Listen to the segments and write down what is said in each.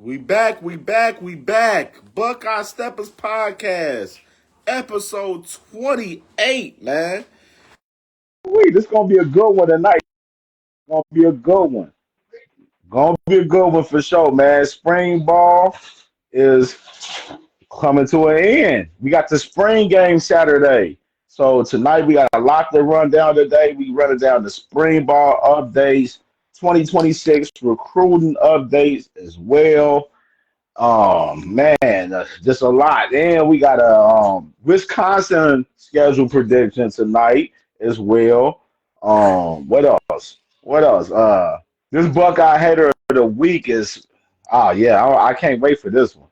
We back. Buckeye Steppas podcast, episode 28, man. This gonna be a good one tonight. Gonna be a good one. Gonna be a good one for sure, man. Spring ball is coming to an end. We got the spring game Saturday. So tonight we got a lot to run down today. We running down the spring ball updates, 2026 recruiting updates as well. Man, just a lot. And we got a Wisconsin schedule prediction tonight as well. What else? What else? This Buckeye hater of the week is. Oh yeah, I can't wait for this one.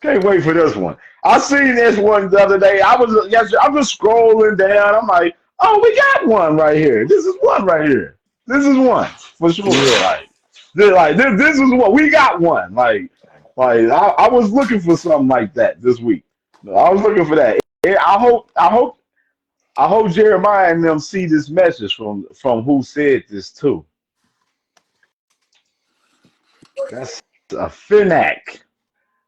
Can't wait for this one. I seen this one the other day. I was scrolling down. I'm like, oh, we got one right here. This is one right here. This is one for sure. Yeah. This is what we got one. I was looking for something like that this week. I was looking for that. Yeah, I hope Jeremiah and them see this message from who said this too. That's a Finac.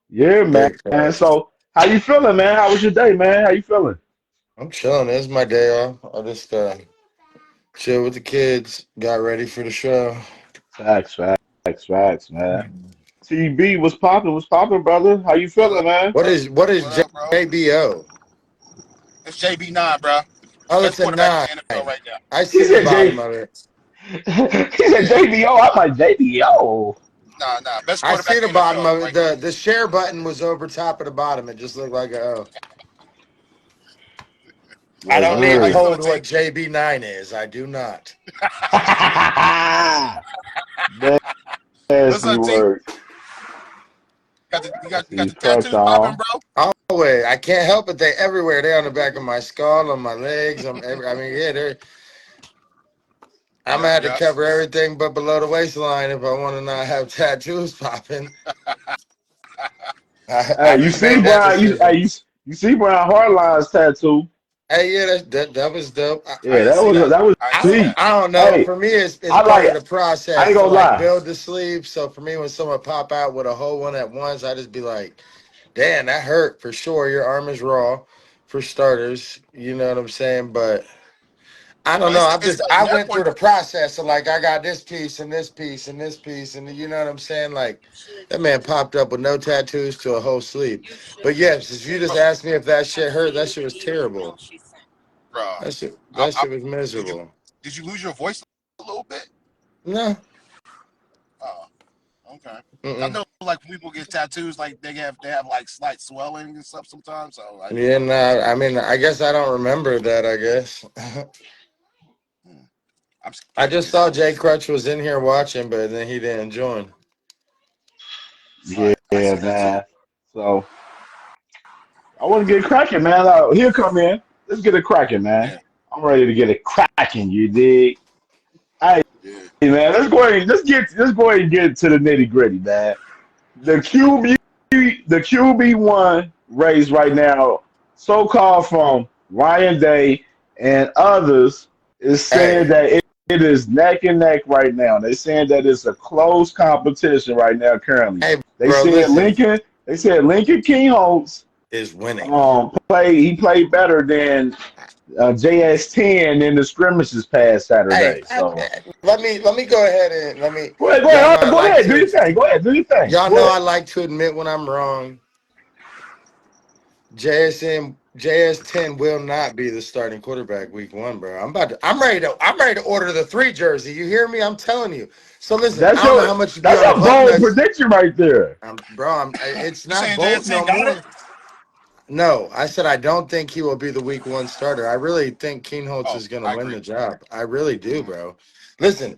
Yeah, man. Big facts. So how you feeling, man? How was your day, man? How you feeling? I'm chilling. It's my day off. I just chill with the kids. Got ready for the show. Facts, man. TB was popping, brother. How you feeling, man? What is What up, bro? JBO? It's JB9, bro. Oh, Best it's a quarterback in nine. the NFL right now. I He see the said bottom J. of it. He said JBO. I'm like JBO. Nah. Best I see quarterback the in the bottom NFL of it. right now. The share button was over top of the bottom. It just looked like a O. I Yes, don't How need you sir. feeling, told T? what JB9 is. I do not. What's Nasty up, T? word. You I got you see got these the trucks tattoos popping, on. bro? Oh wait, I can't help it. They everywhere. They on the back of my skull, on my legs. I mean, yeah, they're. I'm gonna Yep, have to yep. cover everything but below the waistline if I want to not have tattoos popping. I Hey, you just see made that Brian? decision. You see Brian Hartline's tattoo? Hey, yeah, that was dope. I Yeah, didn't see that. that was I didn't see deep. that. I don't know. Hey, For me, it's I part of like. the I ain't process to gonna like lie. build the sleeve. So for me, when someone pop out with a whole one at once, I just be like, "Damn, that hurt for sure." Your arm is raw, for starters. You know what I'm saying? But I No, don't know. it's like I went through network. the process of like I got this piece and this piece and this piece and you know what I'm saying. Like that man popped up with no tattoos to a whole sleeve. But yes, if you just Bro, asked me if that shit hurt, that shit was terrible. bro. That I, shit was did you miserable. did you lose your voice a little bit? No. Oh, okay. I Mm-mm. know, like when people get tattoos, like they have like slight swelling and stuff sometimes. So I didn't Yeah, know if that was no. your I mean, case. I guess I don't remember that. I guess Hmm. I'm I scared to just do that saw one. Jay Crutch was in here watching, but then he didn't join. Yeah, Right, I see that too. man. So I want to get cracking, man. He'll come in. Let's get it cracking, man. Yeah, I'm ready to get it cracking. You dig? Hey, yeah. man. Let's go ahead and get to the nitty gritty, man. The QB the QB1 race right now, so called from Ryan Day and others, is saying Hey, that it is neck and neck right now. They're saying that it's a close competition right now currently. hey, They bro, said listen, Lincoln King Holtz is winning. played better than JS10 in the scrimmages past Hey, Saturday. So let me go ahead and let me. go ahead, go Y'all know ahead, I go like ahead, do your to. thing. Go ahead, do your thing. Y'all Go know ahead. I like to admit when I'm wrong. JS10 will not be the starting quarterback week one, bro. I'm ready to order the 3 jersey. You hear me? I'm telling you. So listen, I don't know how much you be That's on the a buck bold nuts. prediction right there. It's You not saying bold JSN no got it? more. No, I said I don't think he will be the week one starter. I really think Keenholz Oh, is going to I win agree. the job. I really do, Hmm. bro. Listen,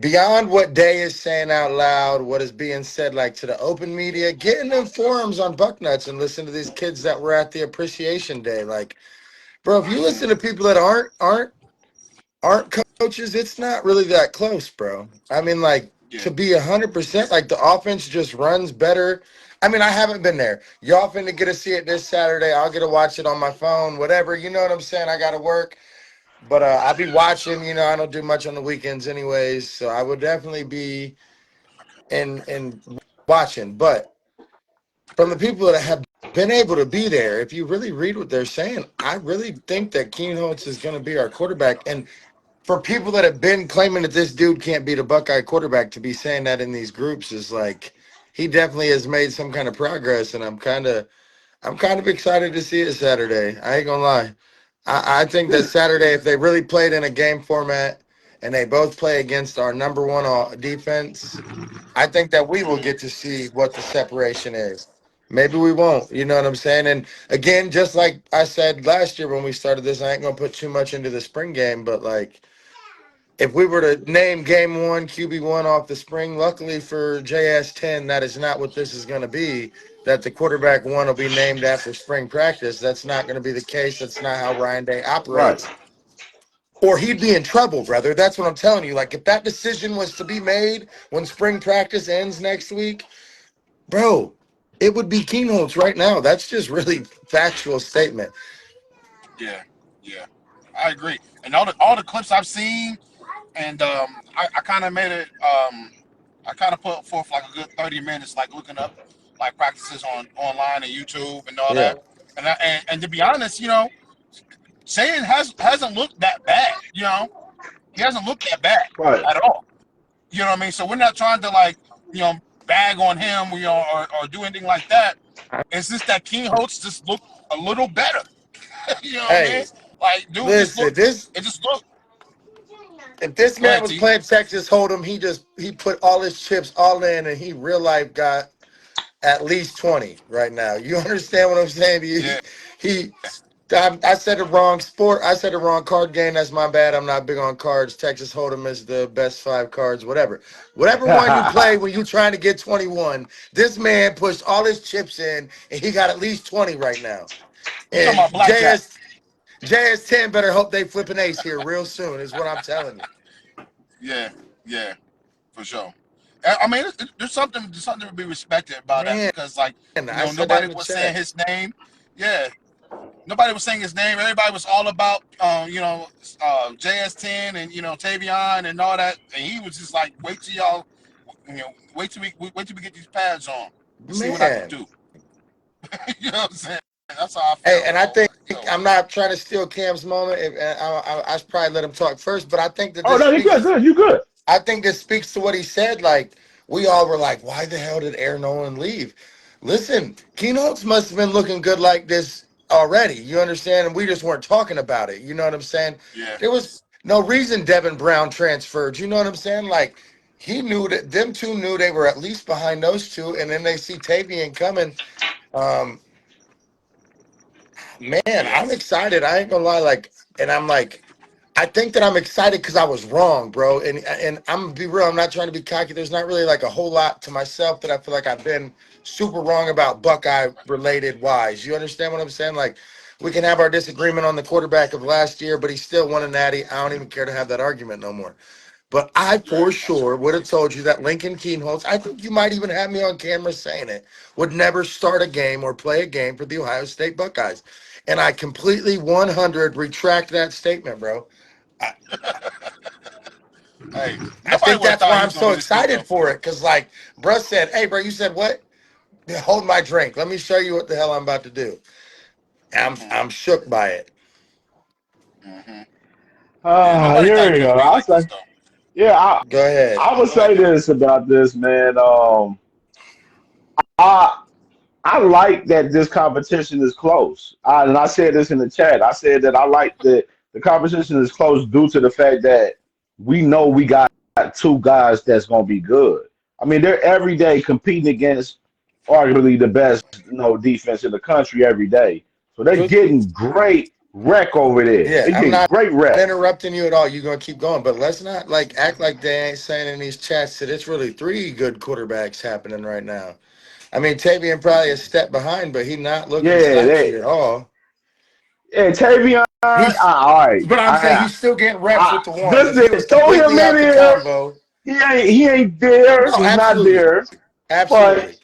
beyond what Day is saying out loud, what is being said like to the open media, get in them forums on Bucknuts and listen to these kids that were at the appreciation day. Like, bro, if you listen to people that aren't coaches, it's not really that close, bro. I mean, like Yeah. to be 100%, like the offense just runs better. I mean, I haven't been there. Y'all finna get to see it this Saturday. I'll get to watch it on my phone, whatever. You know what I'm saying? I got to work, but I'll be watching. You know, I don't do much on the weekends, anyways. So I would definitely be and watching. But from the people that have been able to be there, if you really read what they're saying, I really think that Keenan Holtz is going to be our quarterback. And for people that have been claiming that this dude can't beat a Buckeye quarterback, to be saying that in these groups is like he definitely has made some kind of progress, and I'm kind of excited to see it Saturday. I ain't gonna lie. I think that Saturday, if they really played in a game format and they both play against our number one defense, I think that we will get to see what the separation is. Maybe we won't. You know what I'm saying? And again, just like I said last year when we started this, I ain't gonna put too much into the spring game, but like if we were to name game one, QB1 off the spring, luckily for JS10, that is not what this is going to be. That the quarterback one will be named after spring practice. That's not going to be the case. That's not how Ryan Day Right. operates. Or he'd be in trouble, brother. That's what I'm telling you. Like, if that decision was to be made when spring practice ends next week, bro, it would be Keenholz right now. That's just really factual statement. Yeah, yeah, I agree. And all the clips I've seen, and I kind of made it. I kind of put forth like a good 30 minutes, like looking up like practices online and YouTube and all Yeah. that. And to be honest, Shane hasn't looked that bad. He hasn't looked that bad Right. at all. You know what I mean? So we're not trying to like bag on him, or do anything like that. It's just that King Holtz just looked a little better. You know what I mean? Hey, Like, dude, just listen, look. this It just looked. if this Go man ahead, was T. playing Texas Hold'em, he put all his chips all in, and he real life got at least 20 right now. You understand what I'm saying? Yeah, He I said the wrong sport. I said the wrong card game. That's my bad. I'm not big on cards. Texas Hold'em is the best 5 cards. Whatever one you play when you're trying to get 21. This man pushed all his chips in, and he got at least 20 right now. you talking And about blackjack? JS10 better hope they flip an ace here real soon. Is what I'm telling you. Yeah, yeah, for sure. I mean, there's something to be respected about that Man, because, like, I said that nobody in the was saying chat. his name. Yeah, nobody was saying his name. Everybody was all about, JS10 and Tavion and all that, and he was just like, wait till y'all, wait till we get these pads on and see what I can Man. do. You know what I'm saying? That's how I Hey, felt. and I I was think like, yo, I'm not trying to steal Cam's moment. I should probably let him talk first, but I think that Oh this no, you good, speaks. good, you good. I think this speaks to what he said. Like we all were like, "Why the hell did Aaron Nolan leave?" Listen, Keynotes must have been looking good like this already. You understand? And we just weren't talking about it. You know what I'm saying? yeah, There was no reason Devin Brown transferred. You know what I'm saying? Like he knew that them two knew they were at least behind those two, and then they see Tavian coming. Um, Man, yeah, I'm excited. I ain't gonna lie. Like, and I'm like, I think that I'm excited because I was wrong, bro. And I'm gonna be real. I'm not trying to be cocky. There's not really like a whole lot to myself that I feel like I've been super wrong about Buckeye related wise. You understand what I'm saying? Like, we can have our disagreement on the quarterback of last year, but he still won a natty. I don't even care to have that argument no more. But I yeah, for that's sure would have told you that Lincoln Keenholz, I think you might even have me on camera saying it, would never start a game or play a game for the Ohio State Buckeyes. And I completely 100 retract that statement, bro. I, hey, I nobody think would have that's thought why he I'm was gonna so be this good excited though. for it. Cause like, bruh said, hey, bro, you said what? Yeah, hold my drink. Let me show you what the hell I'm about to do. Hmm. I'm shook by it. Hmm. Yeah, nobody thought he Here was you gonna go. be I'll like this say, though. yeah, Go ahead. I would Go ahead, say Dom. this about this man. I I like that this competition is close. And I said this in the chat. I said that I like that the competition is close due to the fact that we know we got two guys that's gonna be good. I mean, they're every day competing against arguably the best, defense in the country every day. So they're getting great rec over there. Yeah, They're I'm getting not great rec. interrupting you at all. You're gonna keep going, but let's not like act like they ain't saying in these chats that it's really three good quarterbacks happening right now. I mean, Tavian probably a step behind, but he not looking Yeah, slouchy at all. Tavion. He's, All right. but I'm saying he's still getting reps with the ones. If he was Throw him completely in out the here. combo, He ain't there. no, He's not absolutely, there. absolutely. But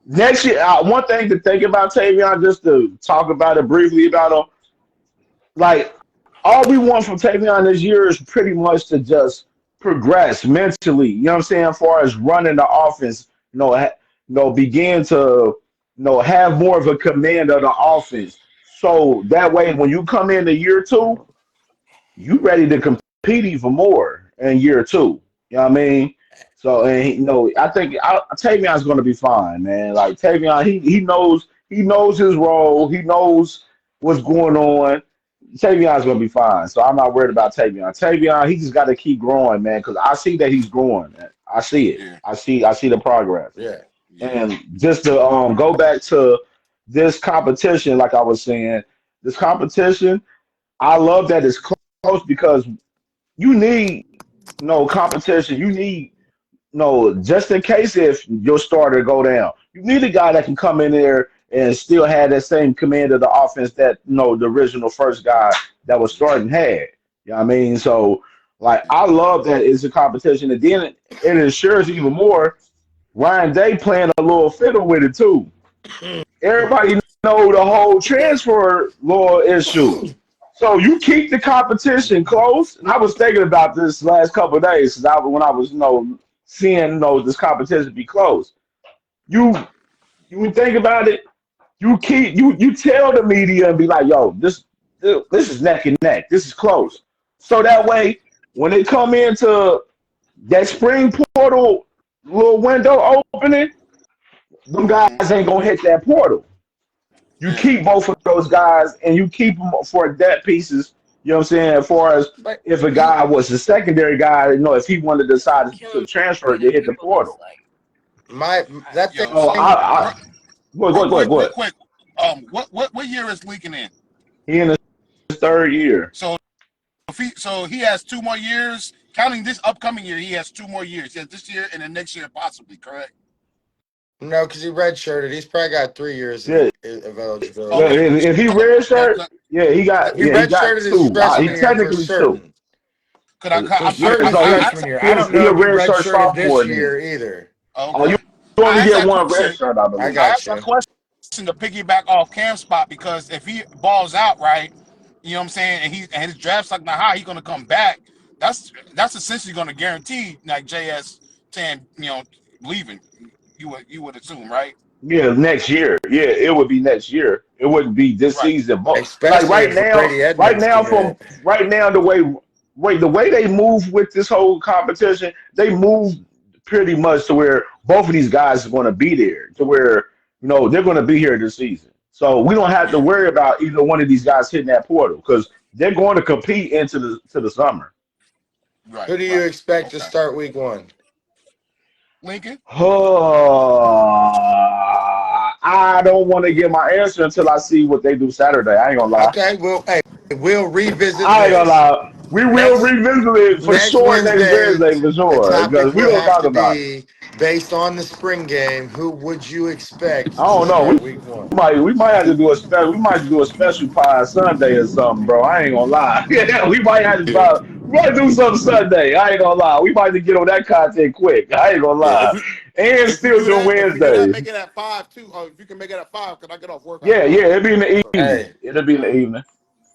next year, one thing to think about Tavion, just to talk about it briefly about him, like all we want from Tavion this year is pretty much to just progress mentally. You know what I'm saying? As far as running the offense, begin to have more of a command of the offense. So that way, when you come in the year two, you ready to compete even more in year two. You know what I mean? So and I think Tavion's going to be fine, man. Like Tavion, he knows his role. He knows what's going on. Tavion's going to be fine. So I'm not worried about Tavion. Tavion, he just got to keep growing, man, because I see that he's growing. Man. I see it. Yeah, I see the progress. Yeah. yeah. And just to go back to this competition, like I was saying, this competition, I love that it's close because you need no competition. You need no just in case if your starter go down. You need a guy that can come in there and still have that same command of the offense that the original first guy that was starting had. You know what I mean? So like I love that it's a competition, and then it ensures even more. Ryan Day playing a little fiddle with it too. Everybody know the whole transfer law issue. So you keep the competition close. And I was thinking about this last couple of days when I was seeing this competition be close. You you think about it. You tell the media and be like, yo, this is neck and neck. This is close. So that way, when they come into that spring portal little window opening, them guys Hmm. ain't gonna hit that portal. You Yeah, keep both of those guys and you keep them for depth pieces. You know what I'm saying? As far as But if a you guy was the secondary guy, if he wanted to decide to transfer to hit the portal. my that yo. So thing go Real ahead. quick. What year is Lincoln in? He in his third year. So he has 2 more years. Counting this upcoming year, he has 2 more years. He has this year and the next year possibly. Correct. no, because he redshirted. He's probably got 3 years Yeah, of eligibility. yeah. Okay. If he Okay. red Yeah. shirt, yeah, He he got redshirted his two. He freshman year for technically two. certain. Could I? For Yeah, certain his so freshman year. I don't he know a if he red shirt redshirted this sophomore then. year either. Oh, you Okay. only I asked get that one red question. shirt, I I believe. I got asked that you. question to piggyback off Cam's spot because if he balls out right, you know what I'm saying, and his draft stock not high, he's gonna come back. That's essentially gonna guarantee like JS 10, leaving. You would assume, right? Yeah, next year. Yeah, it would be next year. It wouldn't be this Right. season. But like Especially if Brady Edmonds commit. right now the way they move with this whole competition, they move pretty much to where both of these guys are going to be there. To where they're going to be here this season. So we don't have to Yeah. worry about either one of these guys hitting that portal because they're going to compete into the summer. Right. Who do you Right. expect to Okay. start week one? Lincoln. Oh, I don't want to get my answer until I see what they do Saturday. I ain't gonna lie. Okay, well, hey, we'll revisit I ain't gonna this lie. We will next revisit it for next sure next Wednesday. Wednesday for The sure topic because we will don't have talk to about it. be based on the spring game. Who would you I expect to don't know. We start week one? we might have to do a special. We might do a special pie Sunday or something, bro. I ain't gonna lie. Yeah, we might have to Yeah. try. We might do something Sunday. I ain't gonna lie. We might have to get on that content quick. I ain't gonna Yeah. lie. And If we still do do that, Wednesdays. make it at 5 too. If you can make it at 5, because I get off work at Yeah, yeah. 5. It'll be in the So evening. Hey, It'll be in the evening.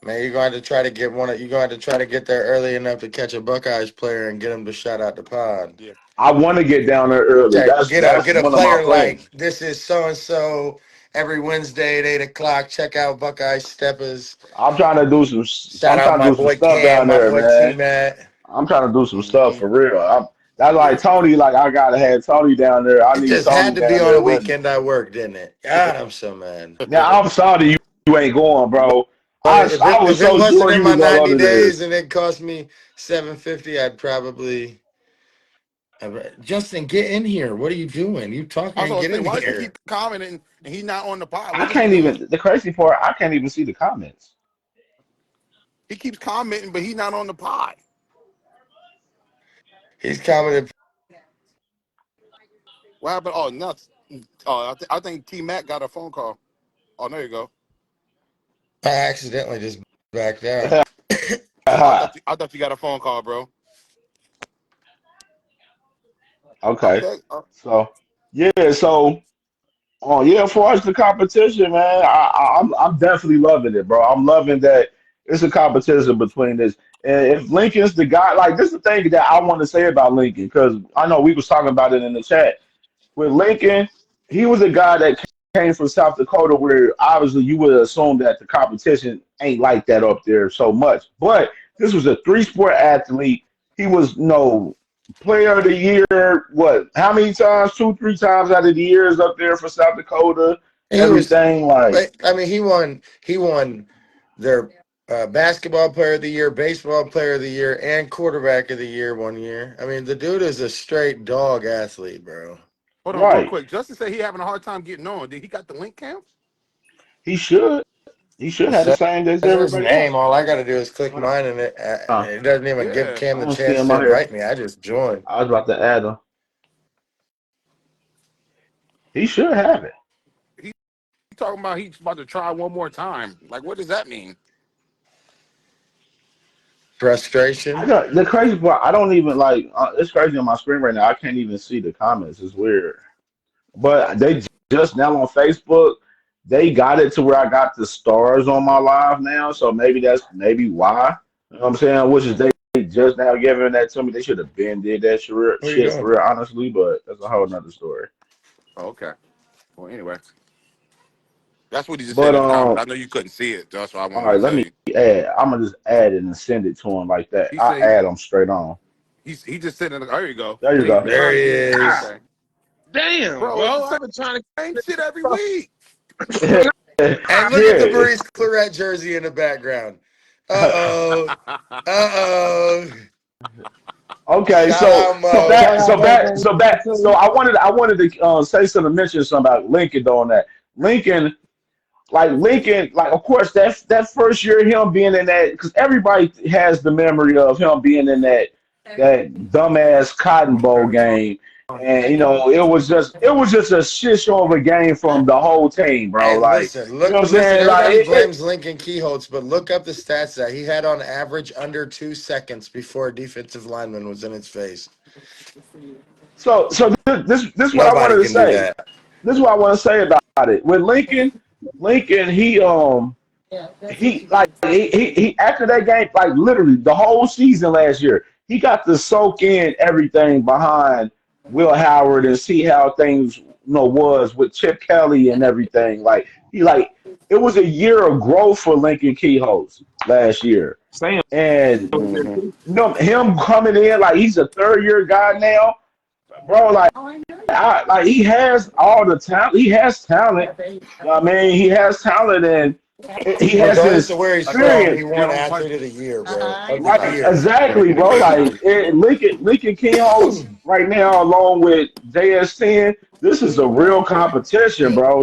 man, you're going to try to get one. You're going to try to get there early enough to catch a Buckeyes player and get him to shout out the pod. yeah, I want to get down there early. Check, That's get a one of my player plans. like this is so and so every Wednesday at 8 o'clock. Check out Buckeye Steppas. I'm trying to do some. Shout I'm out trying to my do some boy stuff Cam, down my there, boy man. T Matt. I'm trying to do some stuff Mm-hmm. for real. That's yeah. like Tony. Like I gotta have Tony down there. I It need just Tony had to be down on a there with me. weekend I work, didn't it? God, I'm so mad. Now I'm sorry you ain't going, bro. But I was if it so wasn't sure in you my was gonna go 90 to days this. and it cost me 750, I'd probably Justin, get in here. What are you doing? You I was talking? gonna Get say, in why does he here. keep commenting and he's not on the pod? I What is he can't doing? even. The crazy part, I can't even see the comments. He keeps commenting, but he's not on the pod. He's commented. What happened? Oh, nuts. Oh, I think T Mac got a phone call. Oh, there you go. I accidentally just backed out. Oh, I thought you got a phone call, bro. Okay, Okay. so yeah, so oh yeah, as far as the competition, man, I'm definitely loving it, bro. I'm loving that It's a competition between this. And if Lincoln's the guy, like this is the thing that I want to say about Lincoln, because I know we was talking about it in the chat. With Lincoln, he was a guy that came from South Dakota, where obviously you would assume that the competition ain't like that up there so much. But this was a three-sport athlete. He was player of the year. What? How many times? Two, three times out of the years up there for South Dakota. He was, Everything like I mean, he won their basketball player of the year, baseball player of the year, and quarterback of the year one year. I mean, the dude is a straight dog athlete, bro. Hold on, real right. quick. Justin said he having a hard time getting on. Did he got the link, Cam? He should. He should It have the says same as his everybody name. else. All I got to do is click Hold on. mine, and Huh. it doesn't even give Yeah. Cam I the don't see chance him to out here. invite me. I just joined. I was about to add him. He should have it. He talking about he's about to try one more time. Like, what does that mean? I Frustration. got the crazy part. I don't even like. It's crazy on my screen right now. I can't even see the comments. It's weird. But they just now on Facebook, they got it to where I got the stars on my live now. So maybe that's maybe why. You know what I'm saying? Which is they just now giving that to me. They should have been did that Where you shit for going? real, honestly. But that's a whole nother story. Oh, okay. Well, anyway, that's what he just said But in the comments. I know you couldn't see it. That's why I all wanted right, to let tell me you. add. I'm gonna just add it and send it to him like that. He I said add him straight on. he just said in the. There you go. There you See, go. you're There trying he to get in. is. Okay, Damn, bro. It's bro. the I've been trying same shit every to. week. And look at the Yeah. Maurice Claret jersey in the background. Uh-oh. Uh-oh. Okay, Shout out, Mo. Shout out Mo so too. I wanted to say something, mention something about Lincoln though on that. Lincoln, like of course that first year him being in that, because everybody has the memory of him being in that dumbass Cotton Bowl game, and it was just a shit show of a game from the whole team, bro. And Like listen, you know look, what I'm listen, saying? Like everybody blames Lincoln Keyholtz, but look up the stats that he had on average under 2 seconds before a defensive lineman was in his face. so this is what I wanted Nobody to can do say. that. This is what I want to say about it. With Lincoln, he after that game, like literally the whole season last year, he got to soak in everything behind Will Howard and see how things was with Chip Kelly and everything. Like it was a year of growth for Lincoln Keyholes last year. Sam And over there Hmm. too. him coming in like he's a third year guy now, bro. Like he has all the talent. He has talent. I mean, he has talent and he has the Regardless of where he's Like you from, don't he experience. you won don't punch. athlete of the year, bro. Of the Right, year. exactly, bro. Like Lincoln King Holtz right now, along with JS10, this is a real competition, bro.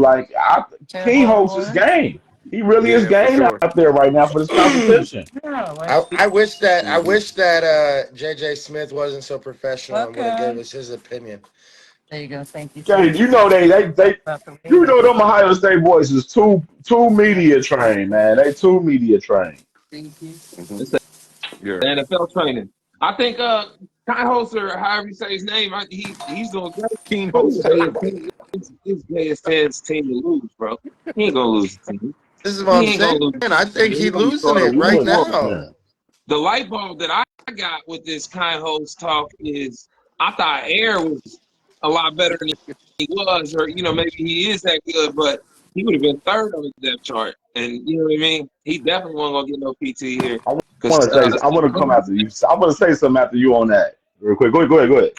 King Holtz is game. He really is Yeah, for game sure. out there right now for this competition. I wish that JJ Smith wasn't so professional and would have gave us his opinion. Okay, them Ohio State boys is too media trained, man. They too media trained. Hmm. It's the Yeah. NFL training. I think Kai Holzer, however you say his name, he's doing great. Keen But host. it's JS10's team to lose, bro. He ain't gonna lose the team. This is what He I'm ain't gonna saying. lose the I team. think He's he's gonna losing start a it right winning now. Yeah. The light bulb that I got with this kind host talk is I thought Air was a lot better than he was, or maybe he is that good, but he would have been third on the depth chart. And you know what I mean? He definitely wasn't gonna get no PT here. I Because want to say I want to come after you. I want to say something after you on that real quick. Go ahead.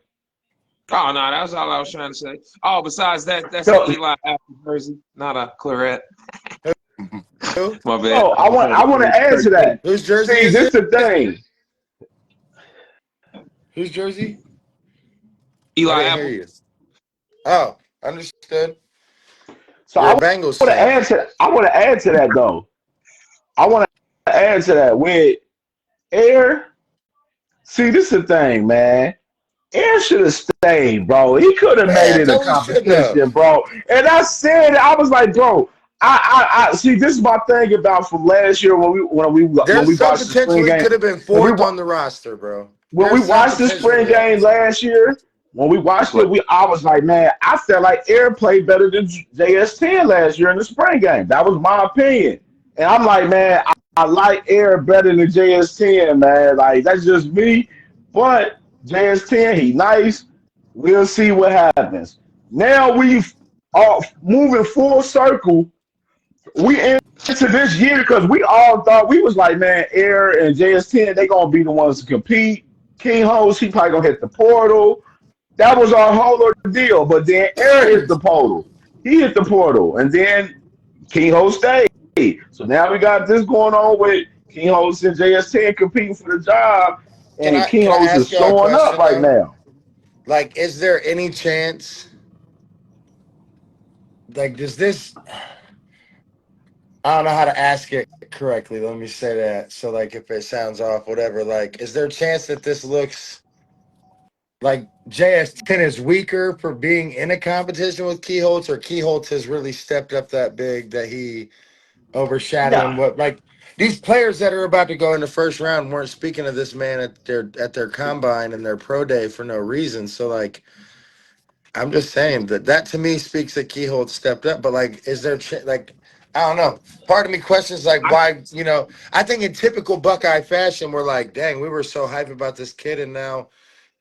oh no, that was all I was trying to say. Oh, besides that, that's an So, Eli Apple jersey, not a Claret. Who? My bad. so I want to add to that. Whose jersey See, is this it? the thing. Whose jersey? I Eli didn't hear Apple. you. Oh, understood. So You're I a want Bengals to fan. add to. I want to add to that though. I want to add to that with Air. See, this is the thing, man. Air should have stayed, bro. He could have made Yeah, it a no, he shouldn't have. competition, bro. And I said, I was like, bro. I see. This is my thing about from last year when we There's some watched the spring potential he game. could have been When we fourth on the roster, bro. when we There's some watched the potential spring there. game last year, when we watched it, What? I was like, man, I felt like Air played better than JS10 last year in the spring game. That was my opinion. And I'm like, man, I like Air better than JS10, man. Like that's just me. But JS10, he nice. We'll see what happens. Now we are moving full circle. We into this year because we all thought we was like, man, Air and JS10, they gonna be the ones to compete. King Host, he probably gonna hit the portal. That was our whole deal. But then Air hit the portal. He hit the portal, and then King Host stayed. So now we got this going on with King Host and JS10 competing for the job, Can and I King can I Host ask is y'all a showing up question right though? now. Like, is there any chance? Like, does this? I don't know how to ask it correctly. Let me say that. So, like, if it sounds off, whatever. Like, is there a chance that this looks like JS10 is weaker for being in a competition with Keyholtz, or Keyholtz has really stepped up that big that he overshadowing Yeah, what like these players that are about to go in the first round weren't speaking of this man at their combine and their pro day for no reason. So like I'm just saying that to me speaks that Keyhold stepped up. But like, is there like I don't know. Part of me questions like I why I think in typical Buckeye fashion we're like, dang, we were so hyped about this kid and now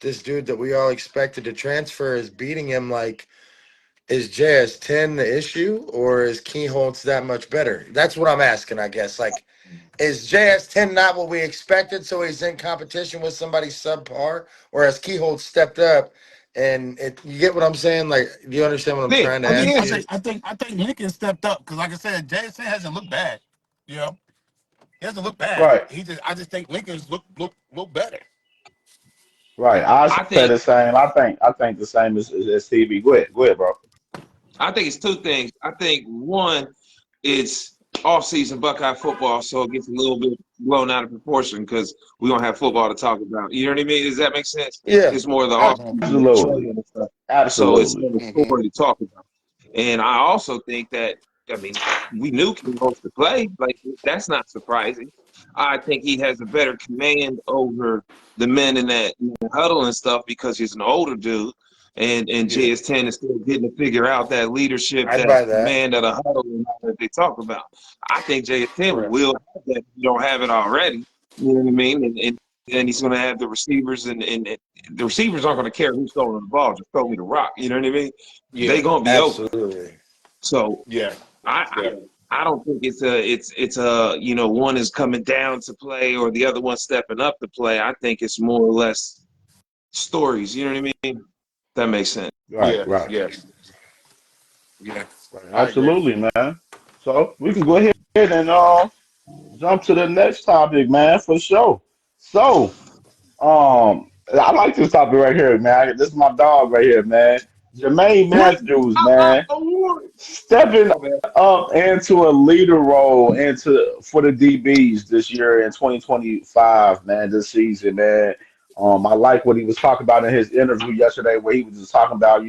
this dude that we all expected to transfer is beating him. Like, is JS10 the issue or is Keyholtz that much better? That's what I'm asking, I guess. Like, is JS10 not what we expected, so he's in competition with somebody subpar, or has Keyhold stepped up? And you get what I'm saying? Like, do you understand what I'm think trying to I think ask I yeah. you? think I think I think Lincoln stepped up because, like I said, Jason hasn't looked bad. You know, he hasn't looked bad. right, I just think Lincoln's look better. right. I I say think the same. I think the same as TV. Go ahead, bro. I think it's two things. I think one, it's off-season Buckeye football, so it gets a little bit blown out of proportion because we don't have football to talk about. You know what I mean? Does that make sense? Yeah. It's more of the Mhm. off-season with Absolutely, training and stuff, so it's absolutely. not a Mhm. story to talk about. And I also think that I mean we knew King Holtz to play, like that's not surprising. I think he has a better command over the men in that huddle and stuff because he's an older dude and Yeah. JS10 is still getting to figure out that leadership, I'd that buy that. command of the huddle and all that they talk about. I think JS10 Correct. will have that if you don't have it already. You know what I mean? And he's going to have the receivers, and the receivers aren't going to care who's throwing the ball. Just throw me the rock. You know what I mean? They Yeah. going to be open. Absolutely. So Yeah. I, Yeah. I don't think it's a one is coming down to play or the other one stepping up to play. I think it's more or less stories. You know what I mean? That makes sense. Right, Yeah. right, Yeah. Yeah. right. I agree. Absolutely, man. So we can go ahead and jump to the next topic, man, for sure. So, I like this topic right here, man. This is my dog right here, man. Jermaine Win Matthews, man, award. stepping My bad. up into a leader role into for the DBs this year in 2025, man, this season, man. I like what he was talking about in his interview yesterday, where he was just talking about,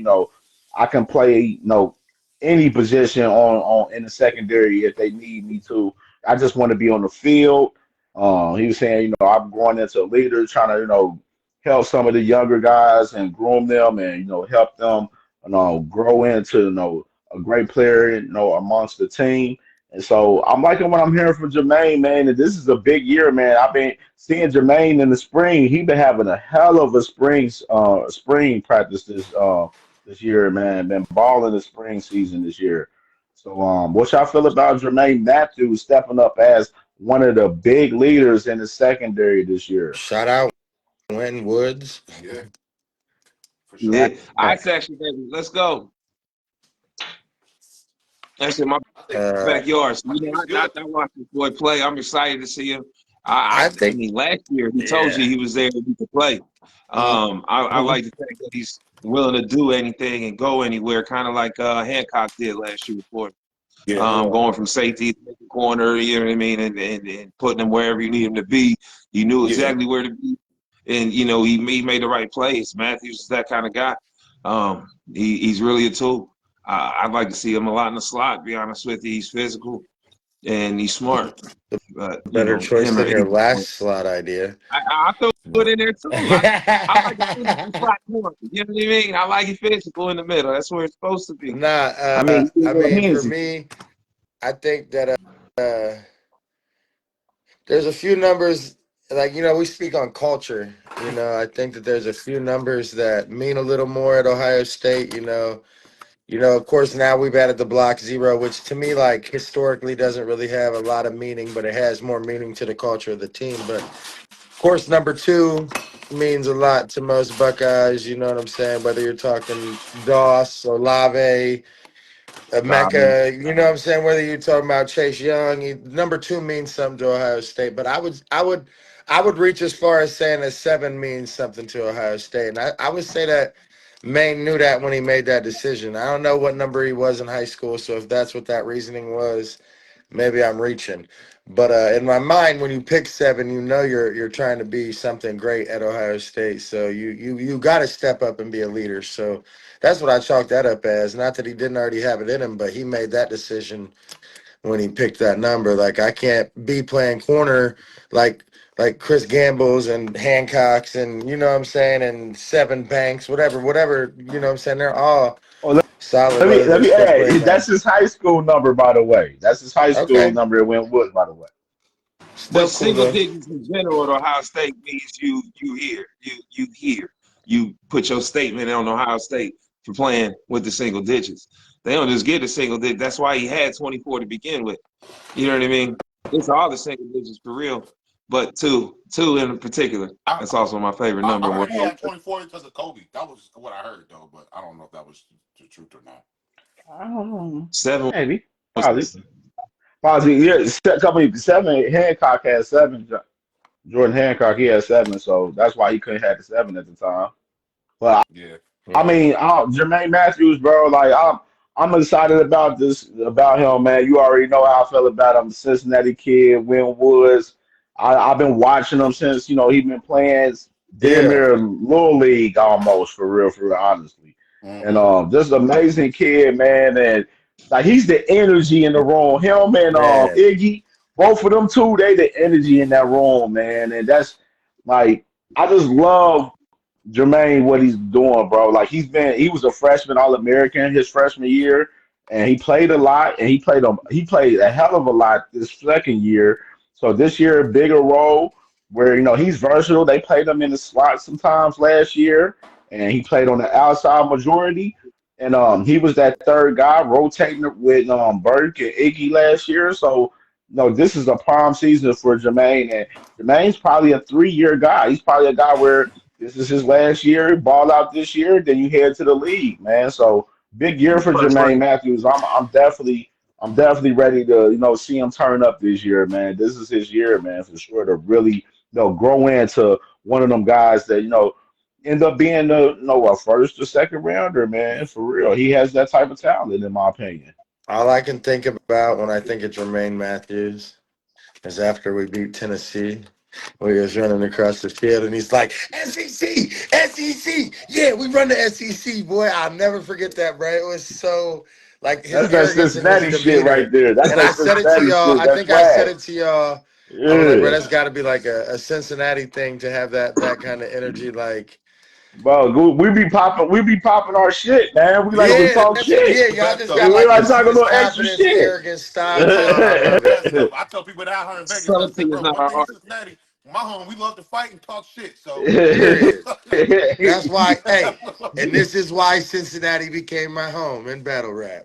I can play, any position on in the secondary if they need me to. I just want to be on the field. He was saying, I'm going into a leader, trying to, help some of the younger guys and groom them and, help them, grow into, a great player, amongst the team. And so I'm liking what I'm hearing from Jermaine, man. And this is a big year, man. I've been seeing Jermaine in the spring. He been having a hell of a spring practice this year, man. Been balling the spring season this year. So what y'all feel about Jermaine Matthews stepping up as one of the big leaders in the secondary this year? Shout out Win Woods. Yeah. For sure. Yeah, Right, right. Ice Action, baby. Let's go. That's in my I think Uh, backyard. So, I think it's good. I watched this boy play. I'm excited to see him. I, I I, I think, mean, last year he told you yeah. he was there he could play. I Mhm. like the fact that he's willing to do anything and go anywhere, kind of like Hancock did last year for him. Yeah. Yeah. Going from safety to the corner, you know what I mean, and putting him wherever you need him to be. You knew Yeah. exactly where to be, and he made the right plays. Matthews is that kind of guy. He's really a tool. I'd like to see him a lot in the slot. To be honest with you, he's physical and he's smart. But Better choice him or than your AJ. last slot idea. I throw it in there too. I like a physical slot corner. You know what I mean? I like it physical in the middle. That's where it's supposed to be. Nah, I mean, he's a I little mean, for handsy. me, I think that uh, there's a few numbers, like, we speak on culture. I think that there's a few numbers that mean a little more at Ohio State. Of course, now we've added the block zero, which to me, like, historically doesn't really have a lot of meaning, but it has more meaning to the culture of the team. But of course, number two means a lot to most Buckeyes. You know what I'm saying? Whether you're talking Doss, Olave, Tommy. Mecca, you know what I'm saying? Whether you're talking about Chase Young, number two means something to Ohio State. But I would reach as far as saying that seven means something to Ohio State, and I would say that Maine knew that when he made that decision. I don't know what number he was in high school, so if that's what that reasoning was, maybe I'm reaching. But in my mind, when you pick seven, you're trying to be something great at Ohio State. So you got to step up and be a leader. So that's what I chalked that up as. Not that he didn't already have it in him, but he made that decision when he picked that number. Like, I can't be playing corner like Chris Gamble's and Hancock's and, you know what I'm saying, and Seven Banks, whatever, you know what I'm saying. They're all Oh, let solid, let me whether let they're me still add. playing That's now. his high school number, by the way. That's his high school Okay. number at Wentwood, by the way. Still But cool single though. digits in general at Ohio State means you here. You here. You put your statement on Ohio State for playing with the single digits. They don't just get the single digit. That's why he had 24 to begin with. You know what I mean? It's all the single digits for real. But two in particular. I, That's also my favorite I number. heard he had 24 because of Kobe. That was what I heard though, but I don't know if that was the truth or not. I don't know. Seven Maybe. was Probably. Probably. Yeah. Company seven. Hancock had seven. Jordan Hancock, he had seven, so that's why he couldn't have the seven at the time. But Yeah. I Yeah. mean, Jermaine Matthews, bro. Like I'm excited about this about him, man. You already know how I feel about him. Cincinnati kid, Win Woods. I've been watching him since he been playing damn Yeah. near little league almost for real, honestly. And Mm-hmm. just amazing kid, man. And like he's the energy in the room. Him and Man. Iggy, both of them two, they the energy in that room, man. And that's like I just love Jermaine what he's doing, bro. Like he was a freshman All American his freshman year, and he played a lot, and he played a hell of a lot this second year. So this year, a bigger role where he's versatile. They played him in the slot sometimes last year, and he played on the outside majority. And he was that third guy rotating with Burke and Iggy last year. So no, this is a prime season for Jermaine, and Jermaine's probably a 3 year guy. He's probably a guy where this is his last year. Ball out this year, then you head to the league, man. So big year for first Jermaine round. Matthews. I'm definitely ready to see him turn up this year, man. This is his year, man, for sure to really grow into one of them guys that end up being a first or second rounder, man. For real, he has that type of talent, in my opinion. All I can think about when I think of Jermaine Matthews is after we beat Tennessee, where he was running across the field and he's like, SEC, SEC. Yeah, we run the SEC, boy. I'll never forget that, bro. It was so, like, his That's that arrogance and his Cincinnati shit right demeanor. there. That's And that I said it to Cincinnati y'all. shit. I That's think I said swag. it to y'all. I was like, bro, Yeah. that's got to be like a Cincinnati thing to have that kind of energy. Like, Bro, we be popping our shit, man. We like to yeah, talk that's it. shit. Yeah, That's the y'all best just though. got We like like to this talk a this little extra confidence, shit. arrogant style to y'all. I That's the love it. best though. I tell people that out here in Vegas. I say, Subtlety is bro, not one our thing in art. Cincinnati, my home, we love to fight and talk shit. So Period. That's why, hey, that's what and this is why Cincinnati became my home in battle rap.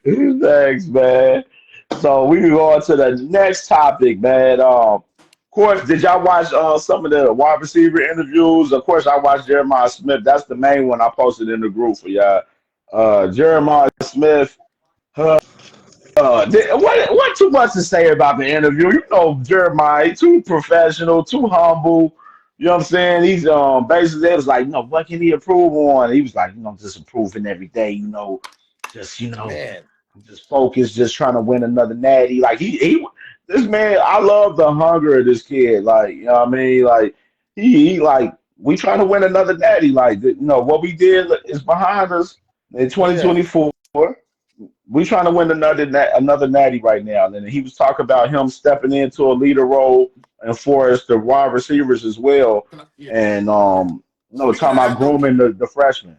Thanks, man. So we can go on to the next topic, man. Of course, did y'all watch some of the wide receiver interviews? Of course, I watched Jeremiah Smith. That's the main one I posted in the group for y'all. Jeremiah Smith. What too much to say about the interview? Jeremiah, too professional, too humble. You know what I'm saying? He's basically it was like, what can he improve on? He was like, just improving every day, just Man, I'm just focused, just trying to win another natty. Like he this man, I love the hunger of this kid. Like, you know what I mean? Like he like we trying to win another natty. Like what we did is behind us in yeah, 2024. We trying to win another natty right now. And he was talking about him stepping into a leader role and for us the wide receivers as well. yeah. And Speaking of talking about that though, grooming the freshmen.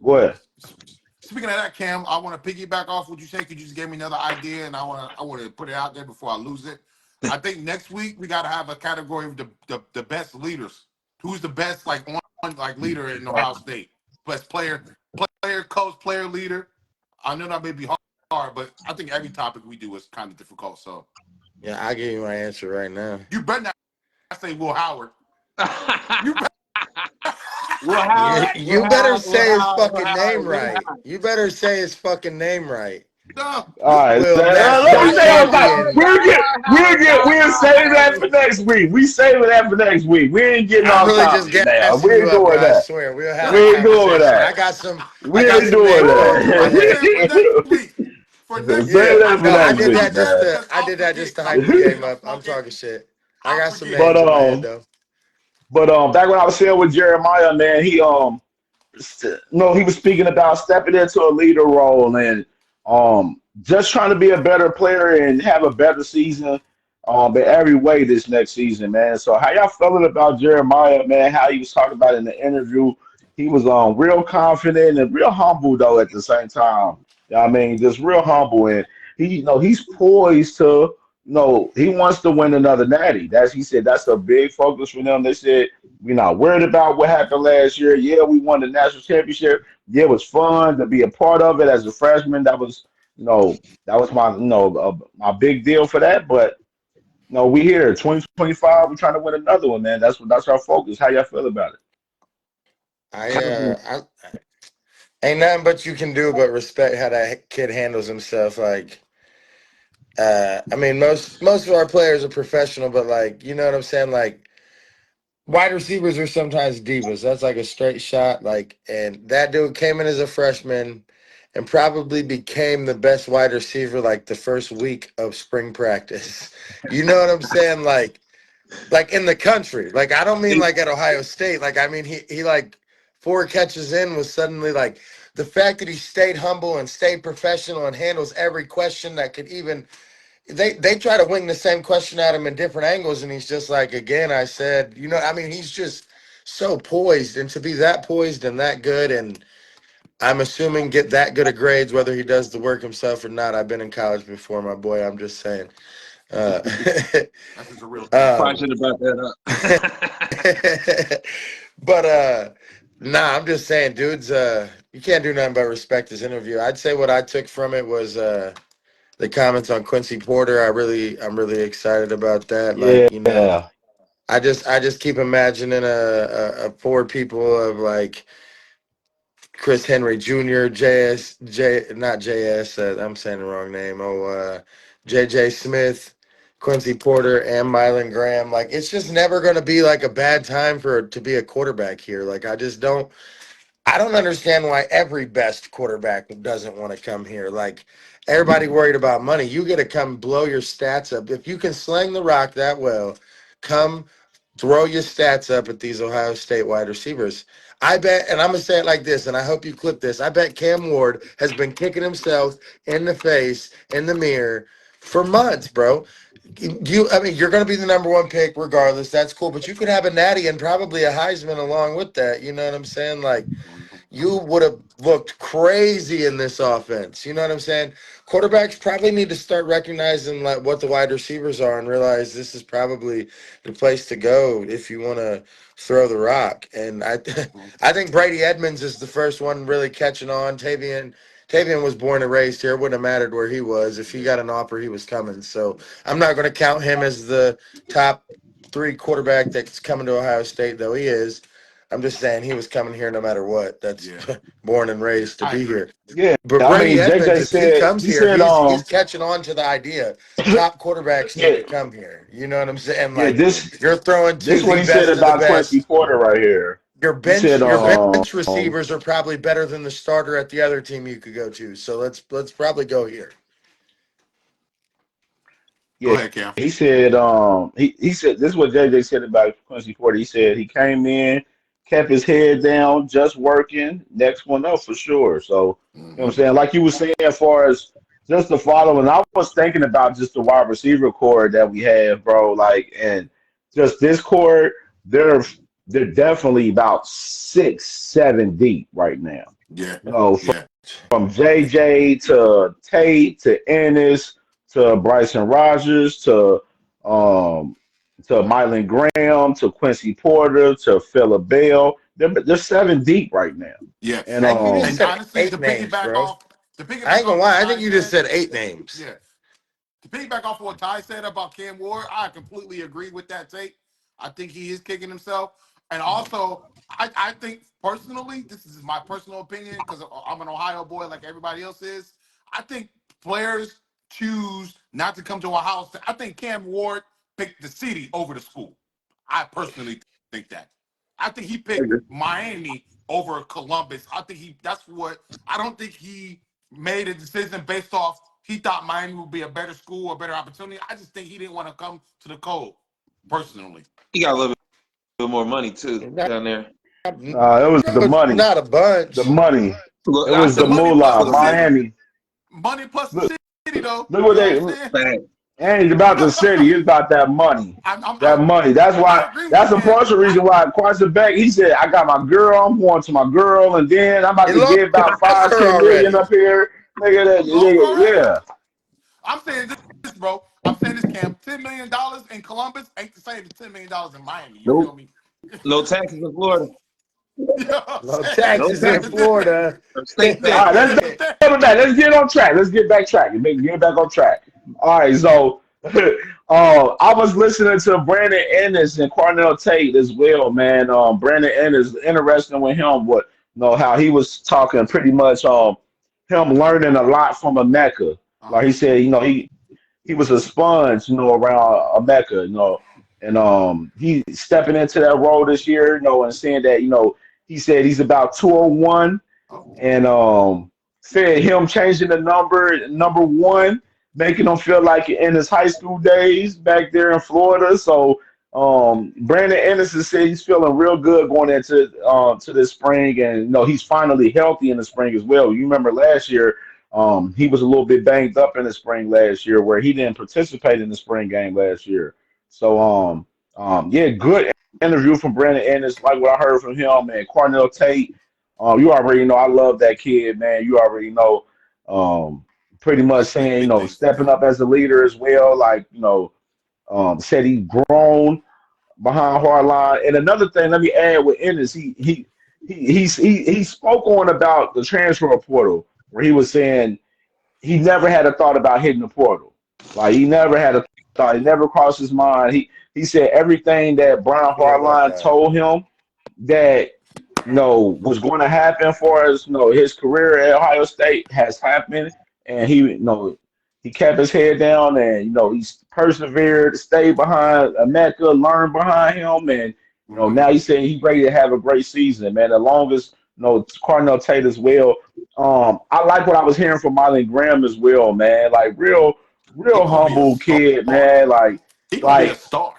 Go ahead. speaking of that, Cam, I want to piggyback off what you said. Could you just gave me another idea, and I want to put it out there before I lose it. I think next week we got to have a category of the best leaders. Who's the best leader in Ohio State? Best player, coach, player, leader. I know that may be hard, but I think every topic we do is kind of difficult. So Yeah, I'll give you my answer right now. you better not say Will Howard. You better. You better say his fucking name right. You better say his fucking name right. No, All right, Will let me National say what's like. Champion. We'll save that for next week. We saving that for next week. We ain't getting I'm off really just topic now. gassing We you ain't up, bro. doing I that. swear. We'll have We a ain't doing conversation. that. I We got ain't some doing names going through my I'm head. saying for next that. week. For next Save week. Yeah. that for No, I next did week, that man. just to I'll hype the game forget. up. I'm talking shit. I I'll got some forget. But names in my head though. back when I was saying with Jeremiah, man, no, he was speaking about stepping into a leader role and just trying to be a better player and have a better season in every way this next season, man. So how y'all feeling about Jeremiah, man? How he was talking about in the interview. He was real confident and real humble though at the same time. You know what I mean? Just real humble and he's poised to he wants to win another natty. He said that's a big focus for them. They said we're not worried about what happened last year. Yeah, we won the national championship. Yeah, it was fun to be a part of it as a freshman. That was my, my big deal for that. But no, we here, 2025. We're trying to win another one, man. That's our focus. How y'all feel about I ain't nothing but you can do but respect how that kid handles himself. Like, I mean, most of our players are professional, but like, you know what I'm saying? Like, wide receivers are sometimes divas. That's like a straight shot. Like, and that dude came in as a freshman and probably became the best wide receiver like the first week of spring practice. You know what I'm saying? Like in the country. Like I don't mean like at Ohio State. Like I mean he like 4 catches in was suddenly like the fact that he stayed humble and stayed professional and handles every question that could even they try to wing the same question at him in different angles and he's just like again I said, I mean he's just so poised and to be that poised and that good and I'm assuming get that good of grades whether he does the work himself or not. I've been in college before, my boy. I'm just saying. Uh, That's just a real thing. Probably um, should have brought that up. but nah, I'm just saying, dudes, you can't do nothing but respect this interview. I'd say what I took from it was the comments on Quincy Porter. I'm really excited about that. it? Like, Yeah. I just keep imagining a four people of like Chris Henry Jr., not JS, I'm saying the wrong name. JJ Smith, Quincy Porter, and Mylan Graham. Like, it's just never going to be like a bad time to be a quarterback here. Like, I don't understand why every best quarterback doesn't want to come here. Like, everybody worried about money. You get to come blow your stats up. If you can sling the rock that well, come throw your stats up at these Ohio State wide receivers. I bet, and I'm going to say it like this, and I hope you clip this. I bet Cam Ward has been kicking himself in the face, in the mirror for months, bro. I mean, you're going to be the number one pick regardless. That's cool. But you could have a natty and probably a Heisman along with that. You know what I'm saying? Like, you would have looked crazy in this offense. You know what I'm saying? Quarterbacks probably need to start recognizing like what the wide receivers are and realize this is probably the place to go if you want to throw the rock. And I, I think Brady Edmonds is the first one really catching on. Tavian was born and raised here. It wouldn't have mattered where he was. If he got an offer, he was coming. So I'm not going to count him as the top 3 quarterback that's coming to Ohio State, though he is. I'm just saying he was coming here no matter what. That's Yeah, born and raised to I be agree. here. Yeah. But I Brady mean, Edmonds, JJ if he said comes he here, said he's catching on to the idea. Top quarterbacks need yeah, to come here. You know what I'm saying? yeah, Like you're throwing this to is what the he said best of the about Quincy best. Porter right here. Your He bench, said your bench receivers are probably better than the starter at the other team you could go to. So let's probably go here. Go yeah, ahead, Cam. he said this is what JJ said about Quincy Porter. He said he came in, kept his head down, just working. Next one up for sure. So you know what I'm saying? Like you were saying, as far as just the following, I was thinking about just the wide receiver core that we have, bro. Like and just this core, they're they're definitely about 6, 7 deep right now. Yeah, You know, yeah, from JJ to Tate to Ennis to Bryson Rogers um to Mylan Graham to Quincy Porter to Phillip Bell. They're 7 deep right now. yeah. And I think you just And said honestly, 8 names, bro. to I piggyback ain't gonna off what lie. I think Ty you just said, said 8 names. yeah. To piggyback off what Ty said about Cam Ward, I completely agree with that take. I think he is kicking himself. And also, I think personally, this is my personal opinion because I'm an Ohio boy like everybody else is. I think players choose not to come to Ohio State. I think Cam Ward picked the city over the school. I personally think that. I think he picked Miami over Columbus. I don't think he made a decision based off he thought Miami would be a better school, a better opportunity. I just think he didn't want to come to the cold, personally. He got a little bit more money too Not, down there. it was the money. not a The bunch. money. It Look, I was The the said money plus moolah. the city. Miami. Money plus the Look, city, though. look You what know what they I'm saying? fact. ain't about the city. It's about that money. That I money. That's I why. agree with That's a Cam. partial reason why Carson Beck. He said, "I got my girl. I'm going to my girl, and then I'm about He to lost give about five, her 10 million already. up here, nigga. He lost already. Yeah. I'm saying this, bro. I'm saying this, Cam. $10 million in Columbus ain't the same as $10 million in Miami. You feel Nope. me? No taxes in Florida. You know what I'm No saying? No taxes in That's the taxes. difference. Florida. Or state All right, taxes. let's That's the thing. double back. Let's get on track. Let's get back track. Get back on track. All right, so I was listening to Brandon Ennis and Cornell Tate as well, man. Brandon Ennis, interesting with him. How he was talking pretty much him learning a lot from a Mecca. Like he said, he was a sponge, around Mecca, and he stepping into that role this year, and saying that, he said he's about 201 Oh, and said him changing the number one, making him feel like in his high school days back there in Florida. So Brandon Anderson said he's feeling real good going into to this spring, and he's finally healthy in the spring as well. You remember last year, he was a little bit banged up in the spring last year, where he didn't participate in the spring game last year. So yeah, good interview from Brandon Anderson, like what I heard from him, and Cornell Tate. You already know I love that kid, man. You already know, pretty much expect saying, big things from stepping him. up as a leader as well. Like, said he grown behind Hardline. And another thing, let me add with Ennis, he spoke on about the transfer portal, where he was saying he never had a thought about hitting the portal. Like he never had a thought. It never crossed his mind. He said everything that Brian Good about Hardline that. told him that was going to happen for us. His career at Ohio State has happened, and he kept his head down, and he's persevered, stayed behind Emeka, learned behind him, and Hmm. now he's saying he's ready to have a great season, man. The longest, Cardinal Tate as well. I like what I was hearing from Marlon Graham as well, man. Like He real gonna be a humble star. kid, man. He gonna be a Like star.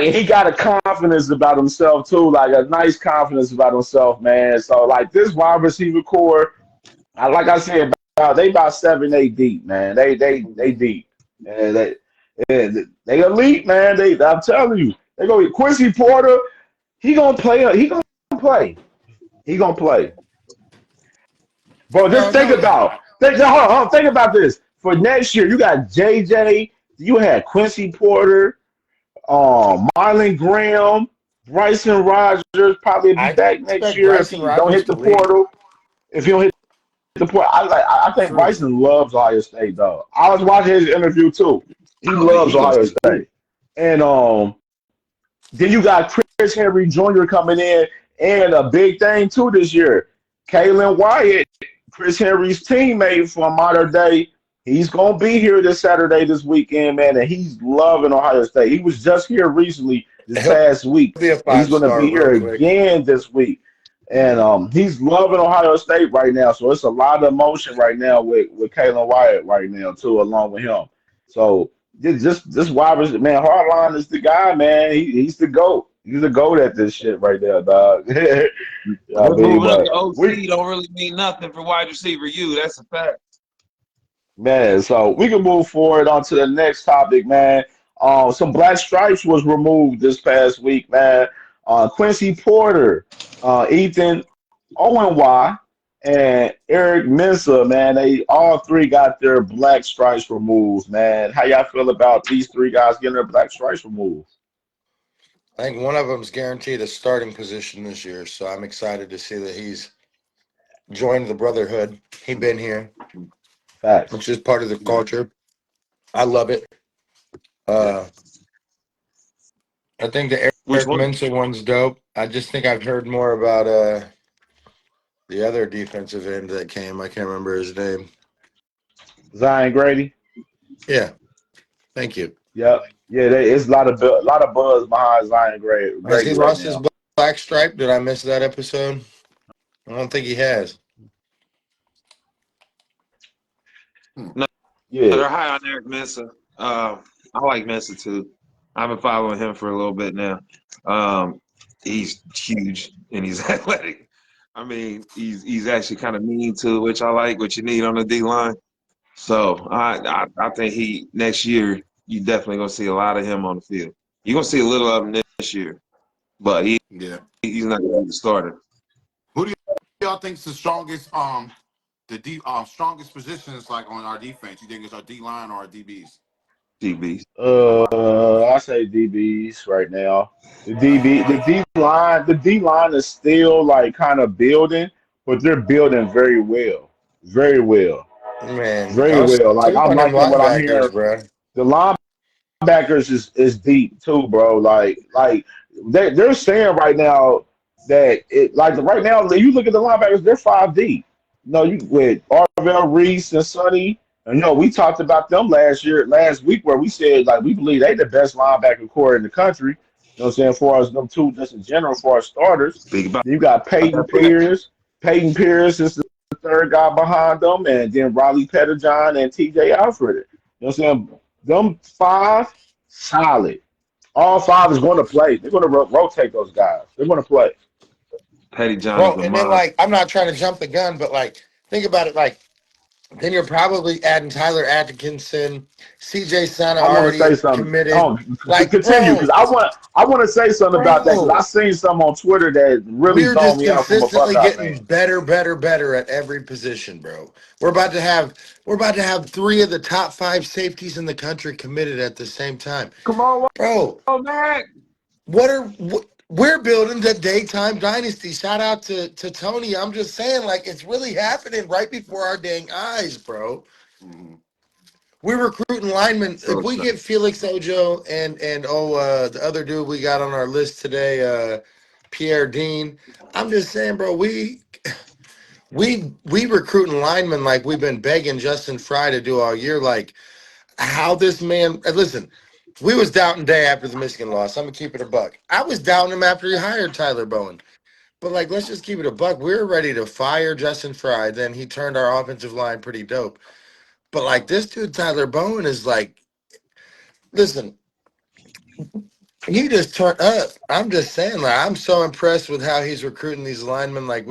he got a confidence about himself too, like a nice confidence about himself, man. So like this wide receiver core, like I said, they about 7, 8 deep, man. They deep, and they elite, man. I'm telling you, they gonna be Quincy Porter. He gonna play. He gonna play. He gonna play. Bro, just No, think no doubt. about hold on, think about this. For next year, you got JJ. You had Quincy Porter. Marlon Graham, Bryson Rogers probably be I back next expect year if Bryson he don't Rogers hit to the lead. portal. If he don't hit the portal, I think True. Bryson loves Ohio State though. I was watching his interview too. He Oh yeah, loves he gonna Ohio stay cool. State, and then you got Chris Henry Jr. coming in, and a big thing too this year. Kalen Wyatt, Chris Henry's teammate from modern day. He's gonna be here this Saturday, this weekend, man, and he's loving Ohio State. He was just here recently this He'll past week, be a and he's five gonna star be real here quick. again this week. And he's loving Ohio State right now. So it's a lot of emotion right now with Kalen Wyatt right now too, along with him. So this wide receiver, man, Hardline is the guy, man. He's the GOAT. He's the GOAT at this shit right there, dog. I Him mean, moving up but to we OC don't really mean nothing for wide receiver you. That's a fact. man, so we can move forward on to the next topic, man. Some black stripes was removed this past week, man. Quincy Porter, Ethan Owen, and Eric Mensah, man. They all three got their black stripes removed, man. How y'all feel about these three guys getting their black stripes removed? I think one of them's guaranteed a starting position this year, so I'm excited to see that he's joined the brotherhood. He been here, Facts. which is part of the culture. I love it. Yeah. Uh, I think the Which Eric one? Mensah one's dope. I just think I've heard more about the other defensive end that came. I can't remember his name. Zion Grady. Yeah, thank you. Yep. Yeah, it's a lot of buzz behind Zion Has he Grady right lost his now. black stripe? Did I miss that episode? I don't think he has. No, Yeah. they're high on Eric Mensah. I like Mensah too. I've been following him for a little bit now. He's huge and he's athletic. I mean, he's actually kind of mean too, which I like, what you need on the D line. So I think he next year you definitely gonna see a lot of him on the field. You're gonna see a little of him this year, but Yeah. he's not gonna be the starter. Who do y'all think's the strongest strongest positions like on our defense? You think it's our D line or our DBs? DBs. I say DBs right now. The D line is still like kind of building, but they're building very well, very well, Man, very don't well. Like sleep I'm on them liking what I'm linebackers, hearing. bro. The linebackers is deep too, bro. Like they're saying right now that it like right now you look at the linebackers, they're 5 deep. You with Arvell Reese and Sonny. And we talked about them last week, where we said like we believe they the best linebacker core in the country. What I'm saying, for us them two just in general for our starters. Speak about Then you got that for Peyton Pierce is the third guy behind them, and then Riley Petterjohn and TJ Alfred. You know what I'm saying? Them five, solid. All five is going to play. They're going to rotate those guys. They're going to play. Petty John is Bro, a and then monster. like I'm not trying to jump the gun, but like think about it like then you're probably adding Tyler Atkinson, CJ Sana I want to say already something. committed. Oh, Like, continue, because I want to say something about that, because I bro, seen something on Twitter that really we're thrown just me out from a consistently Buckeye getting fan. better, better, better at every position, bro. We're about to have 3 of the top 5 safeties in the country committed at the same time. Come on, Bro, Mac. we're building the daytime dynasty. Shout out to Tony. I'm just saying, like, it's really happening right before our dang eyes, bro. Mm-hmm. We're recruiting linemen. So If we excited. get Felix Ojo and the other dude we got on our list today, Pierre Dean, I'm just saying, bro, we recruiting linemen like we've been begging Justin Fry to do all year. Like how this man listen, we was doubting Day after the Michigan loss. I'm gonna keep it a buck. I was doubting him after he hired Tyler Bowen. But like let's just keep it a buck. We were ready to fire Justin Fry. Then he turned our offensive line pretty dope. But like this dude, Tyler Bowen, is like, listen, he just turned up. I'm just saying, like, I'm so impressed with how he's recruiting these linemen. Like,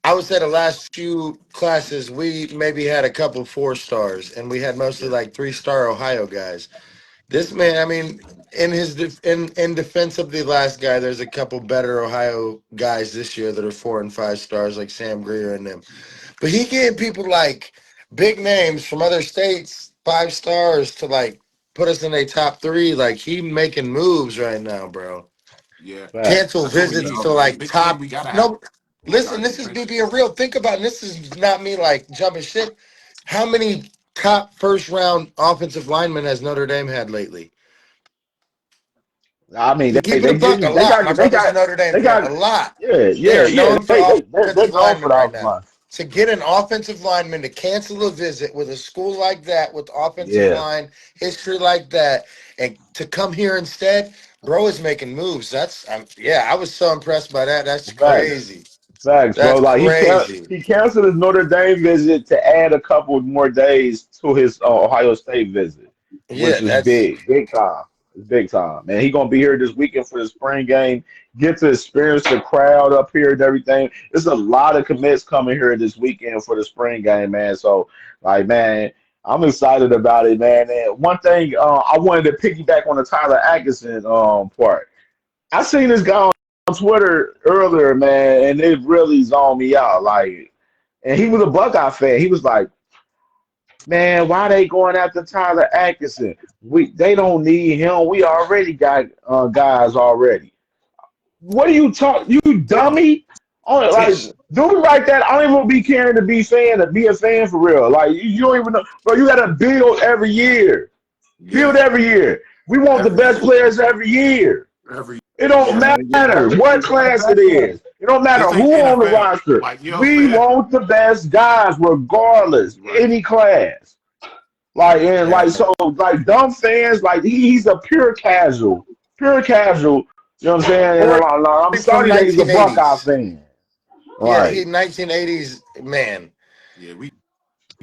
I would say the last few classes, we maybe had a couple 4 stars, and we had mostly Yeah. like 3-star Ohio guys. This man, I mean, in defense of the last guy, there's a couple better Ohio guys this year that are 4 and 5 stars, like Sam Greer and them. But he gave people like big names from other states 5 stars to like put us in a top 3. Like he making moves right now, bro. Yeah. Facts. Cancel That's what we visits need, to man. The like big game top. we gotta have No, is our listen, this is me defense. being real. Think about it. This is not me like jumping shit. How many top first round offensive linemen has Notre Dame had lately? I mean, To keep it a buck, a they lot. My got they brother's a got Notre Dame they fan. got A lot. yeah, They yeah, are yeah. known for They're offensive known for linemen the right offensive now. line. To get an offensive lineman to cancel a visit with a school like that, with offensive Yeah, line history like that, and to come here instead, bro is making moves. Yeah, I was so impressed by that. That's facts. crazy. Facts, bro. That's Like crazy. he canceled his Notre Dame visit to add a couple more days to his Ohio State visit, Yeah, which is that's big time. It's big time, man. He gonna be here this weekend for the spring game. Get to experience the crowd up here and everything. There's a lot of commits coming here this weekend for the spring game, man. So, like, man, I'm excited about it, man. And one thing I wanted to piggyback on the Tyler Atkinson part. I seen this guy on Twitter earlier, man, and it really zoned me out. Like, and he was a Buckeye fan. He was like, "Man, why they going after Tyler Atkinson? They don't need him. We already got guys already." What are you talk? You dummy! Oh, like dude like that, I don't even be caring to be a fan for real. Like you don't even know, bro. You got to build every year. Yeah, Build every year. We want the every best year, players every year. every It don't You year. gotta get matter better. what You got the class it best player. is. It don't matter This ain't who on the NFL. roster. Like, you know what I'm We saying? want the best guys regardless, Right. any class. Like and Yeah. like so like dumb fans, like he's a pure casual. Pure casual. You know what I'm saying? And Or I'm from sorry that he's a Buckeye 1980s. fan. Yeah, he Right. 1980s man. Yeah, we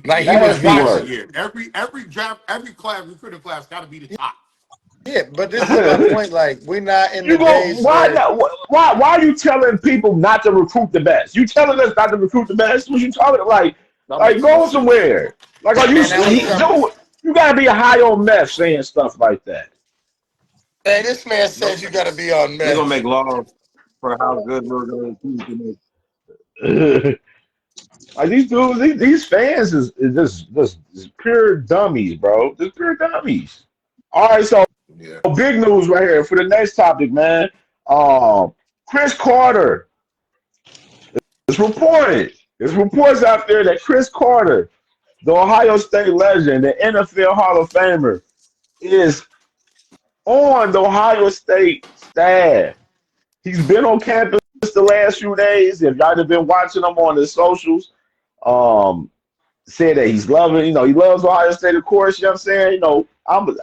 Like he we was win Nasty every single work. watching. year. Every draft, every class, recruiting class got to be the top. Yeah, but this is my point. Like we're not in the You go days why where not why are you telling people not to recruit the best? You telling us not to recruit the best? What you talking That like makes no go sense. somewhere. Like are you and that was some. you gotta be a high on meth saying stuff like that. Hey, this man No says you got to be sense. on They're gonna meth. make laws for how good we're gonna keep them. Like these dudes, these fans is just pure dummies, bro. Just pure dummies. All right, so Yeah. big news right here for the next topic, man. Um, Chris Carter. It's reported. There's reports out there that Chris Carter, the Ohio State legend, the NFL Hall of Famer, is on the Ohio State staff. He's been on campus the last few days. If y'all have been watching him on the socials, um, said that he's loving, he loves Ohio State, of course, you know what I'm saying?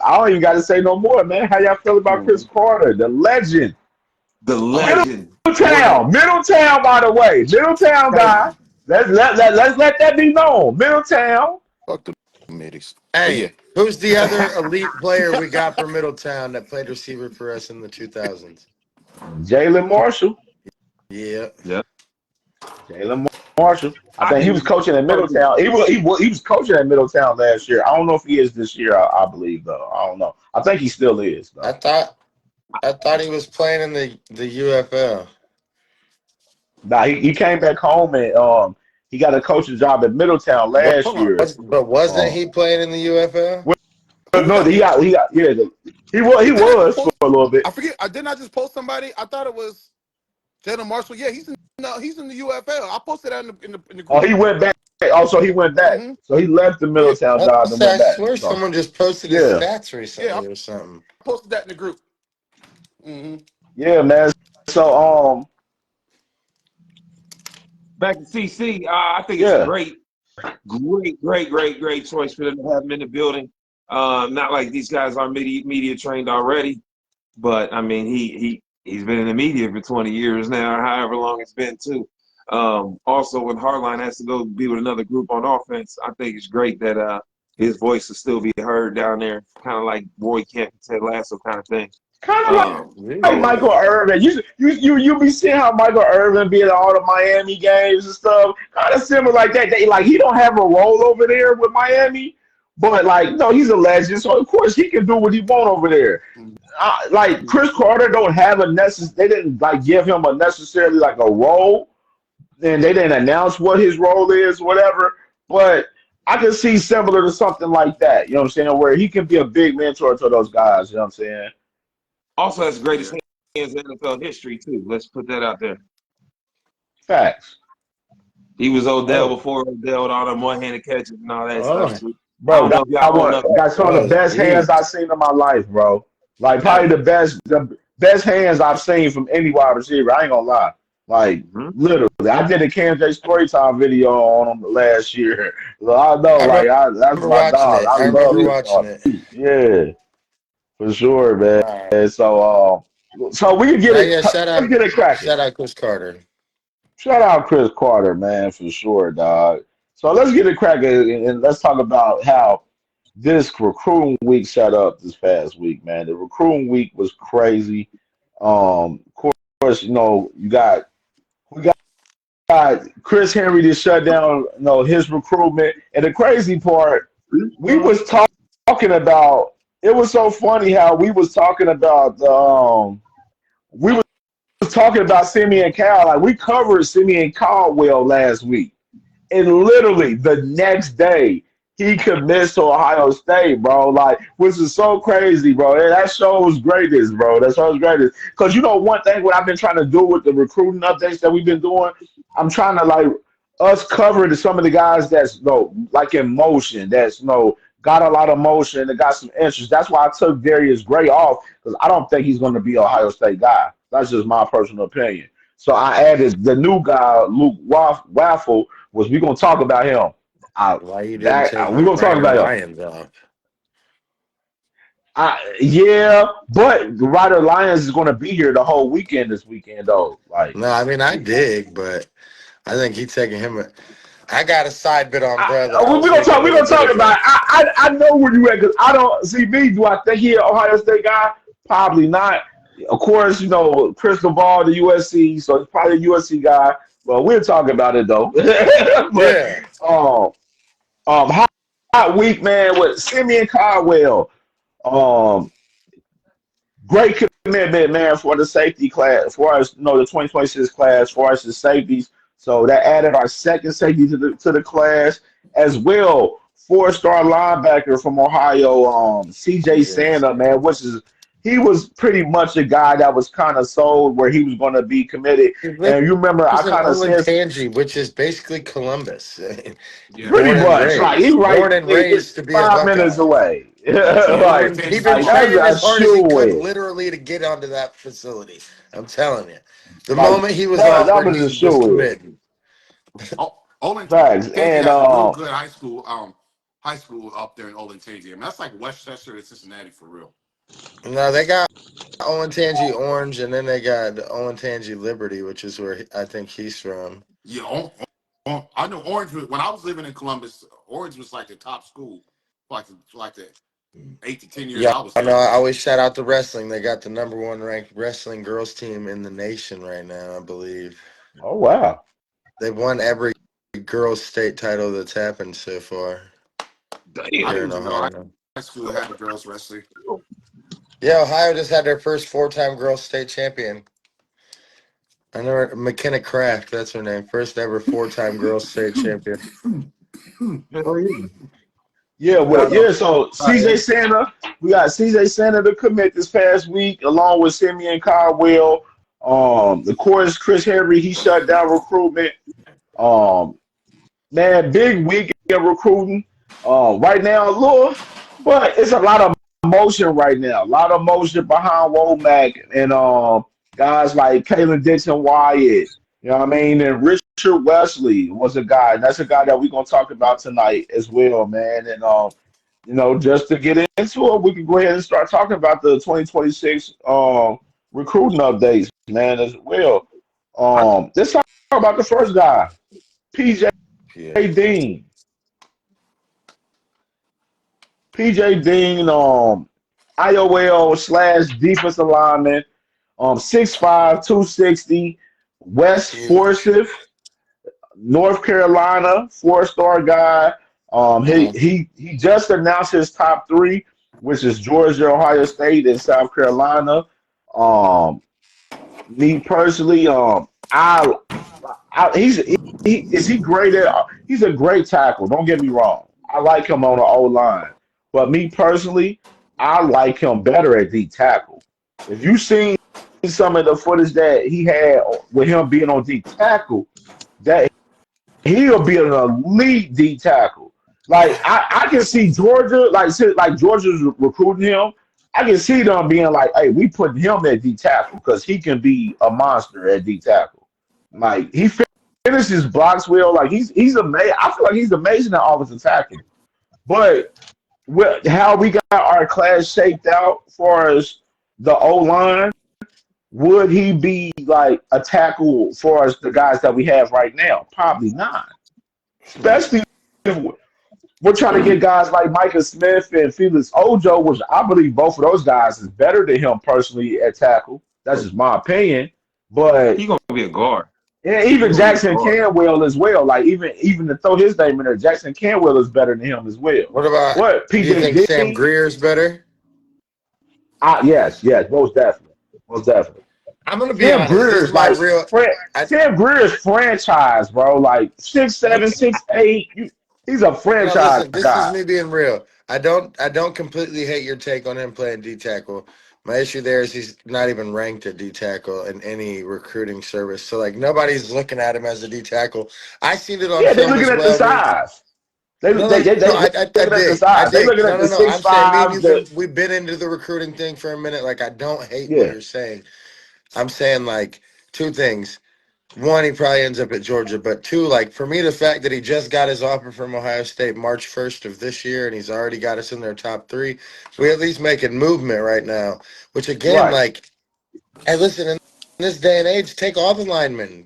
I don't even got to say no more, man. How y'all feel about Chris Mhm. Carter, the legend? The Oh, legend. more than Middletown, by the way. Middletown hey, guy. Let's let that be known. Middletown. fuck the meetings. But yeah, Hey, who's the other elite player we got from Middletown that played receiver for us in the 2000s? Jalen Marshall. Yeah. Yeah. Jalen Marshall. I I think he think was coaching at Middletown. He was coaching at Middletown last year. I don't know if he is this year. I believe though. I don't know. I think he still is I though. thought I thought he was playing in the UFL. Nah, he came back home and he got a coaching job at Middletown but last hold on. year. But wasn't Um, he playing in the UFL? well, Who no, got who? he got yeah. He Didn't I just was for post? a little bit. I forget. I didn't. I just post somebody. I thought it was Jalen Marshall. Yeah, he's in. No, he's in the UFL. I posted that in the Oh, group. he went back. Also, he went back. Mm-hmm. So he left the Yeah, Middletown I, job and went back. swear So someone just posted his yeah, stats yeah. I recently or something. posted that in the group. Mm-hmm. yeah, man. So back to CC. I think it's a yeah. great choice for them to have him in the building. Not like these guys are media trained already, but I mean he's been in the media for 20 years now, or however long it's been too. Also, when Hardline has to go be with another group on offense, I think it's great that his voice will still be heard down there, kind of like Roy Kent and Ted Lasso kind of thing. Kind of like Really? Michael Irvin. You be seeing how Michael Irvin be at all the Miami games and stuff. Kind of similar like that. Like he don't have a role over there with Miami, but like no, he's a legend, so of course he can do what he want over there. Like Chris Carter don't have a They didn't like give him a necessarily like a role, and they didn't announce what his role is, whatever. But I can see similar to something like that. You know what I'm saying? Where he can be a big mentor to those guys. You know what I'm saying? Also, has the greatest Yeah. hands in NFL history too. Let's put that out there. Facts. He was Odell Hey, before Odell with all them one-handed catches and all that stuff Oh, too. I bro, don't know if y'all know enough. got some of the oh, best hands geez. I've seen in my life, bro. Like probably Hey, the best hands I've seen from any wide receiver. I ain't gonna lie. Like Mhm. literally, I did a Cam J Storytime video on him last year. So I know, I like that's remember my watching dog. it. I I love remember this watching dog. it. Yeah, for sure, man. All right. So we can get Now, it. yeah, Let's get it cracking. shout out Chris Carter. Shout out Chris Carter, man, for sure, dog. So let's get it cracking and let's talk about how this recruiting week set up this past week, man. The recruiting week was crazy. Of course, we got Chris Henry to shut down, his recruitment. And the crazy part, we was talking about. It was so funny how we was talking about we was talking about Simeon Cal. Like we covered Simeon Caldwell last week. And literally the next day, he commits to Ohio State, bro. Like, which is so crazy, bro. And that shows greatness, bro. That shows greatness. Because you know, one thing what I've been trying to do with the recruiting updates that we've been doing, I'm trying to like us cover some of the guys that's like in motion, that's got a lot of motion and got some interest. That's why I took Darius Gray off because I don't think he's going to be an Ohio State guy. That's just my personal opinion. So I added the new guy, Luke Waffle. Was we gonna talk about him? Why you didn't take We gonna talk Ryder about him. Lyons off? Yeah, but Ryder Lyons is gonna be here the whole weekend this weekend though. Like, No, I mean I dig, but I think he's taking him. I got a side bit on bro that I we was gonna talk. making We a gonna little bit talk ago. about. I know where you at because I don't see me. Do I think he an Ohio State guy? Probably not. Of course, Crystal Ball, the USC, so he's probably a USC guy. Well, we'll talk about it though. But Yeah, hot week, man, with Simeon Caldwell. Um, Great commitment, man, for the safety class, for us, the 2026 class, for us as safeties. So that added our second safety to the class as well. Four-star linebacker from Ohio, CJ yes. Sanders, man, he was pretty much a guy that was kind of sold where he was going to be committed. He And you remember, I lives in kind of said Olentangy, which is basically Columbus. Yeah. pretty much like he right Born and it's raised to be a 5 minutes Buckeye. away. Yeah, He's like, been Olentangy he's is been like that's training a as hard as he could, shoe in. literally, to get onto that facility. I'm telling you, the Like moment he was that offered, was a he was shoe in. committing. Facts. Olentangy And has a real good high school up there in Olentangy. I mean, that's like Westchester to Cincinnati for real. No, they got Olentangy Orange, and then they got Olentangy Liberty, which is where I think he's from. Yeah, I know Orange. When I was living in Columbus, Orange was like the top school, like the 8 to 10 years Yeah, I was I know. there. I always shout out to wrestling. They got the #1 ranked wrestling girls team in the nation right now, I believe. oh wow. They've won every girls state title that's happened so far I here Damn. in didn't even know Ohio. high school had a girls wrestling. Yeah, Ohio just had their first 4-time girls state champion. I know her, McKenna Kraft, that's her name. First ever 4-time girls state champion. Hell yeah. Yeah, well, Shout out yeah, so to Buckeye. CJ Santa, we got CJ Santa to commit this past week, along with Simeon Caldwell. Of course, Chris Henry, he shut down recruitment. Um, Man, big week in recruiting. Right now, Lord, but it's a lot of motion right now. A lot of motion behind Womack and guys like Kalen Dixon Wyatt. You know what I mean? And Richard Wesley was a guy. And that's a guy that we're gonna talk about tonight as well, man. And just to get into it, we can go ahead and start talking about the 2026 recruiting updates, man, as well. I Let's talk about the first guy, PJ Yeah. Dean. PJ Dean, IOL slash defensive lineman, 6'5", 260, West Huge. Forsyth, North Carolina, four-star guy. He Mhm. he he just announced his top three, which is Georgia, Ohio State, and South Carolina. Um, Me personally, is he great at? He's a great tackle. Don't get me wrong. I like him on the O line, but me personally, I like him better at D tackle. If you seen some of the footage that he had with him being on D tackle, that he'll be an elite D tackle. Like I can see Georgia, like Georgia's recruiting him. I can see them being like, "Hey, we putting him at D tackle because he can be a monster at D tackle." Like he finishes blocks well. Like he's amazing. I feel like he's amazing at offensive tackle. But how we got our class shaped out for us, the O line, would he be like a tackle for us, the guys that we have right now? Probably not. Especially if we're trying to get guys like Micah Smith and Felix Ojo, which I believe both of those guys is better than him personally at tackle. That's just my opinion. But He gonna be a guard. yeah, He even gonna be a Jackson guard. Canwell as well. Like even to throw his name in there, Jackson Canwell is better than him as well. What about, What do you think PJ Sam Dean? Greer's better? Yes, most definitely, most definitely. I'm gonna be Sam honest. This is Greer's my like real. I Sam Greer's franchise, bro. Like 6'7", 6'8". He's a Now franchise listen. This is guy. me being real. I don't completely hate your take on him playing D tackle. My issue there is he's not even ranked at D tackle in any recruiting service. So like nobody's looking at him as a D tackle. I seen it on Yeah, they film looking as at the well. size. They No, they no, they, no. they, they I looking at the dig. I size. They dig. looking No, at no, the no. six I'm saying me and fives. you've The been into the recruiting thing for a minute. Like I don't hate what yeah, you're saying. I'm saying like two things. One, he probably ends up at Georgia, but two, like for me, the fact that he just got his offer from Ohio State March 1st of this year, and he's already got us in their top three, we at least making movement right now. Which again, right. like, hey, listen, in this day and age, take all the linemen.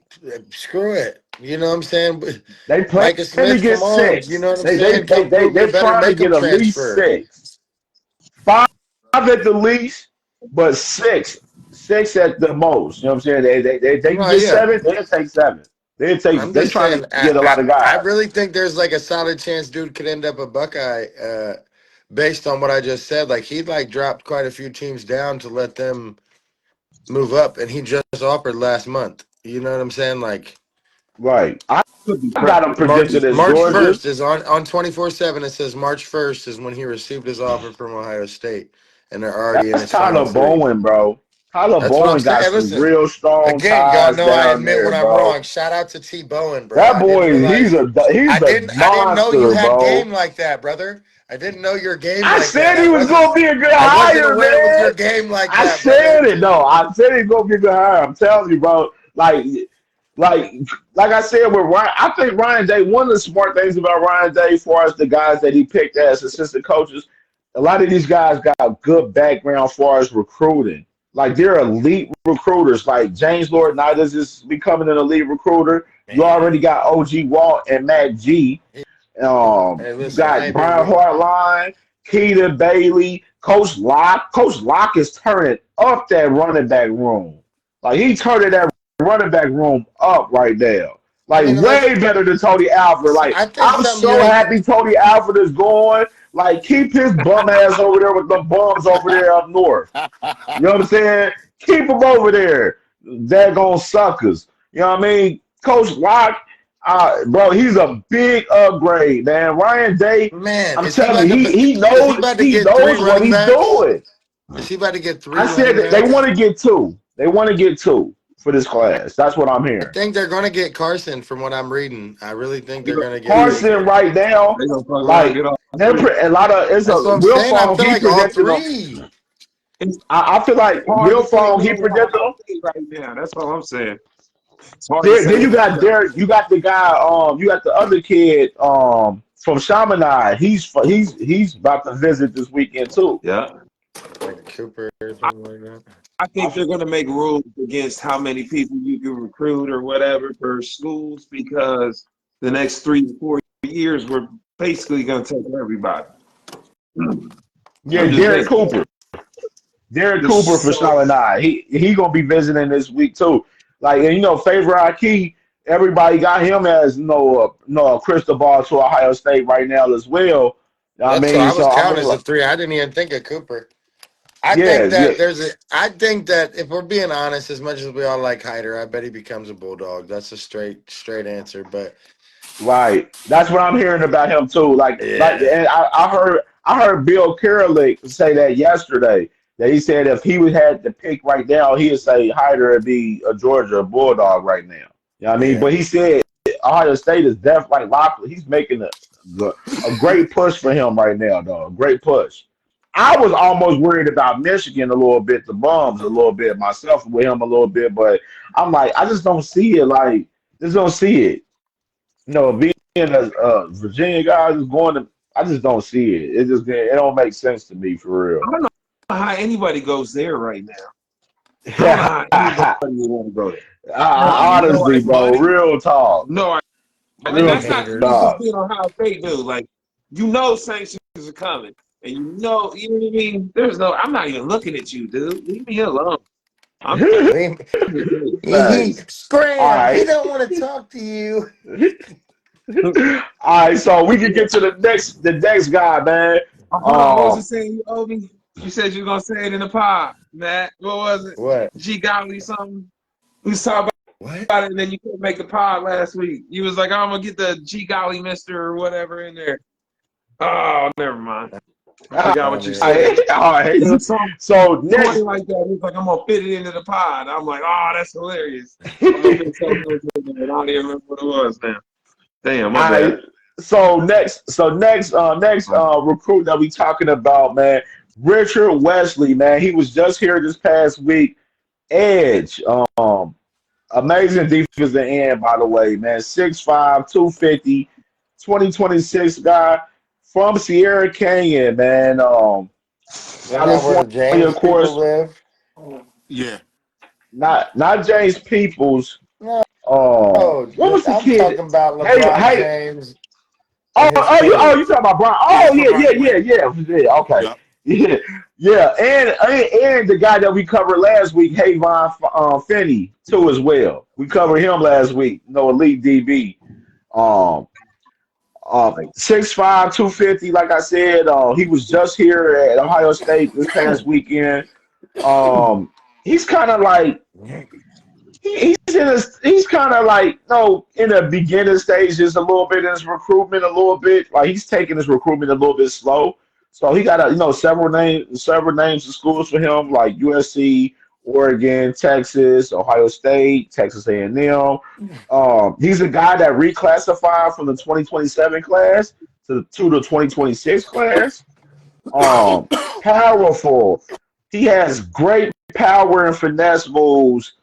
Screw it. You know what I'm saying? They plan Micah to Smith, get come on. You six. know what I'm They they saying? they Don't they prove me they're better. trying to Make get them at least transfer. six. Five at the least, but six. Six at the most. You know what I'm saying? They can No, get yeah. seven, they'll take seven. I'm They just trying saying, to get a lot of I guys. really think there's like a solid chance dude could end up a Buckeye based on what I just said. Like he'd like dropped quite a few teams down to let them move up, and he just offered last month. You know what I'm saying? Like Right. I Could be got them March predicted as March Georgia. 1st is on 24/7. It says March 1st is when he received his offer from Ohio State, and they're already in That's his final Tyler three. Bowen, bro. Tyler That's what I'm Bowen saying. got Hey, some listen, real strong again, y'all ties know I down admit there, when I'm bro. wrong. Shout out to T Bowen, bro. That I didn't boy, he's realize a I didn't know you monster, had game bro. like that, brother. I didn't know your game I like that. said he was gonna be a good I wasn't hire, aware with man. your game like I that, brother. said it though. I said he's gonna be a good hire. I'm telling you, bro. Like, like I said with Ryan, I think Ryan Day. One of the smart things about Ryan Day, as far as the guys that he picked as assistant coaches, a lot of these guys got good background as far as recruiting. Like they're elite recruiters. Like James Lord Nydas is becoming an elite recruiter. You already Man. got OG Walt and Mac G. Hey, You listen, I got ain't been Brian with Hartline, Keita Bailey, Coach Locke. Coach Locke is turning up that running back room. Like he turning that running back room up right now. I Like mean, way better than Tony Alford. Like I think I'm something so unique. happy Tony Alford is going. Like keep his bum ass over there with the bums over there up north. You know what I'm saying? Keep them over there. Daggone suckers. You know what I mean? Coach Locke, bro, he's a big upgrade, man. Ryan Day, Man, I'm telling you, is he about to he get three knows what running he's backs? doing. Is he about to get three I said running that they backs? want to get two. They want to get two for this class. That's what I'm I hearing. think they're going to get Carson from what I'm reading. I really think They they're gonna going to get do it. him. Carson right now, They gonna fuck around and like get all they're three. a lot of it's That's a what I'm Will saying. I Fong. feel He like all predicted them. three. It's I feel like hard Will to say Fong. no He to predicted them. Ohio State right now. That's all I'm saying. It's hard to There, say then you no. got Derek. You got the guy. You got the other kid. From Chaminade. He's about to visit this weekend too. Yeah. Like Cooper or something like that. I think I, they're going to make rules against how many people you can recruit or whatever for schools because the next 3 to 4 years we're basically going to take everybody. yeah, I'm just Derek saying. Cooper. Derek Cooper for So Chaminade. He gonna be visiting this week too. Like and Favor Aki, everybody got him as a crystal ball to Ohio State right now as well. I That's what mean, I was so I counting mean, as a like, three. I didn't even think of Cooper. I yeah, think yeah. that I think that if we're being honest, as much as we all like Hyder, I bet he becomes a Bulldog. That's a straight answer. But Right. That's what I'm hearing about him too. yeah, And I heard Bill Kerlick say that yesterday. That he said if he would had to pick right now, he'd say Hyder would be a Georgia Bulldog right now. You know what I mean? yeah. But he said Ohio State is definitely like Lockwood. He's making a great push for him right now, though. A great push. I was almost worried about Michigan a little bit, the bums a little bit, myself with him a little bit, but I'm like, I just don't see it. Like, just don't see it. Being a Virginia guy who's going to, I just don't see it. It don't make sense to me for I real. don't know how anybody goes there right now. I don't know how anybody would want to go there. I have no Honestly, idea. bro, Money, real talk, No idea. And Money real that's not me haters. just talk. being Ohio State dude. Like, sanctions are coming. And you know what I mean? I'm not even looking at you, dude. Leave me alone. I'm Leave- He Thanks. All Scram. He right. don't want to talk to you. All right, so we can get to the next guy, man. Hold on. What was you Um, saying, you owe me? You said you were going to say it in the pod. Matt. What was it? What? G Golly something. We was talking What? about it, and then you couldn't make the pod last week. You was like, I'm gonna get the G Golly Mister or whatever in there. Oh, never mind. I forgot what you said. All right. It was something So next, like that. He was like, I'm gonna fit it into the pod. I'm like, oh, that's hilarious. I'm gonna fit something else in there. I don't even remember what it was now. Damn, my bad. Next recruit that we talking about, man, Richard Wesley, man. He was just here this past week. Edge, amazing defensive end, by the way, man. 6'5", 250, 2026 guy from Sierra Canyon, man. Isn't that where the California, James of people course. live? Yeah. Not James Peoples. No, What was the I'm kid? talking about Hey, LeBron hey, James and his you kids. talking about Brian? Yeah, Oh he's from yeah, yeah, Rockaway. yeah, yeah, yeah. Okay, Yep. yeah, yeah, and the guy that we covered last week, Hayvon Finney, too as well. We covered him last week. No elite DB. Um, 6'5", 250. Like I said, he was just here at Ohio State this past weekend. He's kind of like he's kind of like in the beginning stages a little bit in his recruitment a little bit like he's taking his recruitment a little bit slow. So he got several names of schools for him like USC, Oregon, Texas, Ohio State, Texas A&M. He's a guy that reclassified from the 2027 class to the 2026 class. Powerful. He has great power and finesse moves.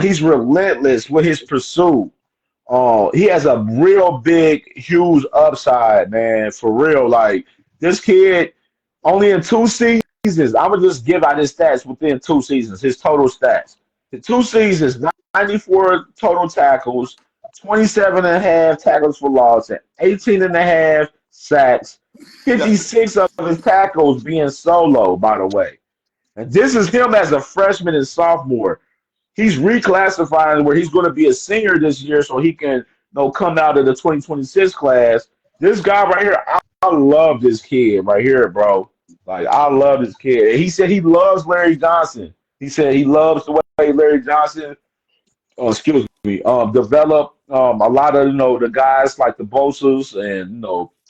He's relentless with his pursuit. He has a real big, huge upside, man. For real, like this kid, only in 2 seasons. I'm gonna just give out his stats within 2 seasons. His total stats. The 2 seasons, 94 total tackles, 27 and a half tackles for loss, and 18 and a half sacks. 56 of his tackles being solo, by the way. And this is him as a freshman and sophomore. He's reclassifying where he's going to be a senior this year so he can come out of the 2026 class. This guy right here, I love this kid right here, bro. Like, I love this kid. And he said he loves Larry Johnson. He said he loves the way Larry Johnson, excuse me, develop a lot of, the guys like the Bosa's and,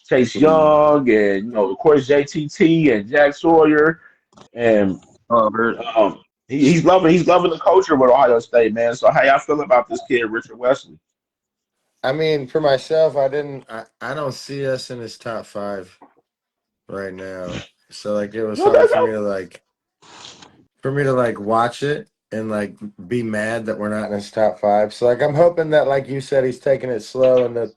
Chase Young and, of course, JTT and Jack Sawyer. And he's loving the culture with Ohio State, man. So how y'all feel about this kid, Richard Wesley? I mean, for myself, I don't see us in his top 5 right now. So like, it was No, hard that's for me to watch it and like be mad that we're not in his top 5. So like, I'm hoping that, like you said, he's taking it slow and that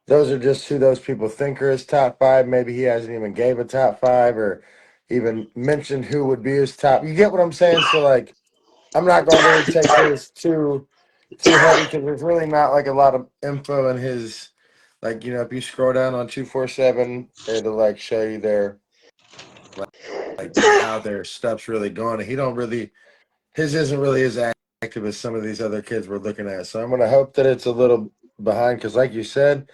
those are just who those people think are his top 5. Maybe he hasn't even gave a top 5 or even mentioned who would be his top. You get what I'm saying? So like, I'm not gonna really take this too heavy because there's really not like a lot of info in his, like, if you scroll down on 247, it'll like show you their like how their stuff's really going. And he don't really, his isn't really as active as some of these other kids we're looking at. So I'm gonna hope that it's a little behind because, like you said,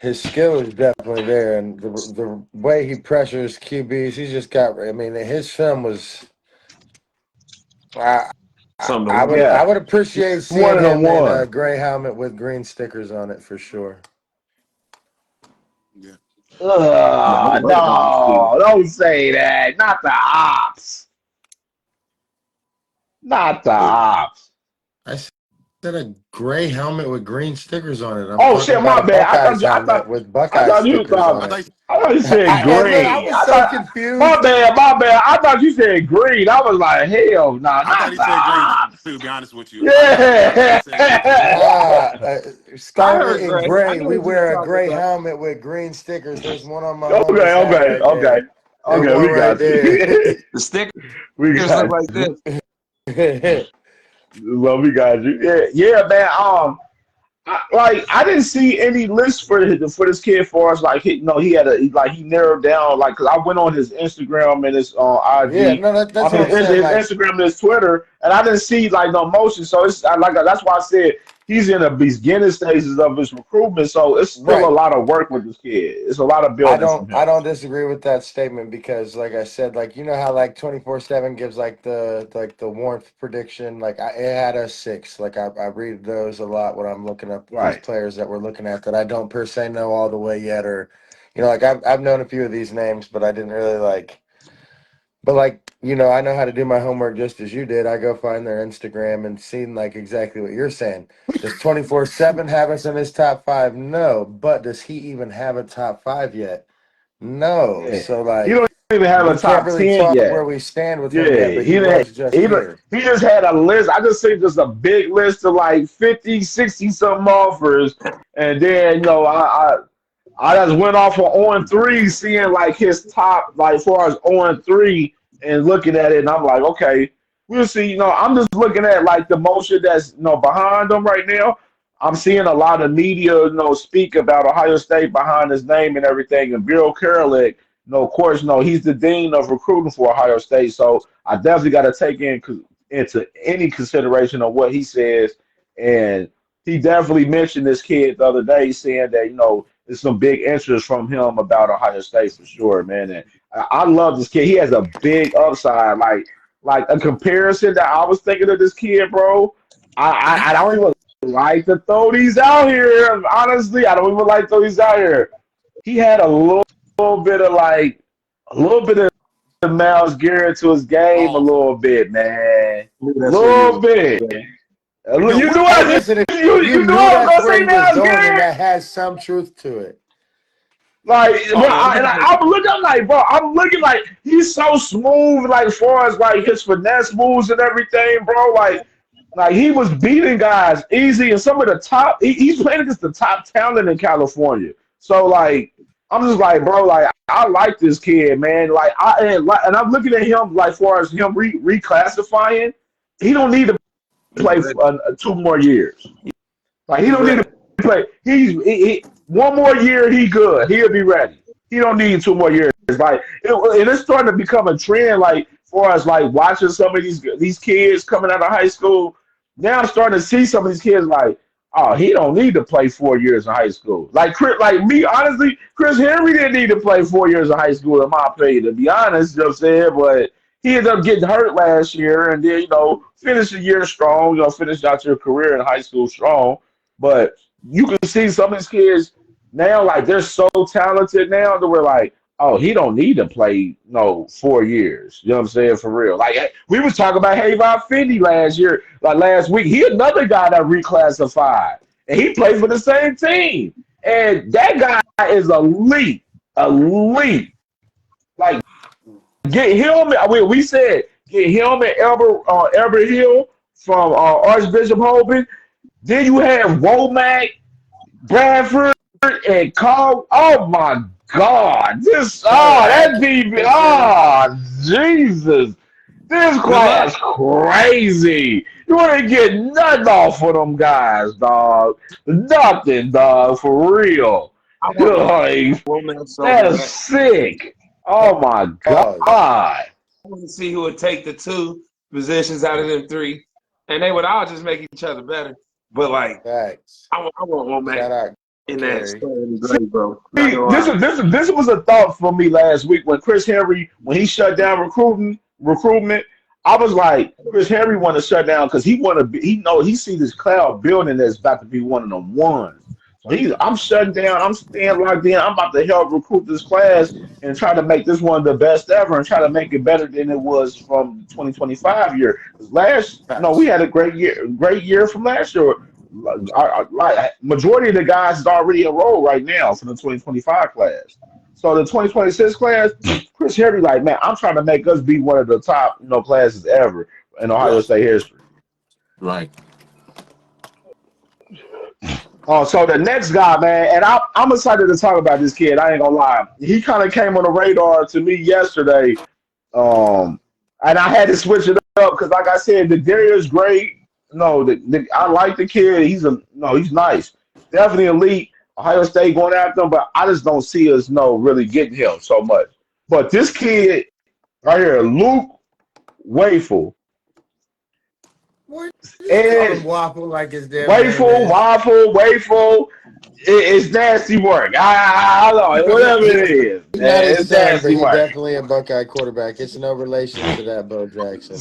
his skill is definitely there, and the way he pressures QBs, he's just got. I mean, his film was. I, Something to I look would yeah, I would appreciate seeing one on him in a one. gray helmet with green stickers on it for sure. Yeah. Yeah, I love that too. No, don't say that. Not the ops. Not the Who? ops. I said a gray helmet with green stickers on it. I'm Oh talking shit, about my a bad. Buckeyes helmet with I Buckeye thought you stickers thought on I it. thought I thought you said And look, I green. was so confused. My bad. I thought you said green. I was like, hell no, I thought not he the said green. ops. To be honest with you, I thought he Yeah. said green too. Nah, I Scarlet heard and Gray. I gray. know We what you were wear a talking gray about. helmet with green stickers. There's one on my Okay, homie's hat okay, right okay. there. That Okay, one we right got there. you. The stickers we look got like you. this. Well, we got you. Yeah, yeah, man. I didn't see any list for this kid for us. Like he had he narrowed down because I went on his Instagram and his Yeah, IG, no, that's on what I'm saying. his Like, Instagram and his Twitter, and I didn't see like no motion. So it's I, like that's why I said he's in the beginning stages of his recruitment, so it's still a Right. lot of work with this kid. It's a lot of I building don't from I him. don't disagree with that statement because like I said, like you know how like 24/7 gives like the warmth prediction, like it had us six. Like I read those a lot when I'm looking up these Right. players that we're looking at that I don't per se know all the way yet, or like I've known a few of these names, but I didn't really like. But like, I know how to do my homework just as you did. I go find their Instagram and seen like exactly what you're saying. Does 24/7 have us in his top five? No. But does he even have a top five yet? No. Yeah. So He like don't even have a we can't top really 10 talk where yet. we stand with him Yeah, yet, but he was just here. he just had a list. I just see just a big list of like 50, 60 something offers. And then, I just went off on 3, seeing like his top, like as far as on 3 and looking at it. And I'm like, okay, we'll see. I'm just looking at like the motion that's, behind him right now. I'm seeing a lot of media, speak about Ohio State behind his name and everything. And Bill Kerlick, of course, he's the dean of recruiting for Ohio State. So I definitely got to take into any consideration of what he says. And he definitely mentioned this kid the other day, saying that there's some big interest from him about Ohio State for sure, man. And I love this kid. He has a big upside, like a comparison that I was thinking of this kid, bro. I don't even like to throw these out here. Honestly, I don't even like to throw these out here. He had little bit of like a little bit of Miles Garrett to his game, a Oh, little bit, man, Maybe that's where you little was bit. going. you know You what? knew Hey, I listen, if you you knew knew I was that's gonna where say he was Miles going, then Garrett. that has some truth to it. Like, bro, Oh, Yeah, and I'm like, bro, I'm looking like he's so smooth, like, as far as like his finesse moves and everything, bro. Like he was beating guys easy, and some of the top. He's playing against the top talent in California. So like, I'm just like, bro, like I like this kid, man. And I'm looking at him like, far as him reclassifying, he don't need to he's play ready. for 2 more years. Like he He's don't need to ready. play. One more year, he good. He'll be ready. He don't need 2 more years. And it's starting to become a trend. Like for us, like watching some of these kids coming out of high school. Now I'm starting to see some of these kids like, oh, he don't need to play 4 years in high school. Like me, honestly, Chris Henry didn't need to play 4 years in high school, in my opinion, to be honest. You know what I'm saying? But he ended up getting hurt last year, and then finish the year strong. Finish out your career in high school strong. But you can see some of these kids now, like they're so talented now that we're like, oh, he don't need to play 4 years. You know what I'm saying? For real. Like we was talking about Hayvon Finney last year, like last week. He another guy that reclassified. And he played for the same team. And that guy is elite. Elite. Like get him. We said get him and Albert Hill from Archbishop Hogan. Then you have Womack, Bradford, and Carl. Oh my God! Taylor That DB. Atkinson. Jesus! This Good luck. class crazy. You ain't getting nothing off of them guys, dog. Nothing, dog, for real. I want Like, romance so that is bad. sick. Oh my Pause. God. I want to see who would take the two positions out of them three, and they would all just make each other better. But like, Facts. I want Womack Shout out, in that Kerry. starting grade, bro. Not See, gonna lie. this was a thought for me last week when Chris Henry, when he shut down recruitment. I was like, Chris Henry want to shut down because he want to be. He see this cloud building that's about to be one of the ones. So I'm shutting down. I'm staying locked in. I'm about to help recruit this class and try to make this one the best ever and try to make it better than it was from 2025 year. 'Cause we Facts. had a great year from last year. Like majority of the guys is already enrolled right now for the 2025 class. So the 2026 class, Chris Henry, like, man, I'm trying to make us be one of the top, classes ever in Ohio right, State history. right. Oh, so the next guy, man, and I'm excited to talk about this kid. I ain't gonna lie, he kind of came on the radar to me yesterday, um, and I had to switch it up because, like I said, the Darius great. No, I like the kid. He's nice, definitely elite. Ohio State going after him, but I just don't see us really getting him so much. But this kid right here, Luke Wafel, What? You call him And waffle like his damn name waffle, is. waffle, waffle. It's nasty work. I don't know. Whatever it is, He's not man. his It's son, but nasty he work. definitely a Buckeye quarterback. It's no relation to that Bo Jackson.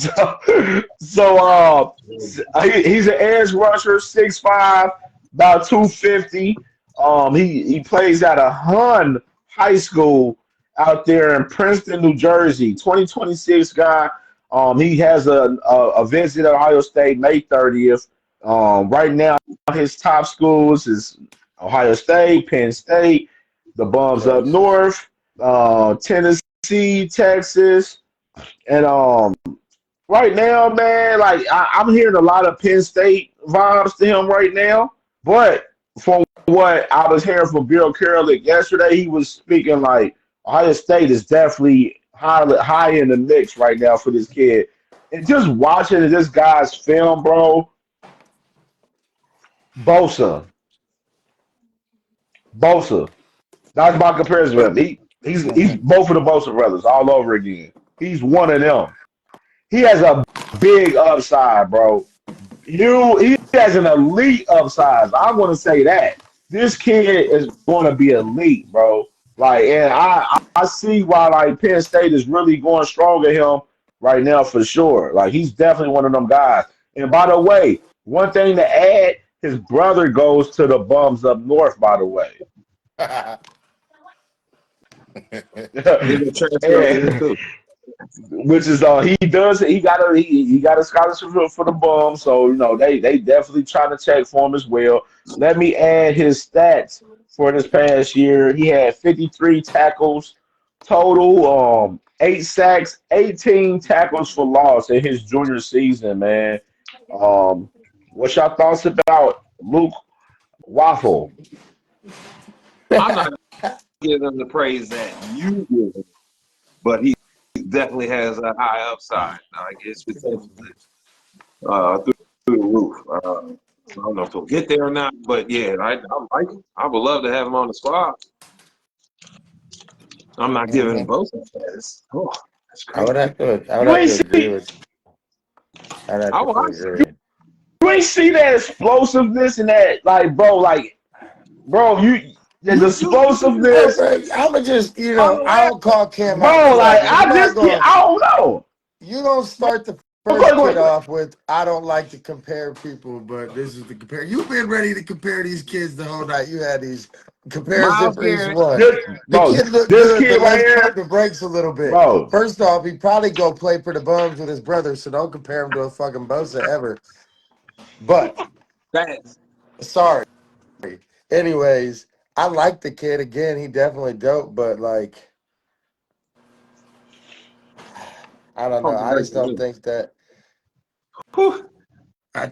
He's an edge rusher, 6'5", about 250. He plays at a Hun High School out there in Princeton, New Jersey. 2026 guy. He has a visit at Ohio State May 30th. Right now, his top schools is Ohio State, Penn State, the Bums up Texas. north, Tennessee, Texas, and right now, man, like I'm hearing a lot of Penn State vibes to him right now. But from what I was hearing from Bill Carroll yesterday, he was speaking like Ohio State is definitely high in the mix right now for this kid. And just watching this guy's film, bro, Bosa, Bosa. That's my comparison with him. He's both of the Bosa brothers all over again. He's one of them. He has a big upside, bro. He has an elite upside. I'm going to say that this kid is going to be elite, bro. Like, and I see why like Penn State is really going strong at him right now for sure. Like, he's definitely one of them guys. And by the way, one thing to add, his brother goes to the Bums up north. By the way, He's a transfer over here and too. which is he got a scholarship for the bum, so they definitely trying to check for him as well. Let me add his stats for this past year. He had 53 tackles total, 8 sacks, 18 tackles for loss in his junior season. Man, what's your thoughts about Luke Waffle? I'm not giving him the praise that you give him, but he definitely has a high upside. I guess potential through the roof. I don't know if he'll get there or not, but yeah, I like him. I would love to have him on the squad. I'm not giving him Mhm. both status. Oh, that's I would crazy. have to. I would You have ain't to agree see with. I'd have I to watched him. agree. you ain't see that explosiveness and that like bro like bro, the Hey, explosiveness, bro, I'ma just, On the I last don't call Cam out bro. Like flagging. I just can't. I don't know. You don't start the Okay, first go kid ahead. off with, I don't like to compare people, but this is the compare. You've been ready to compare these kids the whole night. You had these comparison Miles for each Garrett. one. This, The bro, kid looked this good, kid but right let's pump here, the brakes a little bit. bro. First off, he probably go play for the Bums with his brother, so don't compare him to a fucking Bosa ever. But Facts. sorry. Anyways, I like the kid again. He definitely dope, but like I don't know. Pump the I brakes just on don't him. think that Whew. I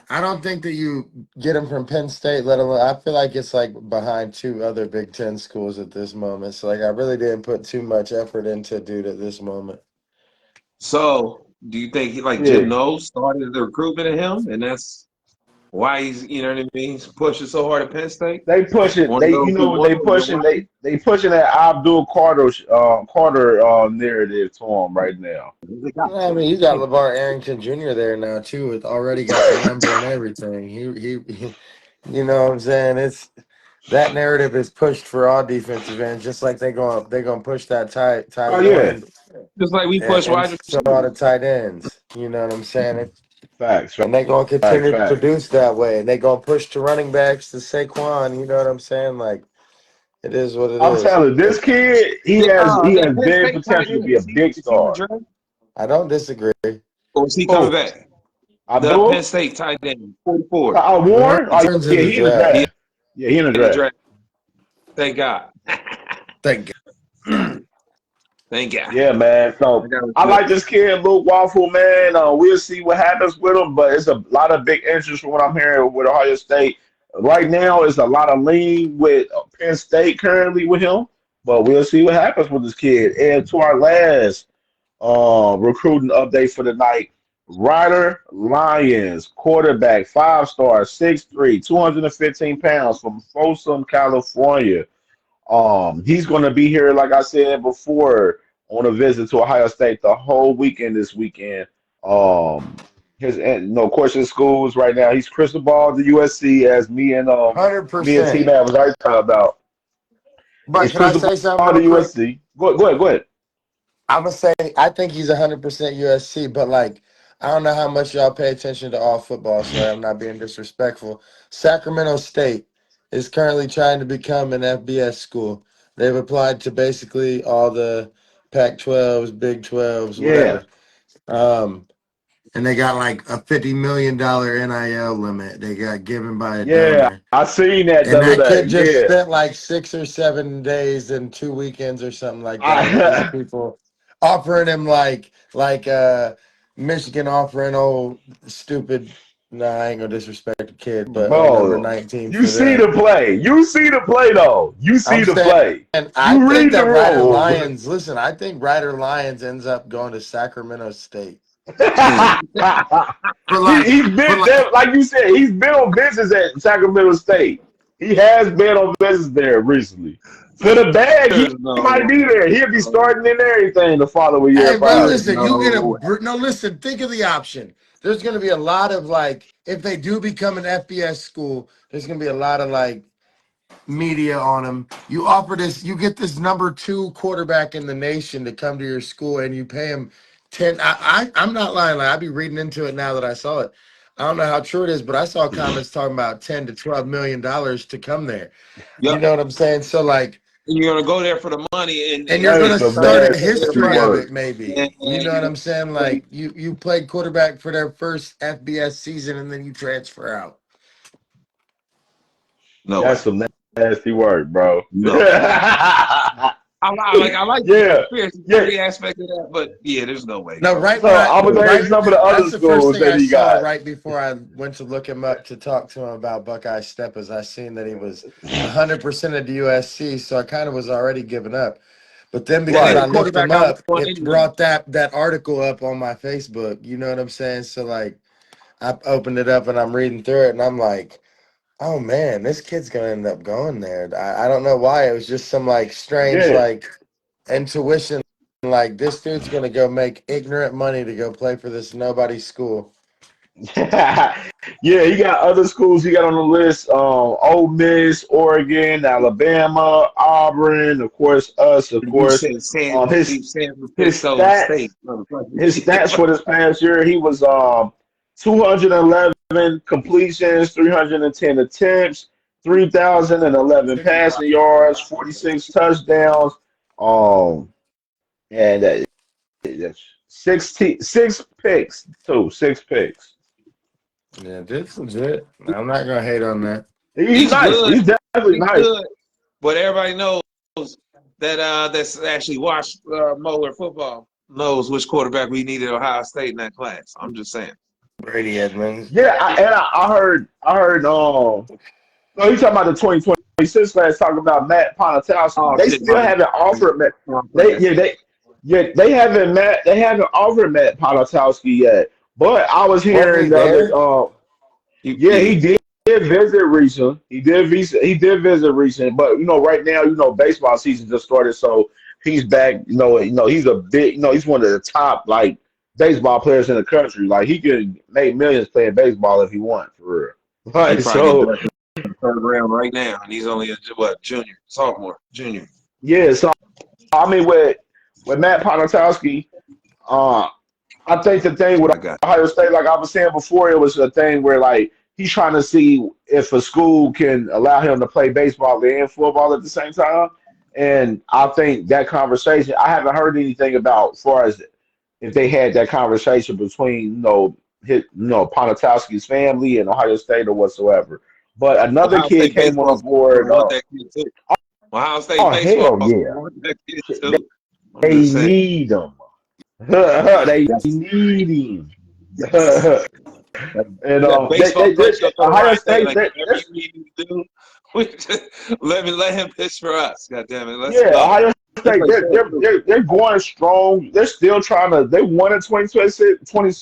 I don't think that you get him from Penn State, let alone I feel like it's like behind two other Big Ten schools at this moment. So like I really didn't put too much effort into dude at this moment. So, do you think like Jim Yeah, Knowles started the recruitment of him, and that's why he's what I mean, he's pushing so hard at Penn State? they pushing. One of They those who won with Bill Walton. They pushing that Abdul Carter narrative to him right now. They got I mean, you got LeVar Arrington Jr. there now too. It's already got the number and everything. He you know what I'm saying? It's that narrative is pushed for all defensive ends, just like they gonna push that tight Oh yeah, one just like we push and wide so all the receivers. tight ends. You know what I'm saying? facts, And they gonna facts, continue to facts. produce that way. And they gonna push to running backs to Saquon. You know what I'm saying? Like it is what it I'm is. telling you, this kid, he That has Penn big State tight potential to end be a big is he in the star. draft I don't disagree. or is he coming Who? back? The Penn Abdul? State tight end, 44. Warren? Oh Warren's in yeah, the he in the He draft. draft. Yeah, he in the in the draft. draft. Thank God. Thank Thank God. Yeah, man. I So got I good. like this kid, Luke Waffle, man. We'll see what happens with him, but it's a lot of big interest from what I'm hearing with Ohio State. Right now, it's a lot of lean with Penn State currently with him, but we'll see what happens with this kid. And to our last recruiting update for the night, Ryder Lyons, quarterback, 5 star, 6'3", 215 pounds from Folsom, California. He's going to be here, like I said before, on a visit to Ohio State the whole weekend this weekend. Um, of course, his schools right now. He's crystal ball to USC, as me and T 100%. Man was already talking about. But He's can I crystal say something ball to real quick? USC. Go ahead. I'm gonna say I think he's 100% USC, but like I don't know how much y'all pay attention to all football, so I'm not being disrespectful. Sacramento State is currently trying to become an FBS school. They've applied to basically all the Pac-12s, Big 12s, Yeah, whatever. Um, and they got like a $50 million NIL limit. They got given by a yeah. donor. I seen that the And other that kid day. just Yeah. spent like 6 or 7 days and 2 weekends or something like that with these I, people offering him like Michigan offering old stupid. No, I ain't gonna disrespect the kid, but number bro, 19 you for see them. the play. You see the play though. You I'm see the saying, play. I You think read the that Ryder room. Lyons. Listen, I think Ryder Lyons ends up going to Sacramento State for like He's for been like. there, like you said, he's been on business at Sacramento State. He has been on business there recently. For the bag, There's he no might be there. He'll be way. starting in everything the following year, Hey, bro, probably. There's listen, you get no a way. no. Listen, think of the option. There's going to be a lot of like, if they do become an FBS school, there's going to be a lot of like media on them. You offer this, you get this number 2 quarterback in the nation to come to your school, and you pay him 10. I'm not lying. Like I'd be reading into it now that I saw it. I don't know how true it is, but I saw comments talking about $10 to $12 million to come there. You Yep. know what I'm saying? So like. And you're gonna go there for the money and And you're That and gonna is some study start a under their nasty history of practice. it, work. maybe. You know what And I'm saying? Like you played quarterback for their first FBS season, and then you transfer out. no That's way. some nasty work, bro. No. yeah, I like the yeah. conspiracy theory aspect of that, but yeah, there's no way, No, bro. right when So I I'm gonna name right some of the other that's the first schools thing that I he saw got. right before I went to look him up to talk to him about Buckeye Steppas. I seen that he was 100% of the USC, so I kind of was already giving up. But then That because ain't I the Right. looked quarterback him I up, want it anyway. brought that article up on my Facebook. You know what I'm saying? So like I opened it up and I'm reading through it, and I'm like, oh man, this kid's gonna end up going there. I don't know why. It was just some like strange Yeah. like intuition. Like this dude's gonna go make ignorant money to go play for this nobody school. yeah, he got other schools he got on the list. Ole Miss, Oregon, Alabama, Auburn, of course, us, of You course. said Um, his San his Francisco stats State, motherfucker. his stats for this past year, he was 211 completions, 310 attempts, 3,011 passing yards, 46 touchdowns, um, and that's 6 picks too, 6 picks. Yeah, this legit. I'm not gonna hate on that. He's He's nice. good. He's definitely He's nice. good. But everybody knows that that's actually watched Moeller football knows which quarterback we needed at Ohio State in that class. I'm just saying. Brady Edmonds. Yeah, I heard. No, you talking about the 2026 class? Talking about Matt Ponatowski. Oh They shit, still haven't offered Matt. wrong They class. yeah they yeah they haven't offered Matt Ponatowski yet. But I was Wasn't he hearing the other. there? Yeah, Yeah. he did visit recent. He did visit recent. But right now, baseball season just started, so he's back. He's a big. He's one of the top like baseball players in the country. Like he could make millions playing baseball if he wanted for real. He Right. probably get So drafted in the third round right now, and he's only a junior, sophomore, junior. yeah. So I mean, with Matt Ponatowski, uh, I think the thing That's with my guy. Ohio State, like I was saying before, it was a thing where like he's trying to see if a school can allow him to play baseball and football at the same time. And I think that conversation, I haven't heard anything about as far as if they had that conversation between Ponatowski's family and Ohio State or whatsoever. But another Ohio kid State came baseball on is gonna board. want that kid too. Ohio State Oh baseball hell is gonna yeah, want that kid Shit, too. I'm they just saying. need him. They That's need him. yes. That, And that baseball coach gonna go to Ohio Ohio State State, like whatever you need him to do. Let him pitch for us. God damn it, let's yeah, go. Ohio He State, plays short too. they're going strong. They're still trying to. They won a 2026 20.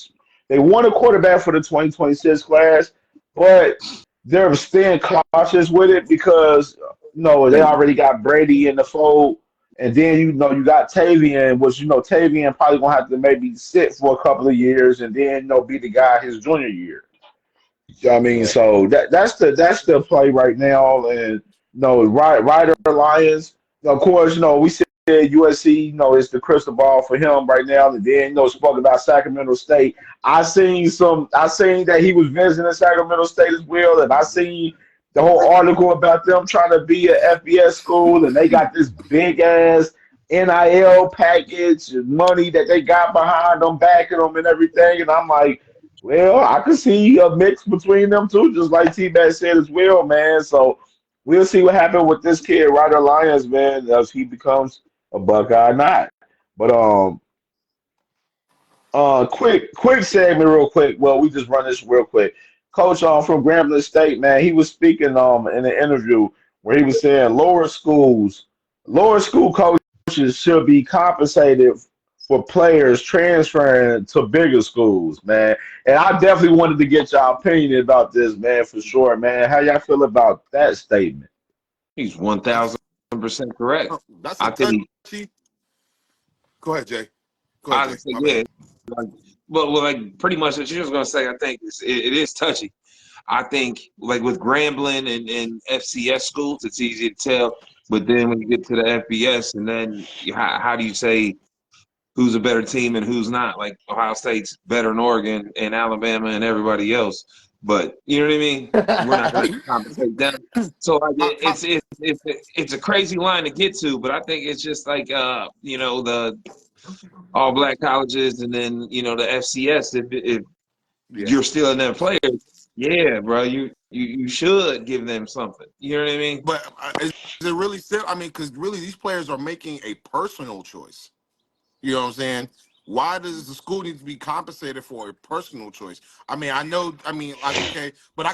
They won a quarterback for the 2026 class, but they're staying cautious with it because no, they already got Brady in the fold, And then you got Tavian, which Tavian probably gonna have to maybe sit for a couple of years and then be the guy his junior year. You know what I mean? Yeah. So that's the play right now. And Ryder Lions. Of course, we said USC. It's the crystal ball for him right now. And then spoke about Sacramento State. I seen that he was visiting Sacramento State as well, and I seen the whole article about them trying to be a FBS school, and they got this big ass NIL package and money that they got behind them, backing them, and everything. And I'm like, well, I could see a mix between them two, just like T-Bat said as well, man. So we'll see what happens with this kid, Ryder Lyons, man, as he becomes a Buckeye or not. But quick segment, real quick. Well, we just run this real quick. Coach from Grambling State, man, he was speaking in an interview where he was saying lower school coaches should be compensated for players transferring to bigger schools, man. And I definitely wanted to get your opinion about this, man, for sure, man. How y'all feel about that statement? He's 1,000% correct. That's a I think touchy. Go ahead, Jay. Go ahead, Jay. honestly, My yeah. bad. Like, well, like pretty much what you was gonna say. I think it is touchy. I think like with Grambling and FCS schools, it's easy to tell. But then when you get to the FBS, and then how do you say who's a better team and who's not? Like Ohio State's better than Oregon and Alabama and everybody else. But you know what I mean? We're not going to compensate them. So like it's a crazy line to get to. But I think it's just like the all black colleges and then the FCS. If Yeah. you're stealing them players, yeah, bro, you should give them something. You know what I mean? But is it really still? I mean, because really these players are making a personal choice. You know what I'm saying? Why does the school need to be compensated for a personal choice? I mean, I know. I mean, like, okay, but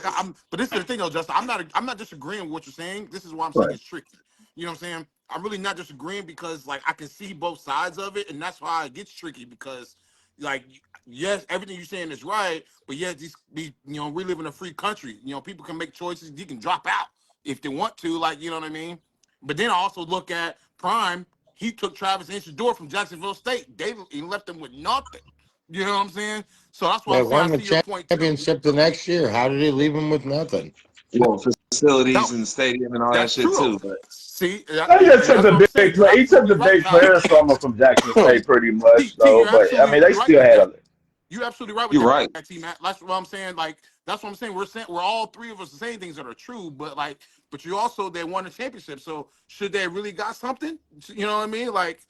But this is the thing, though, Justin. I'm not disagreeing with what you're saying. This is why I'm saying Right. it's tricky. You know what I'm saying? I'm really not disagreeing because, like, I can see both sides of it, and that's why it gets tricky because, like, yes, everything you're saying is right, but yes, we live in a free country. People can make choices. You can drop out if they want to, like, you know what I mean? But then I also look at Prime. He took Travis Inchador from Jacksonville State. He left him with nothing. You know what I'm saying? So that's why They I'm saying I won the see your point too. championship the next year. How did he leave him with nothing? Well, No, facilities and stadium and all that that's shit true. too. But See, He just and took that's what I'm the saying. big You're play. He took absolutely the right, big Ty. players from him from Jackson State, pretty much, T, though. you're But I absolutely mean, they right still with had that. a. You're absolutely right with you're right. that, T. Matt. That's what I'm saying. Like, that's what I'm saying. We're all three of us saying things that are true, but you also they won a championship. So should they really got something? You know what I mean? Like,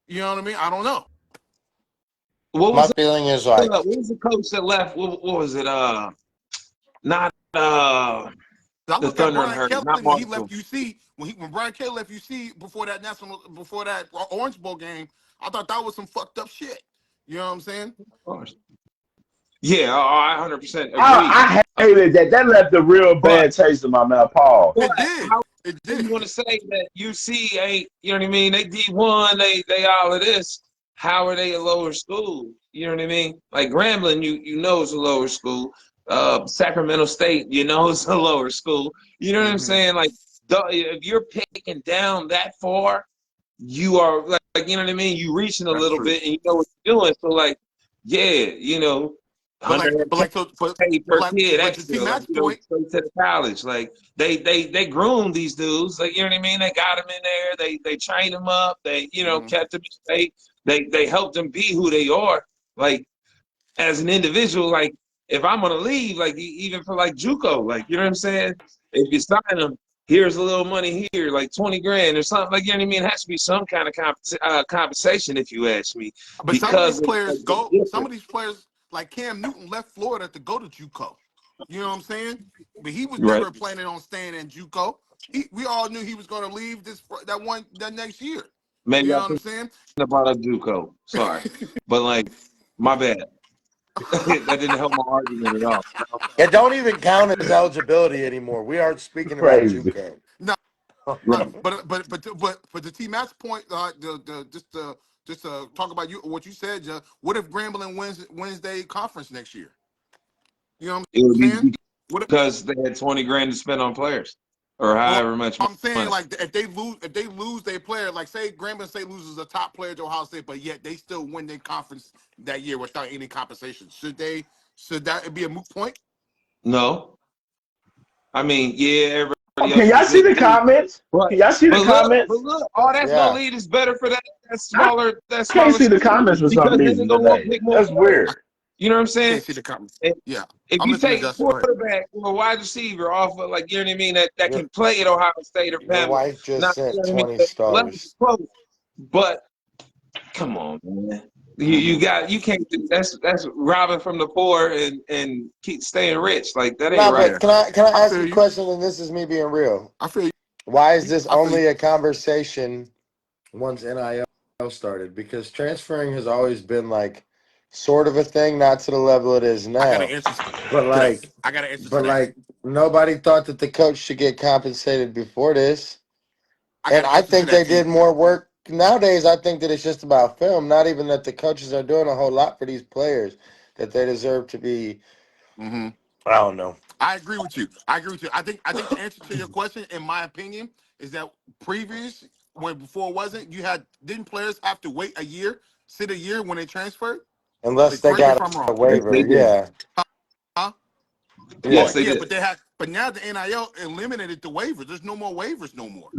you know what I mean? I don't know. What My was feeling is what was the coach that left? What was it? Not I the look at Thunder and Brian Hurry, Kelly not when he left Marshall. UC. When Brian Kelly left UC before that Orange Bowl game, I thought that was some fucked up shit. You know what I'm saying? Yeah, I 100% agree. I hated that. That left a real But bad taste in my mouth. Pause. It but did. how It do did. you want to say that UC ain't? You know what I mean? They D1, they all of this. How are they a lower school? You know what I mean? Like Grambling, you know it's a lower school. Sacramento State, you know it's a lower school. You know what I'm Mm-hmm. saying? Like if you're picking down that far, you are like you know what I mean. You reaching a That's little true. bit, and you know what you're doing. So like, yeah, But like, but 110 like, so, K but per like, kid but to T extra, like Matt's point, straight to the college. Like they groomed these dudes. Like you know what I mean. They got them in there. They trained them up. They mm-hmm. kept them in shape. They helped them be who they are. Like as an individual, like if I'm gonna leave, like even for like JUCO, like you know what I'm saying. If you sign them, here's a little money here, like 20 grand or something. Like you know what I mean. It has to be some kind of compensation, if you ask me, But some of these because of players the go. Some difference. of these players, like Cam Newton, left Florida to go to JUCO. You know what I'm saying? But he was Right. never planning on staying in JUCO. We all knew he was going to leave that next year. Maybe You know I what I'm should saying? have brought up JUCO. Sorry, but like my bad. That didn't help my argument at all. it don't even count as eligibility anymore. We aren't speaking about Crazy. JUCO. No, Right. but to T Matt's point, just to talk about what you said, what if Grambling wins Wednesday conference next year? You know what It I'm would be saying? What if, because they had 20 grand to spend on players. or Well, however much I'm saying money. like if they lose their player, like say Grambling State loses a top player to Ohio State, but yet they still win their conference that year without any compensation. Should that be a moot point? No, I mean, yeah, Oh, everybody can else y'all is see getting the paid, comments? but Can y'all see the but comments? look, all that's gonna Yeah. lead is better for I, that I can't smaller see the school comments for some because then they're reason gonna want today. to pick more That's players. I, weird. You know what I'm I saying? can't see the comments. And Yeah, if I'm you listening to take a Justin. Go ahead. quarterback or a wide receiver off of like you know what I mean that Your can play at Ohio State or your Bama, wife just not you sent know what I mean 20 the level is stars. close, but come on, man. You Mm-hmm. got you can't do that's robbing from the poor and keep staying rich. Like that ain't No, right. but Yeah, can I I ask feel a you. question? And this is me being real. I feel you. Why is this I feel you. only a conversation once NIL started? Because transferring has always been like sort of a thing, not to the level it is I got an now. answer But to that. like, I got an answer to but that. like, nobody thought that the coach should get compensated before this. I got And an I answer to think that, they T. did more work nowadays. I think that it's just about film, not even that the coaches are doing a whole lot for these players that they deserve to be. Mm-hmm. I don't know. I agree with you. I agree with you. I think the answer to your question, in my opinion, is that previous when before it wasn't, you had didn't players have to wait a year, sit a year when they transferred? Unless Like, they correct me got if I'm a wrong. Yes, waiver. they did. Yeah. Huh? Yes, Well, Yeah. they yeah, did. but but now the NIL eliminated the waivers. There's no more waivers no more.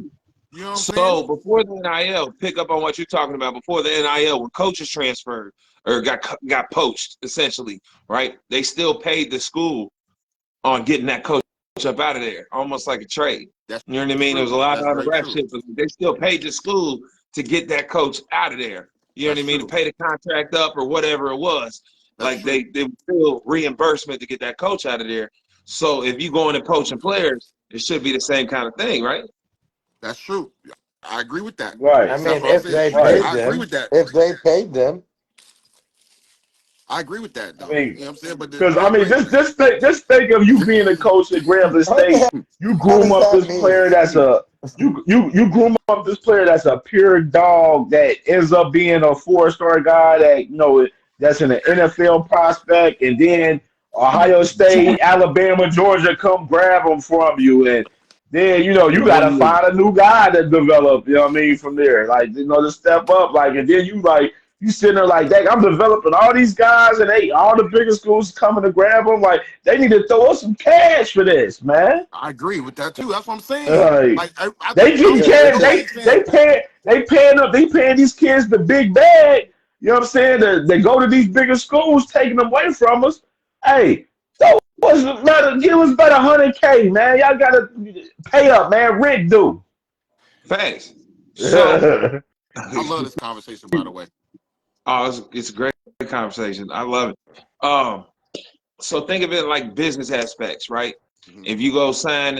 You know what I'm saying? So before the NIL, pick up on what you're talking about. Before the NIL, when coaches transferred or got poached, essentially, right? They still paid the school on getting that coach up out of there, almost like a trade. That's You know what I mean? There was true. a lot That's of very rap true. shit, but they still paid the school to get that coach out of there. You know what That's I mean? To true. pay the contract up or whatever it was. That's Like true. they still reimbursement to get that coach out of there. So if you go into poaching players, it should be the same kind of thing, right? That's true. I agree with that. I Right, That's mean, what I'm if saying. they right. paid I agree them, with that. if they paid them, I agree with that I though. mean, You know what I'm saying? But because I I mean, agree. just think of you being a coach at Grambling what the State. hell, You how groom does up that this mean? player that's a you groom up this player that's a pure dog that ends up being a 4-star guy that that's an NFL prospect, and then Ohio State, Alabama, Georgia come grab him from you, and then you gotta find a new guy to develop. You know what I mean? From there, like to step up, like, and then you sitting there like that. I'm developing all these guys, and all the bigger schools coming to grab them. Like they need to throw us some cash for this, man. I agree with that too. That's what I'm saying. Like Like I they think getting Because I cash. don't because They understand. they paying they paying these kids the big bag. You know what I'm saying? They go to these bigger schools, taking them away from us. Hey, throw us better. Give us better 100K, man. Y'all gotta pay up, man. Rent due. Thanks. So, I love this conversation, by the way. it's a great conversation. I love it. So think of it like business aspects, right? Hmm. If you go sign,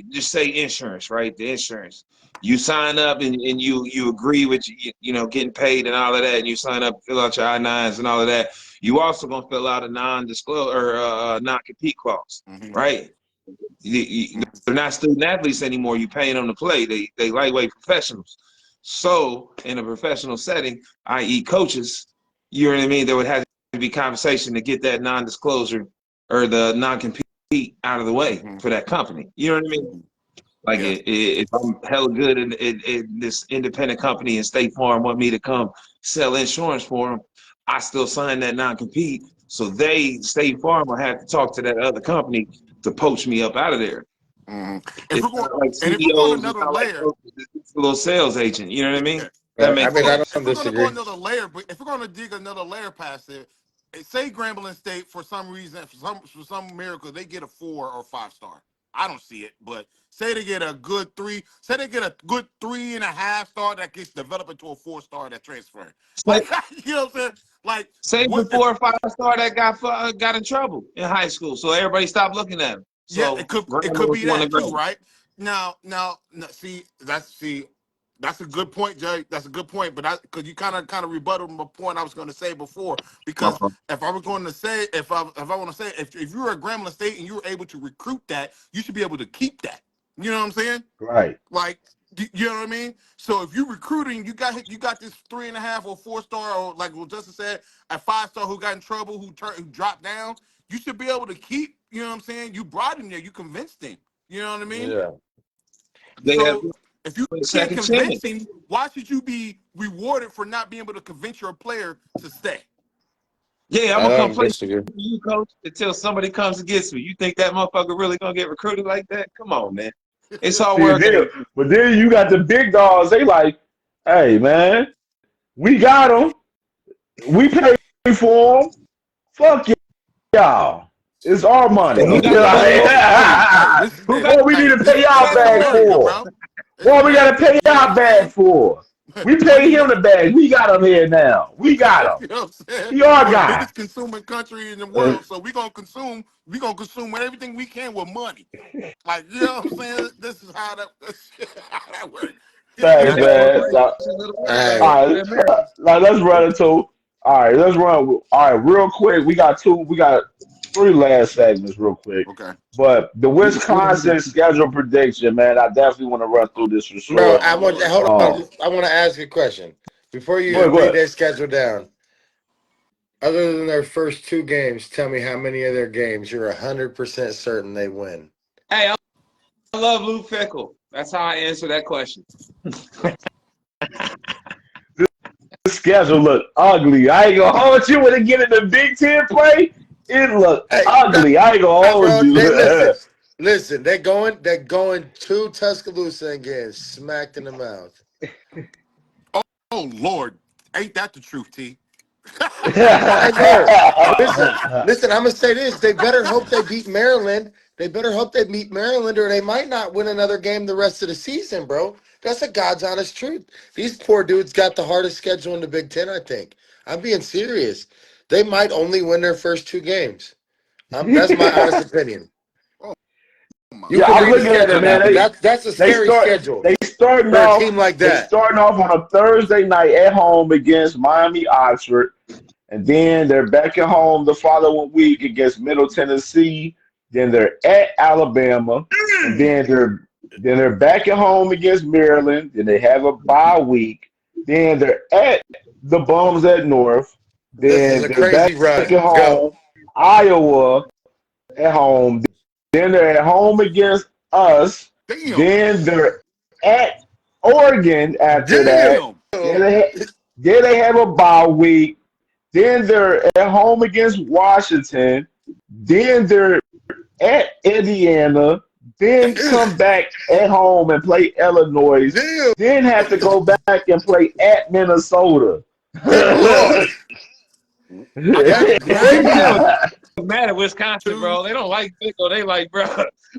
just say insurance, right? The insurance. You sign up and you agree with getting paid and all of that, and you sign up, fill out your I-9s and all of that. You also gonna fill out a non-disclose or non-compete clause, Hmm. right? They're not student athletes anymore. You paying them to play. They lightweight professionals. So in a professional setting, i.e., coaches, you know what I mean. There would have to be conversation to get that non-disclosure or the non-compete out of the way Hmm. for that company. You know what I mean? Hmm. Like Yeah. if I'm hella good in this independent company and State Farm want me to come sell insurance for them, I still sign that non-compete. So State Farm will have to talk to that other company to poach me up out of there. Hmm. If It's we're going, not like and if we're going CEOs, it's another not like layer, coaches, it's a little sales agent. You know what I yeah. mean? That I makes mean, Well, I sense. don't if we're going to go disagree. another layer, but if we're going to dig another layer past it, say Grambling State for some reason, for some miracle, they get a 4 or 5 star. I don't see it, but say they get a good three, say they get a good 3.5 star that gets developed into a 4 star that transfer. Say, Like you know what I'm saying? Like say the what? If, 4 or 5 star that got in trouble in high school, so everybody stopped looking at him. yeah, So it could grandma be want to that too, grab. right? Now, see, that's a good point, Jay. That's a good point, but because you kind of rebutted my point I was going to say before. Because if I was going to say, if I want to say, if you were at Grambling State and you were able to recruit that, you should be able to keep that. You know what I'm saying? Right. Like, you know what I mean? So if you recruiting, you got this 3.5 or 4 star, or like what Justin said, a 5 star who got in trouble, who dropped down. You should be able to keep. You know what I'm saying? You brought him there. You convinced him. You know what I mean? Yeah. They have So if you a can't second chance. convince him, why should you be rewarded for not being able to convince your player to stay? Yeah, I'm I gonna come don't play disagree. for you, coach, until somebody comes and gets me. You think that motherfucker really gonna get recruited like that? Come on, man. It's all See, work. then you got the big dogs. They like, hey man, we got them. We paid for them. Fuck y'all. It's our money. And who got the Hey, better hey, offer? hey, hey, listen, Who hey, got What we need hey, to pay it's y'all it's back America, for? bro. It's What we got to America. pay You know what y'all I'm back saying? for? We paid Money, him the bag. We got him here now. We got him. you know what I'm saying? He our We're the guy. biggest consuming country in the Uh, world, so we gonna consume everything we can with money. Like, you know what I'm saying? This is how that how that works. Get Thanks, That's get how your man. bread. corporations little All world, right. baby. All We're right, America. let's run it too. All right, let's run. All right, real quick. We got two. We got three last segments, real quick. Okay. But the Wisconsin schedule prediction, man, I definitely want to run through this for Bro, sure. I want Lord. hold on. Um, I want to ask you a question before you Yeah. read go their schedule down. Other than their first two games, tell me how many of their games you're 100% certain they win. Hey, I love Luke Fickle. That's how I answer that question. The schedule look ugly. I ain't gonna hold you when they get in the Big Ten play. It look Hey, ugly. I ain't gonna hold bro, you. they listen. They're going to Tuscaloosa and getting smacked in the mouth. Oh Lord. Ain't that the truth, T? I know. Listen. I'm gonna say this. They better hope they beat Maryland. They better hope they beat Maryland, or they might not win another game the rest of the season, bro. That's a God's honest truth. These poor dudes got the hardest schedule in the Big Ten. I think. I'm being serious. They might only win their first two games. That's my honest opinion. Oh my You Yeah, can I'm read the looking at schedule it, now, man. but that's a They scary start schedule they starting for a off team like they that. starting off on a Thursday night at home against Miami Oxford, and then they're back at home the following week against Middle Tennessee. Then they're at Alabama, and then they're back at home against Maryland. Then they have a bye week. Then they're at the Bums at North. This is Then a they're back crazy at run. Go. home, Iowa at home. Then they're at home against us. damn. Then they're at Oregon after that. Damn. Then they have a bye week. Then they're at home against Washington. Then they're at Indiana. Then come back at home and play Illinois. Damn. Then have to go back and play at Minnesota. Good lord. I got That's Them people grimy. mad at Wisconsin, two, bro. They don't like Fickle. They like, bro,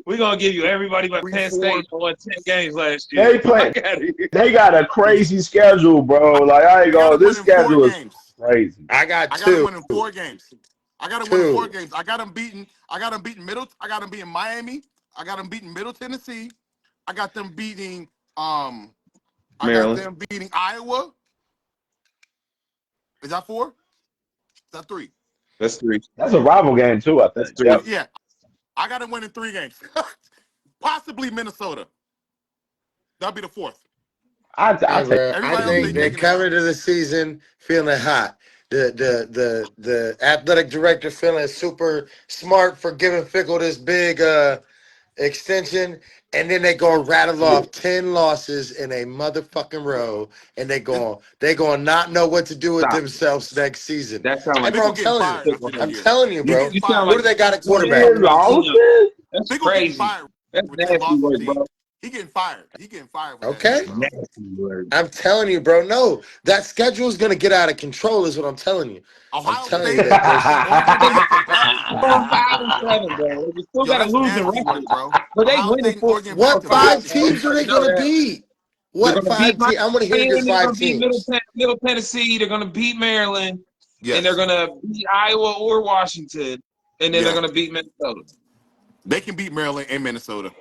we're going to give you everybody but three, Penn State four. who won 10 games last year. they play. Fuck out of here. They got a crazy schedule, I bro. Like I ain't got gonna. them This winning four schedule is games. crazy. I got I got them two. winning four games. I got them winning four Two. games. I got them beating Middle. I got them beating Miami. I got them beating Middle Tennessee. I got them beating I got Maryland. them beating Iowa. Is that four? Is that three? That's three. That's a rival game too. I That's think. three. Yep. Yeah, I got them winning three games. Possibly Minnesota. That'll be the fourth. I Hey, take bro. I Everybody else they think it. they taking it out. come into the season feeling hot. The athletic director feeling super smart for giving Fickle this big extension, and then they gonna rattle off 10 losses in a motherfucking row, and It's, they gonna not know what to do with Stop. themselves next season. That sound Hey, like bro, Fickle I'm getting telling you. fired Fickle after this I'm head. year. telling you, He bro. getting You sound What fired. do like they got at quarterback quarterback? 10 14 up. losses. That's Fickle getting crazy. fired That's with 10 nasty losses, work, T. bro. He getting fired. He getting fired with that shit, Okay? That's bro. nasty work. I'm telling you, bro. No, that schedule is gonna get out of control, is what I'm telling you. I'm Ohio telling you State that there's and Oregon They Valley is back to back. going 5-7, bro. They still Yo, got a that's losing nasty record, work, bro. but they Ohio winning State and four, Oregon four back what to five back five is games. teams are they crazy. You know gonna that. beat? They're What gonna beat five teams? I want to hear your Miami. They're five gonna beat teams. Middle Tennessee. They're gonna beat Maryland, and they're Yes. gonna beat Iowa or Washington, and then they're Yeah. gonna beat Minnesota. They can beat Maryland and Minnesota.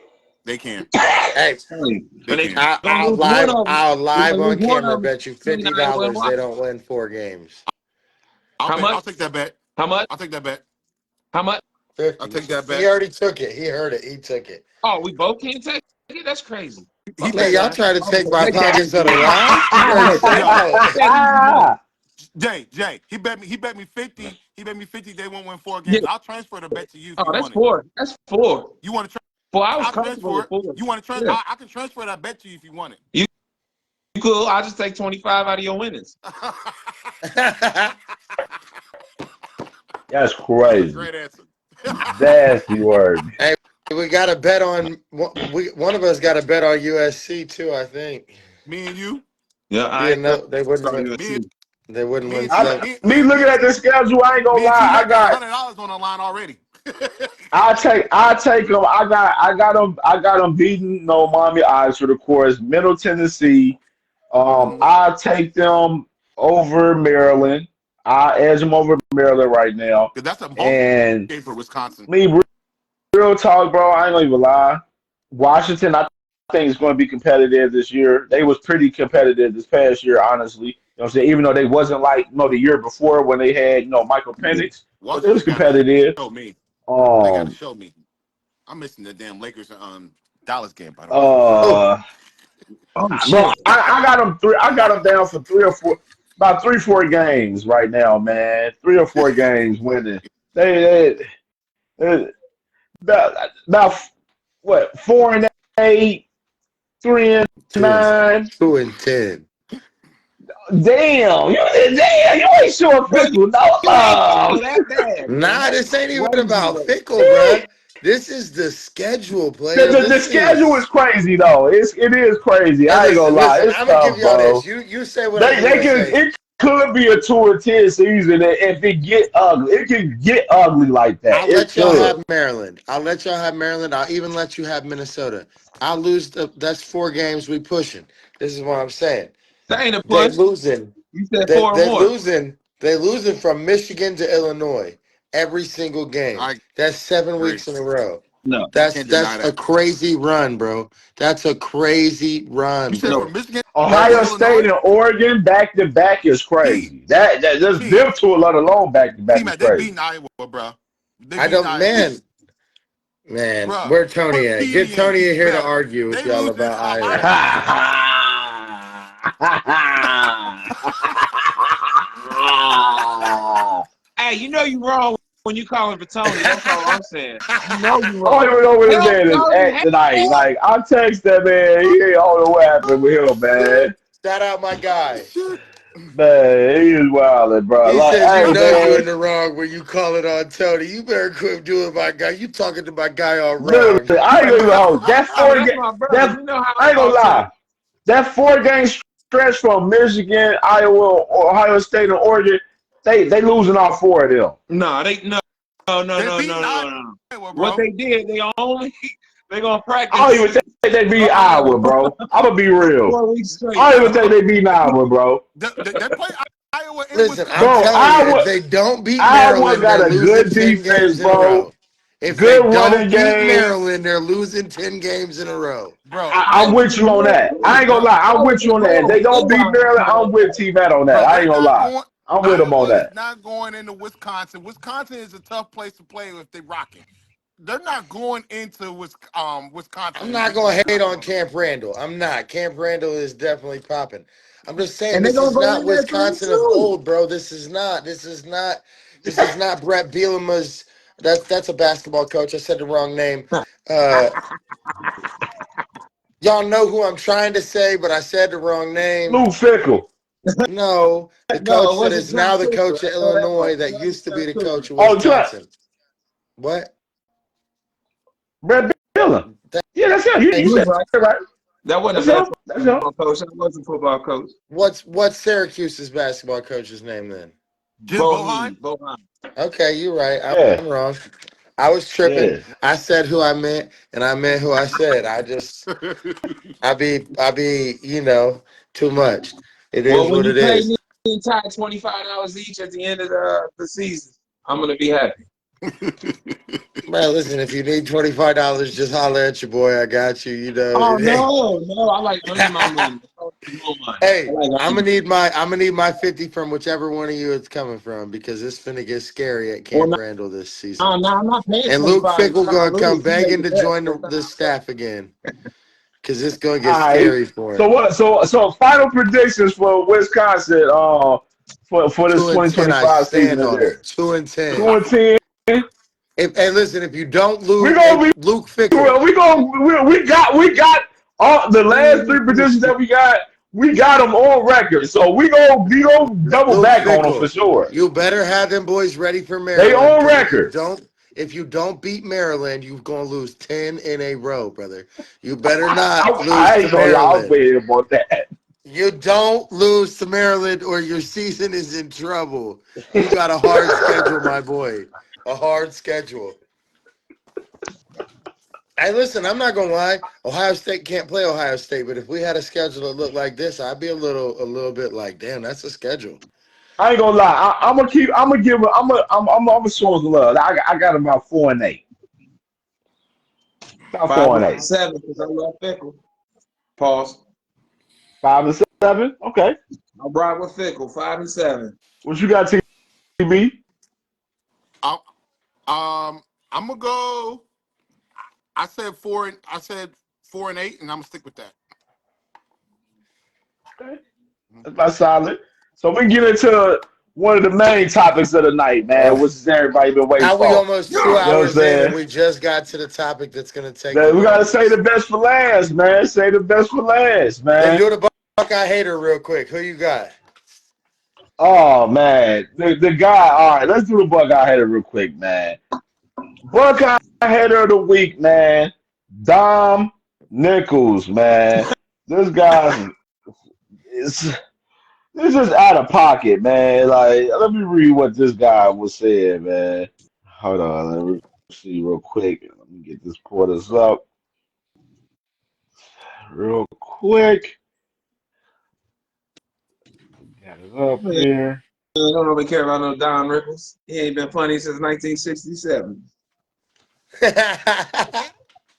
They can. Hey, They But they can. gonna lose one of them. I'll They're live gonna lose on one camera of them bet you between Iowa and $50 they Washington. don't win 4 games. I'll How bet. much? I'll take that bet. How much? I'll take that bet. How much? I'll 50. take that He bet. already took it. He heard it. He took it. Oh, we both can't take it. That's crazy. He Fuck Man, that bet. y'all guy. try to I'm take gonna my take that pockets easy of the money. line. You I'm better gonna shut take up. that easy money. Jay. He bet me. He bet me 50. He bet me 50. They won't win four Yeah. games. I'll transfer the bet to you if Oh, you that's want it. four. That's four. You want to try? Boy, I was I'll comfortable transfer with it. 4. You want to transfer? Yeah. I can transfer that bet to you if you want it. You cool. I'll just take 25 out of your winnings. That's That's a crazy. great answer. Nasty word. Hey, we got to bet on one of us got to bet on USC too. I think. Me and you. Yeah, I Yeah, ain't bet no, they wouldn't on win. Me and USC. They wouldn't me win and T. seven. I, Me, me me, me, looking at the schedule, I ain't gonna me and T lie. I Mac got got $100 on the line already. I take them. I got them beating no Miami Oxford, of course. Middle Tennessee. Mhm. I take them over Maryland. I edge them over Maryland right now. Cause that's a home And game for Wisconsin. me, real talk, bro. I ain't gonna even lie. Washington, I think is going to be competitive this year. They was pretty competitive this past year, honestly. You know what I'm saying? Even though they wasn't like the year before when they had Michael Yeah. Penix, but they was Washington got to competitive. show me. They got to Um, show me. I'm missing the damn Lakers Dallas game, by the way. Oh, uh, Oh bro, shit. I got them three. I got them down for three or four, about 3, 4 games right now, man. 3 or 4 games winning. They about what 4-8, three and two and nine. 2-10. Damn, you ain't showing Bro, Fickle no you hate love. people that bad, man. Nah, That's this ain't even crazy about work. fickle, bruh. This is the schedule, The, player. the, the This schedule is is. crazy though. It is crazy. Hey, I ain't gonna listen, lie. listen. It's I'm gonna give tough, y'all this. bro. You say whatever They you they want to can say. it could be a 2-10 season if it get ugly. It can get ugly like that. I'll It let y'all could. have Maryland. I'll let y'all have Maryland. I'll even let you have Minnesota. I'll lose. That's 4 games we pushing. This is what I'm saying. That ain't a They push. losing. You said They 4 and they 1. losing. They losing from Michigan to Illinois every single game. I That's 7 agree. weeks in a row. No, I That's can't deny that's a that. crazy run, bro. That's a crazy You run, said bro. from Michigan to Ohio That's State Illinois? and Oregon back to back is T. crazy. That just T. them two, let alone back to back, is T-Mac, they crazy. beating Iowa, bro. They I beating don't Iowa. man. Bruh, Where Tony put at? Get Petey in. Tony in He's here to better. argue with They y'all losing to about Ohio Iowa. State. hey, you know you wrong when you calling for Tony. That's all I'm saying. You know you I don't wrong. even know where this Help, man is Tony, at tonight. help. Like I text that man, he ain't all know what happened with him, man. Shout out my Oh, guy. shit. Man, he is wildin', bro. He Like, says you hey, know you man, in the wrong when you call it on Tony. You better quit doing my guy. You talking to my guy all literally, wrong. I ain't gonna even hold that Hey, four that's game. my brother. That You know how I I ain't gonna talk to him. lie. That 4 game stretch from Michigan, Iowa, Ohio State, and Oregon, they losing all 4 of them. No, They beating no. Iowa, What bro. they did, they gonna I don't practice even think they beat Iowa Iowa, bro. I'm gonna be real. 4 weeks straight. I don't even think they beat Iowa, bro. They play Iowa in Listen, I'm Bro, Wisconsin. telling you, if they don't beat Iowa Maryland, they're got a losing good 10 defense, games in a bro. row. If they Good don't running beat game. Maryland, they're losing 10 games in a row. Bro, I'm Iowa with is you on good that. I too. ain't gonna bro, lie. I'm Iowa with you just on played that. If on they don't beat Maryland, I'm with Ohio. T-Matt on that. bro, I ain't they're gonna not lie. going. I'm with him on Iowa is that. not going into Wisconsin. Wisconsin is a tough place to play if they rocking. They're not going into Wisconsin I'm and not beating going to hate Wisconsin on on the road. Camp Randall. I'm not. Camp Randall is definitely popping. I'm just saying And they're this gonna is go not in there 3 Wisconsin of two. old, bro. This is not Brett Bielema's. That's a basketball coach. I said the wrong name. Uh, y'all know who I'm trying to say, but I said the wrong name. Luke Fickle. No, the No, coach it that wasn't is now Chuck the Cooper. coach I at know that much. Illinois It that wasn't used to be Chuck the Cooper. coach of Oh, Chuck. Wisconsin. What? Brett Miller. That, Yeah, that's him. You You was said right. it right. That wasn't That's a him. That's him. basketball coach. That was a football coach. what's Syracuse's basketball coach's name then? Jim Boheim. Bohan. Okay, you're right. Yeah. I'm wrong. I was tripping. Yeah. I said who I meant, and I meant who I said. I be too much. It Well, is when what you it pay is. me the entire $25 each at the end of the season, I'm gonna be happy. Man, listen, if you need $25, just holler at your boy. I got you. Oh It ain't. no, I like earning my money. I like more money. I Hey, like I'm gonna earning. need my 50 from whichever one of you it's coming from because it's finna get scary at Well, Camp Randall this season. no, I'm not paying And Luke 25 Fickle if I gonna come lose. You make begging the to bet. join the staff again because it's gonna All get right. scary for So him. what? So final predictions for Wisconsin. For this 2-10, I 2025 season stand is on there. it. 2-10. 2-10. Hey, listen, if you don't We lose, gonna hey, be Luke Fickle. well. We got all the last three positions that we got. We got them on record, so we gonna double Luke back on them for Fickle, sure. you better have them boys ready for They Maryland on because record. if you don't beat Maryland, you're gonna lose 10 in a row, brother. You better not lose I to ain't gonna lie, I was Maryland. waiting about that. You don't lose to Maryland or your season is in trouble. You got a hard schedule, my boy. A hard schedule. Hey, listen, I'm not gonna lie. Ohio State can't play Ohio State, but if we had a schedule that looked like this, I'd be a little bit like, damn, that's a schedule. I ain't gonna lie. I'm gonna keep. I'm gonna give. I'm gonna show us love. I got about 4-8. About Five four and and eight. seven because I love Fickle. Pause. 5-7. Okay. I'm right with Fickle. 5-7. What you got, TB? I, I'm gonna go. I said 4-8, and I'm gonna stick with that. Okay. That's about solid. So we get into one of the main topics of the night, man, Oh, which is everybody been waiting how we for. almost two You know what I'm hours in and saying? we just got to the topic that's gonna take the That we gotta say the longest. best for last, man. Say the best for last, Then man. do the Buckeye hater real quick. Who you got? Oh man, the guy. All right, let's do the Buckeye header real quick, man. Buckeye header of the week, man. Dom Nichols, man. This guy's it's just out of pocket, man. Like, let me read what this guy was saying, man. Hold on, let me see real quick. Let me get this quarters up real quick. Got it up I here. don't really care about no Don Rickles. He ain't been funny since 1967.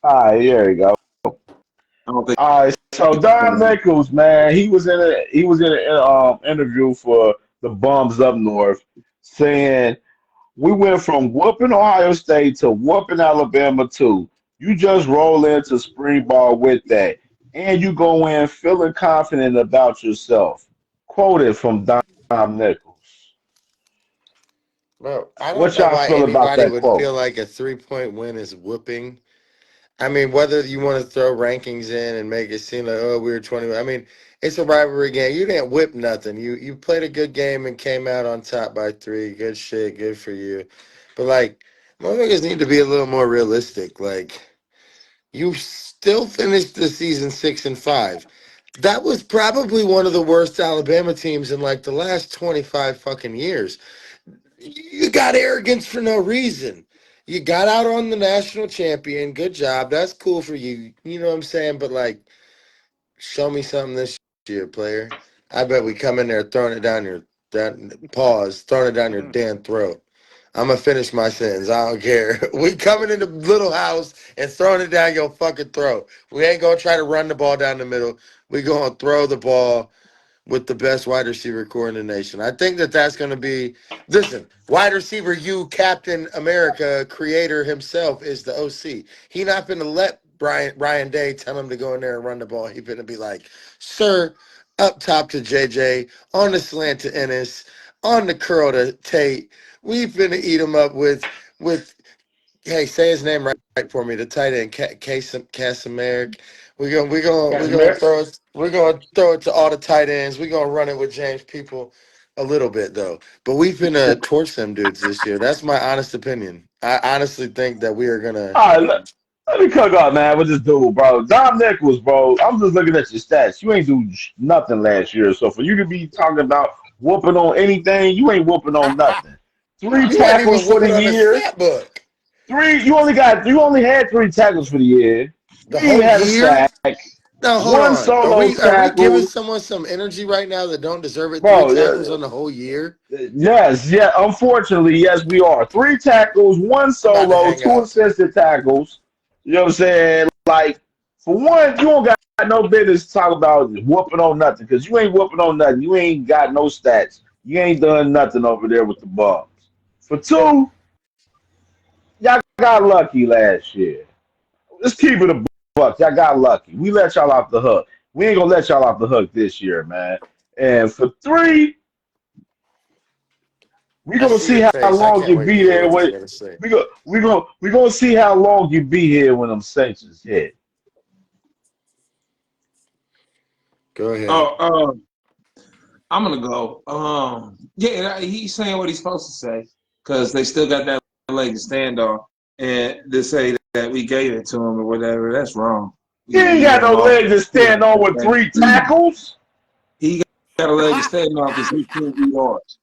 All right, here we go. I don't think All right, so he's Don funny. Nichols, man, he was in an interview for the Bums Up North, saying we went from whooping Ohio State to whooping Alabama too. You just roll into spring ball with that, and you go in feeling confident about yourself. Quoted from Dom Nichols. Bro, I don't What know y'all why feel about anybody that would quote? feel like a 3-point win is whooping. I mean, whether you want to throw rankings in and make it seem like, oh, we were 20. I mean, it's a rivalry game. You didn't whip nothing. You played a good game and came out on top by 3. Good shit. Good for you. But like, motherfuckers need to be a little more realistic. Like, you still finished the season 6-5. That was probably one of the worst Alabama teams in like the last 25 fucking years. You got arrogance for no reason. You got out on the national champion. Good job. That's cool for you. You know what I'm saying? But like, show me something this year, player. I bet we come in there throwing it down your throwing it down your damn throat. I'm gonna finish my sentence. I don't care. We coming in the little house and throwing it down your fucking throat. We ain't gonna try to run the ball down the middle. We gonna throw the ball with the best wide receiver core in the nation. I think that that's going to be. Listen, wide receiver, you Captain America, creator himself is the OC. He not going to let Ryan Day tell him to go in there and run the ball. He going to be like, sir, up top to JJ, on the slant to Ennis, on the curl to Tate. We finna eat him up with Hey, say his name right for me. The tight end, Casimir. We're gonna Casimir? throw it. We're gonna throw it to all the tight ends. We're gonna run it with James People a little bit though. But we've been torch them dudes this year. That's my honest opinion. I honestly think that we are gonna. All right, let me cook up, man, with this dude, bro. Dom Nichols, bro. I'm just looking at your stats. You ain't do nothing last year. So for you to be talking about whooping on anything, you ain't whooping on nothing. Three You ain't tackles even for the whooping on the year. stat book. You only had 3 tackles for the year. The You didn't even whole have a year. sack. No, hold One on. Are solo we giving tackle. someone some energy right now that don't deserve it? Three Bro, tackles on the whole year. yes, yeah, unfortunately, yes, we are. 3 tackles, one I'm about to solo, hang two up. assisted tackles. You know what I'm saying? Like, for one, you don't got no business to talk about whooping on nothing because you ain't whooping on nothing. You ain't got no stats. You ain't done nothing over there with the Bums. For two, y'all got lucky last year. Let's keep it a buck. Y'all got lucky. We let y'all off the hook. We ain't gonna let y'all off the hook this year, man. And for three, We I gonna see see your how face. I long can't you wait to be hear there. what he's With gonna say. we gonna see how long you be here when them sanctions hit. Go ahead. Oh, I'm gonna go. Yeah, he's saying what he's supposed to say because they still got that leg to stand on, and to say that we gave it to him or whatever, that's wrong. He ain't We got let no him off. legs to stand on with 3 tackles. He got a leg to stand on because he can't beat ours.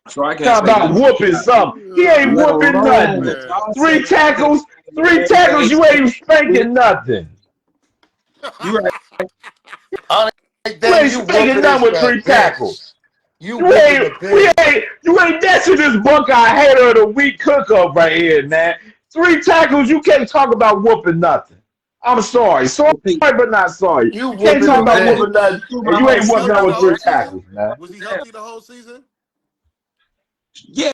So I can't Talk say about nothing to the whooping guy. something. He ain't Let whooping alone nothing. that Man. y'all say Three that tackles, three leg tackles. ain't You ain't with. spanking nothing. You right. All right, You then ain't you spanking whooping nothing his with three bitch. tackles. You whooping the bitch. You ain't that's this Buckeye hater of the week cook up right here, man. 3 tackles, you can't talk about whooping nothing. I'm sorry. Sorry, but not sorry. You You can't whooping talk the about whooping bitch. nothing, You threw and my you whole ain't Was he whooping season nothing healthy the with under. whole three season? tackles, man. Was he healthy the whole season? Yeah,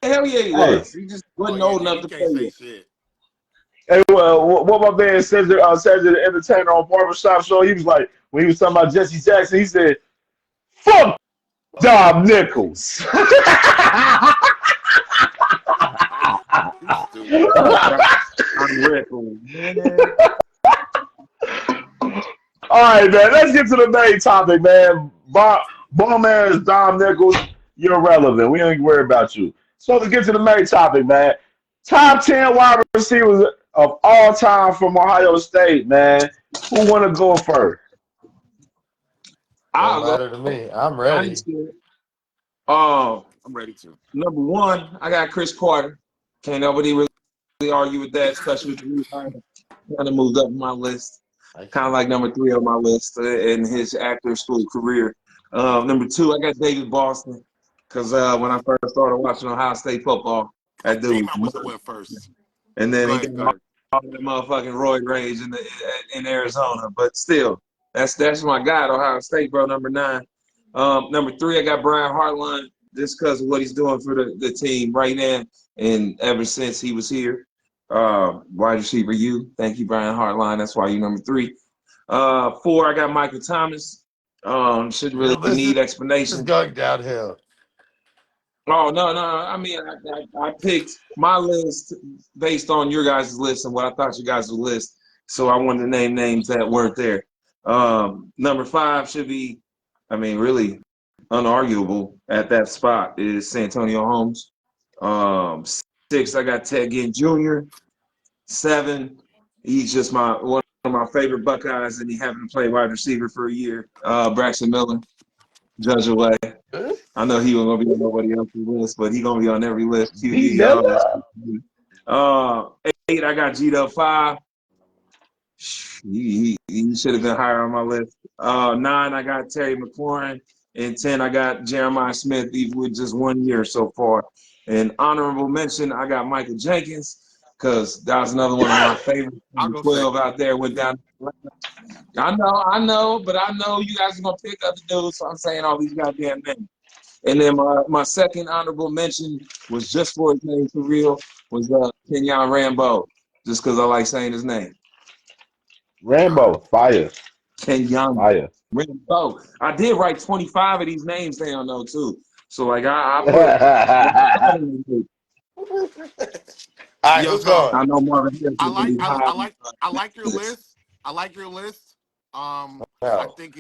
hell yeah, he Hey, was. He just Oh wasn't yeah, old then enough you to can't play say yet. shit. hey, well, what my man says to the entertainer on Barbershop Show, he was like, when he was talking about Jesse Jackson, he said, fuck Dom Nichols. You stupid. I'm reckon, man. All right, man. Let's get to the main topic, man. Bum ass Dom Nichols, you're irrelevant. We ain't worry about you. So let's get to the main topic, man. Top 10 wide receivers of all time from Ohio State, man. Who want to go first? Don't I'll go. matter to me. I'm I ain't ready. scared. Um, I'm ready to. Number one, I got Chris Carter. Can't nobody really argue with that, especially with the kind of moved up my list. I Kind of can't. like number three on my list in his actor school career. Number two, I got David Boston because when I first started watching Ohio State football, I that dude knew I was was the money. one first. And then Go he ahead, go got ahead. all that motherfucking roid rage in Arizona. But still, that's my guy at Ohio State, bro. Number nine. Number three, I got Brian Hartline just because of what he's doing for the team right now and ever since he was here. Wide receiver, you. Thank you, Brian Hartline. That's why you number three. Four, I got Michael Thomas. Shouldn't Your really list need is explanation. going downhill. Oh no. I mean, I picked my list based on your guys' list and what I thought you guys would list. So I wanted to name names that weren't there. Number five should be, I mean, really unarguable at that spot is Santonio Holmes. Um, Six, I got Ted Ginn Jr. Seven, he's just one of my favorite Buckeyes, and he happened to play wide receiver for a year. Braxton Miller, Judge Away. I know he wasn't gonna be on nobody else's list, but he gonna be on every list. B QB, all that Miller. stuff. Uh, Eight, I got G'd up five. He should have been higher on my list. Nine, I got Terry McLaurin. And 10, I got Jeremiah Smith, even with just 1 year so far. And honorable mention, I got Michael Jenkins, because that was another one of my favorites. I'll Number go 12 second. out there, went down. I know, but I know you guys are going to pick other dudes, so I'm saying all these goddamn names. And then my second honorable mention was just for his name for real, was Kenyon Rambo, just because I like saying his name. All right. Rambo, fire, Kenyon fire. Rambo. I did write 25 of these names down though too. So like I put. Hey, All right, Yo, who's so going? I know Marvin I Harrison gonna like be I, high I on like I like your this. list. I like your list. I No. think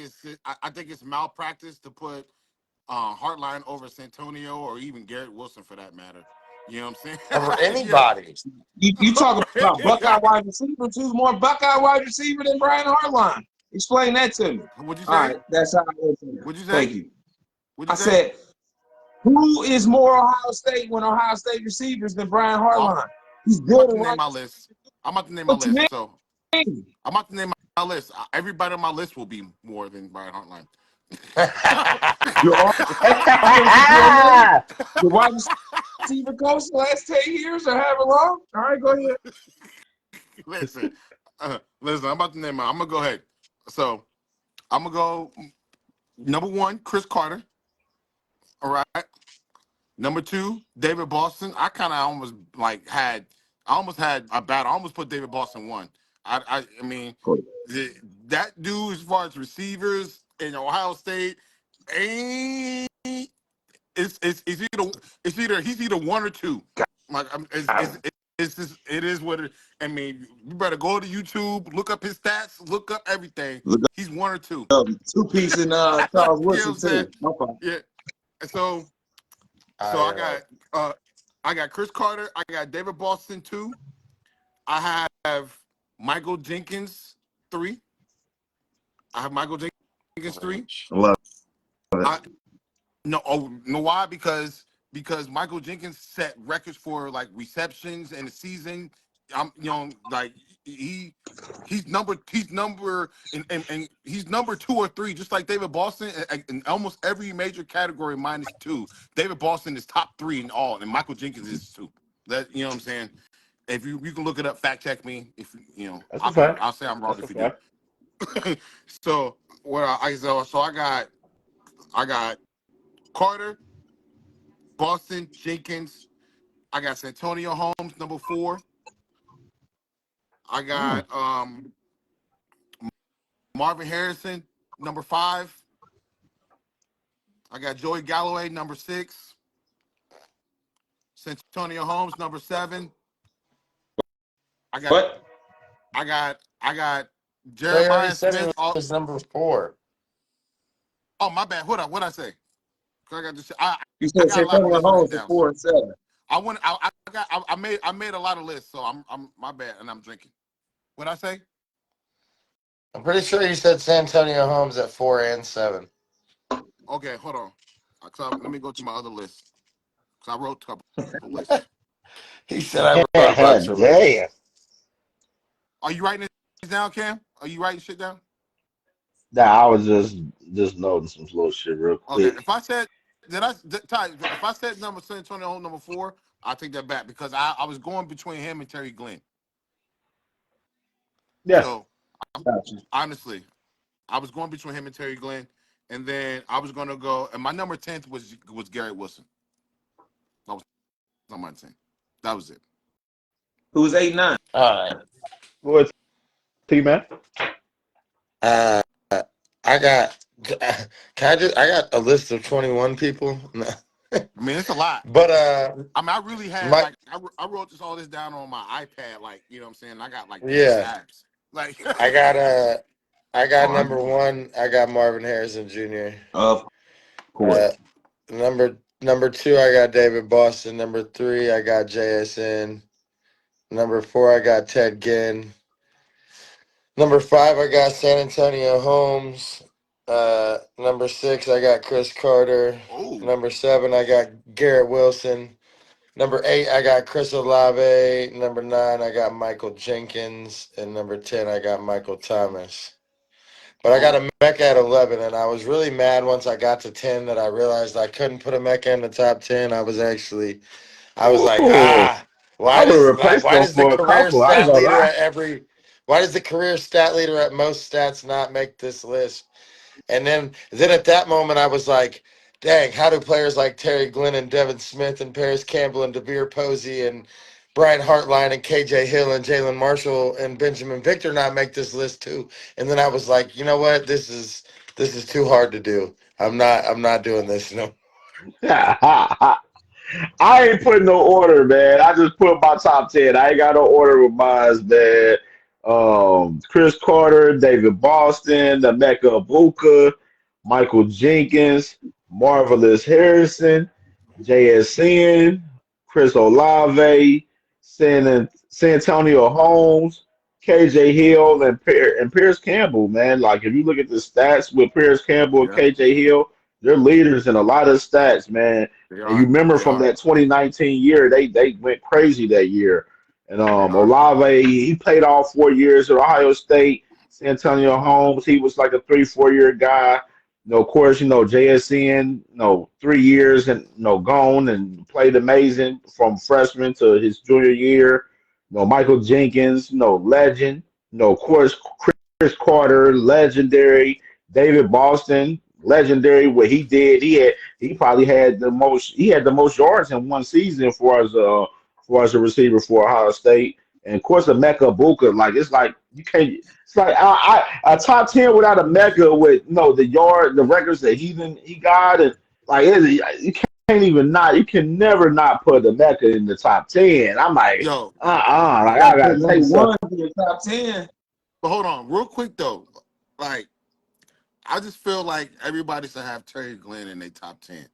I think it's malpractice to put Hartline over Santonio or even Garrett Wilson for that matter. You know what I'm Over saying? Yeah. anybody. You talk about Buckeye wide receivers, who's more Buckeye wide receiver than Brian Hartline? Explain that to me. What'd you All say? right, that's how I answer that. What'd you say? Thank you. What'd I you say? said, who is more Ohio State when Ohio State receivers than Brian I'm, Hartline? He's I'm good about to and name right. my list. I'm about to name my What you list. So mean? I'm about to name my list. Everybody on my list will be more than Brian Hartline. Your offensive coordinator, the wide receiver coach the last 10 years or however long? All right, go ahead. listen, listen. I'm about to name my. I'm gonna go ahead. So I'm gonna go number one, Chris Carter. All right. Number two, David Boston. I kind of almost like had. I almost had a bad. I almost put David Boston one. I mean, the, that dude as far as receivers in Ohio State ain't it's either he's either one or two. Like it's just it is what it. I mean, you better go to YouTube, look up his stats, look up everything. Look He's one or two. up two-piece and Charles You know what I'm Woodson saying? too. No problem. Yeah. And so I got Chris Carter. I got David Boston 2. I have Michael Jenkins 3. I have Michael Jenkins 3. Love I know why? Because Michael Jenkins set records for like receptions in the season. Like he's number and he's number 2 or 3, just like David Boston in almost every major category minus 2. David Boston is top 3 in all, and Michael Jenkins is 2. That you know what I'm saying? If you can look it up, fact check me. If you know, That's a fact. I'll say I'm wrong That's if a you fact. do. So I got Carter, Boston, Jenkins. I got Santonio Holmes, number 4. I got Marvin Harrison, number 5. I got Joey Galloway, number 6. Santonio Holmes, number 7. I got So you already Jeremiah said Smith. it was number 4. Oh, my bad. Hold on. What'd I say? I got this. You I said got a lot of Santonio lists written Holmes at down. 4 and 7. I made a lot of lists, so I'm my bad, and I'm drinking. What'd I say? I'm pretty sure you said Santonio Holmes at 4 and 7. Okay, hold on. Let me go to my other list. Because I wrote a couple lists. He said I wrote a bunch of lists. Damn. Are you writing this down, Cam? Are you writing shit down? Nah, I was just noting some little shit real Okay. quick. If I said if I said number San Antonio number 4, I'll take that back because I was going between him and Terry Glenn. Yeah. So Gotcha. honestly, I was going between him and Terry Glenn, and then I was gonna go, and my number 10th was Garrett Wilson. That was not my 10th. That was it. Who's 8-9? All right. What T-Man? Uh, I got. I got a list of 21 people. No. I mean, it's a lot. But I mean, I really had my I wrote all this down on my iPad, like you know what I'm saying. I got like 3 yeah, tabs. Like I got Oh, number 1. I got Marvin Harrison Jr. of course. Uh, number 2, I got David Boston. Number 3, I got JSN. Number 4, I got Ted Ginn. Number 5, I got San Antonio Holmes. Number 6, I got Chris Carter. oh, Number 7, I got Garrett Wilson. Number 8, I got Chris Olave. Number 9, I got Michael Jenkins. And number 10, I got Michael Thomas. But I got a Mecca at 11, and I was really mad once I got to 10 that I realized I couldn't put a Mecca in the top 10. I was like, Ooh. I would have replaced why them does the for a career couple. I ain't stat gonna leader lie. why does the career stat leader at most stats not make this list? And then at that moment I was like, dang, how do players like Terry Glenn and Devin Smith and Paris Campbell and DeVere Posey and Brian Hartline and KJ Hill and Jalen Marshall and Benjamin Victor not make this list too? And then I was like, you know what? This is too hard to do. I'm not doing this. No. I ain't putting no order, man. I just put my top 10. I ain't got no order with mine, man. Chris Carter, David Boston, Emeka Ibuka, Michael Jenkins, Marvelous Harrison, JSN, Chris Olave, San Antonio Holmes, KJ Hill, and Pierce Campbell, man. Like, if you look at the stats with Pierce Campbell and yeah, KJ Hill, they're leaders in a lot of stats, man. they And you are, remember they from are, that 2019 year, they went crazy that year. And they are. Olave, he played all 4 years at Ohio State. San Antonio Holmes, he was like a 3, 4 year guy. Of course, JSN, 3 years and gone and played amazing from freshman to his junior year. Michael Jenkins, legend. Of course, Chris Carter, legendary. David Boston, legendary. What he did, he probably had the most. He had the most yards in one season for as a receiver for Ohio State. And of course, the Mecca Buka, it's like you can't. It's like a top 10 without a Mecca with the records that he got, and like you even not. You can never not put the Mecca in the top 10. I'm like, Yo, like You got I to put gotta number take some. one in the top 10. but hold on, real quick though. Like, I just feel like everybody should have Terry Glenn in their top 10.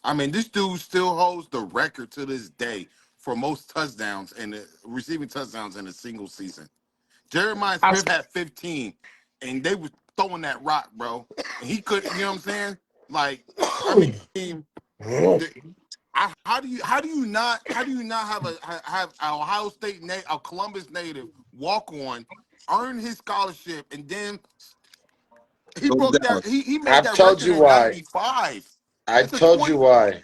I mean, this dude still holds the record to this day for most touchdowns and receiving touchdowns in a single season. Jeremiah I, Smith had 15, and they was throwing that rock, bro. And he could, you know what I'm saying? Like, I mean, the, how do you not have a Ohio State a Columbus native walk on, earn his scholarship, and then he go broke down. that he made I've that told record you in why. '95. I It's a told 20, you why.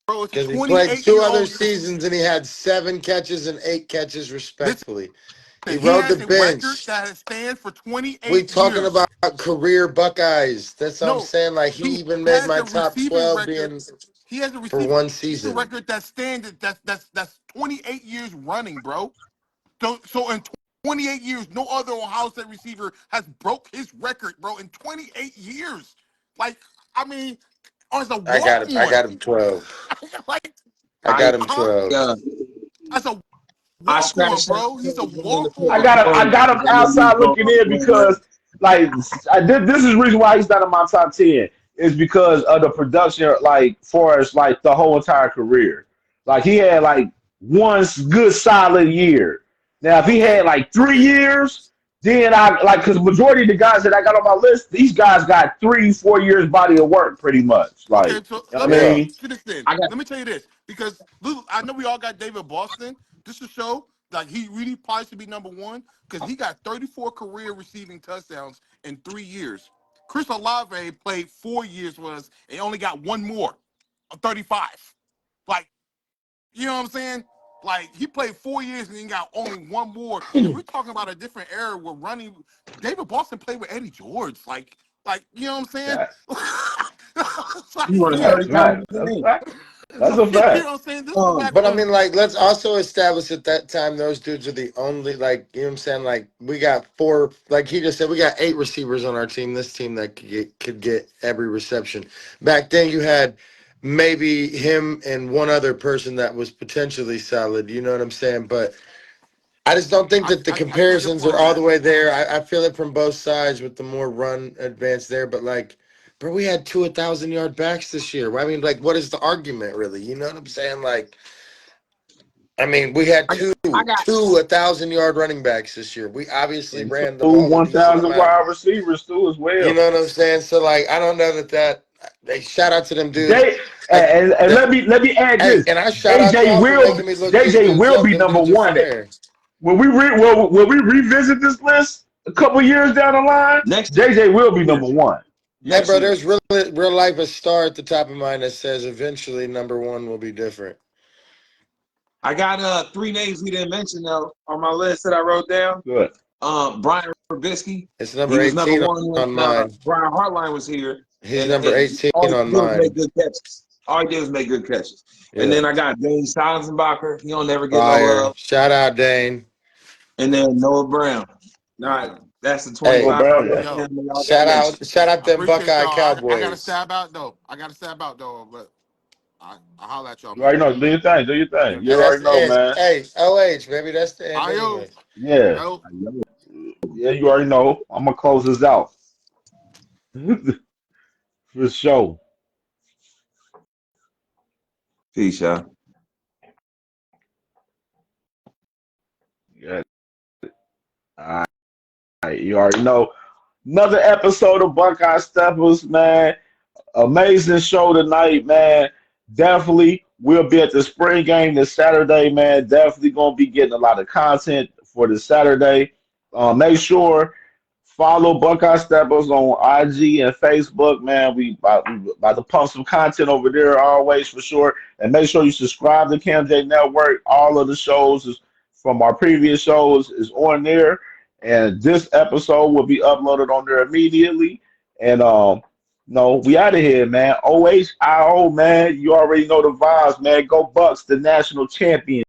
bro. It's a Because he played 28 2 year other old. seasons and he had 7 catches and 8 catches Listen, respectfully. He he rode the has a record bench. that stands for We 28 talking years. about career Buckeyes. That's what I'm No, saying. Like he he even made has my a top receiving 12 record. being He has a for receiving one season. record that stands that's 28 years running, bro. So in 28 years, no other Ohio State receiver has broke his record, bro. In 28 years, like I mean, as a I walk got him. I on, got him 12. like I I got him huh? 12. uh, As a I walk on, scratched that bro. He's a in the walk paper on. I before got him because I knew he outside was going looking off in the plan. because like this is the reason why he's not in my top 10 is because of the production, like for us, like the whole entire career. Like he had like one good solid year. Now if he Okay, had like three okay, years, then I like because majority of the guys that I got on my list, these guys got 3 4 years body of work pretty much. Like okay. you So know what let I me ask Yeah. mean? you this then. I got Let me tell you this because I know we all got David Boston. This to show like he really probably should be number one because he got 34 career receiving touchdowns in 3 years. Chris Olave played 4 years with us and only got one more, 35. Like you know what I'm saying? Like he played 4 years and then got only one more. And we're talking about a different era where running. David Boston played with Eddie George. Like you know what I'm saying? That, It's you like, running that's 30 times fact. a That's game. fact. That's a you fact. know what I'm saying? This is back But I when mean, like, let's also establish at that time those dudes are the only, like, you know what I'm saying? Like, we got 4, like he just said, we got 8 receivers on our team. This team that could get every reception. Back then, you had maybe him and one other person that was potentially solid. You know what I'm saying? But I just don't think that the I get your comparisons are point, all the man. way there. I feel it from both sides with the more run advance there. But like, bro, we had 2 1,000-yard backs this year. I mean, like, what is the argument really? You know what I'm saying? Like, I mean, we had I, two I got 1,000-yard running backs this year. We obviously And ran the two ball a decent 1,000 amount. wide receivers too as You well. know what I'm saying? So like, I don't know that. Hey, shout out to them dudes. They Like, and let me add hey, this. and I shout out JJ y'all for will making me look these JJ dudes will up. be Them number dudes are one. fire. When we revisit this list a couple years down the line, next JJ will be year. number one. Hey, Next bro, year. there's real life a star at the top of mine that says eventually number 1 will be different. I got 3 names we didn't mention though on my list that I wrote down. Good. Brian Trubisky. It's He number was number 18 one when on mine. Brian Hartline was here, He's and number 18 all he on did was make mine. good catches. All he did was make good catches. And Yeah. then I got Dane Steisenbacher. He don't never get no Fire. love. Shout out, Dane. And then Noah Brown. Now that's the Hey, Oh, 25 bro, yard yeah. Yo, family shout observation. out I them appreciate Buckeye y'all. I got to Cowboys. stab out though. But I holler at y'all, You man. already know. Do your thing. Do your thing. You And that's already the know, end. man. Hey, OH, baby, that's the end Ayo, anyway. Yeah. yo. Yeah, you already know. I'm gonna close this out. For sure. Peace, y'all. Yeah. All right. You already know. Another episode of Buckeye Steppers, man. Amazing show tonight, man. Definitely, we'll be at the spring game this Saturday, man. Definitely gonna be getting a lot of content for this Saturday. Make sure follow Buckeye Steppers on IG and Facebook, man. We about to pump some content over there always for sure. And make sure you subscribe to Cam J Network. All of the shows is, from our previous shows is on there, and this episode will be uploaded on there immediately. And no, we out of here, man. OHIO, man. You already know the vibes, man. Go Bucks, the national champion.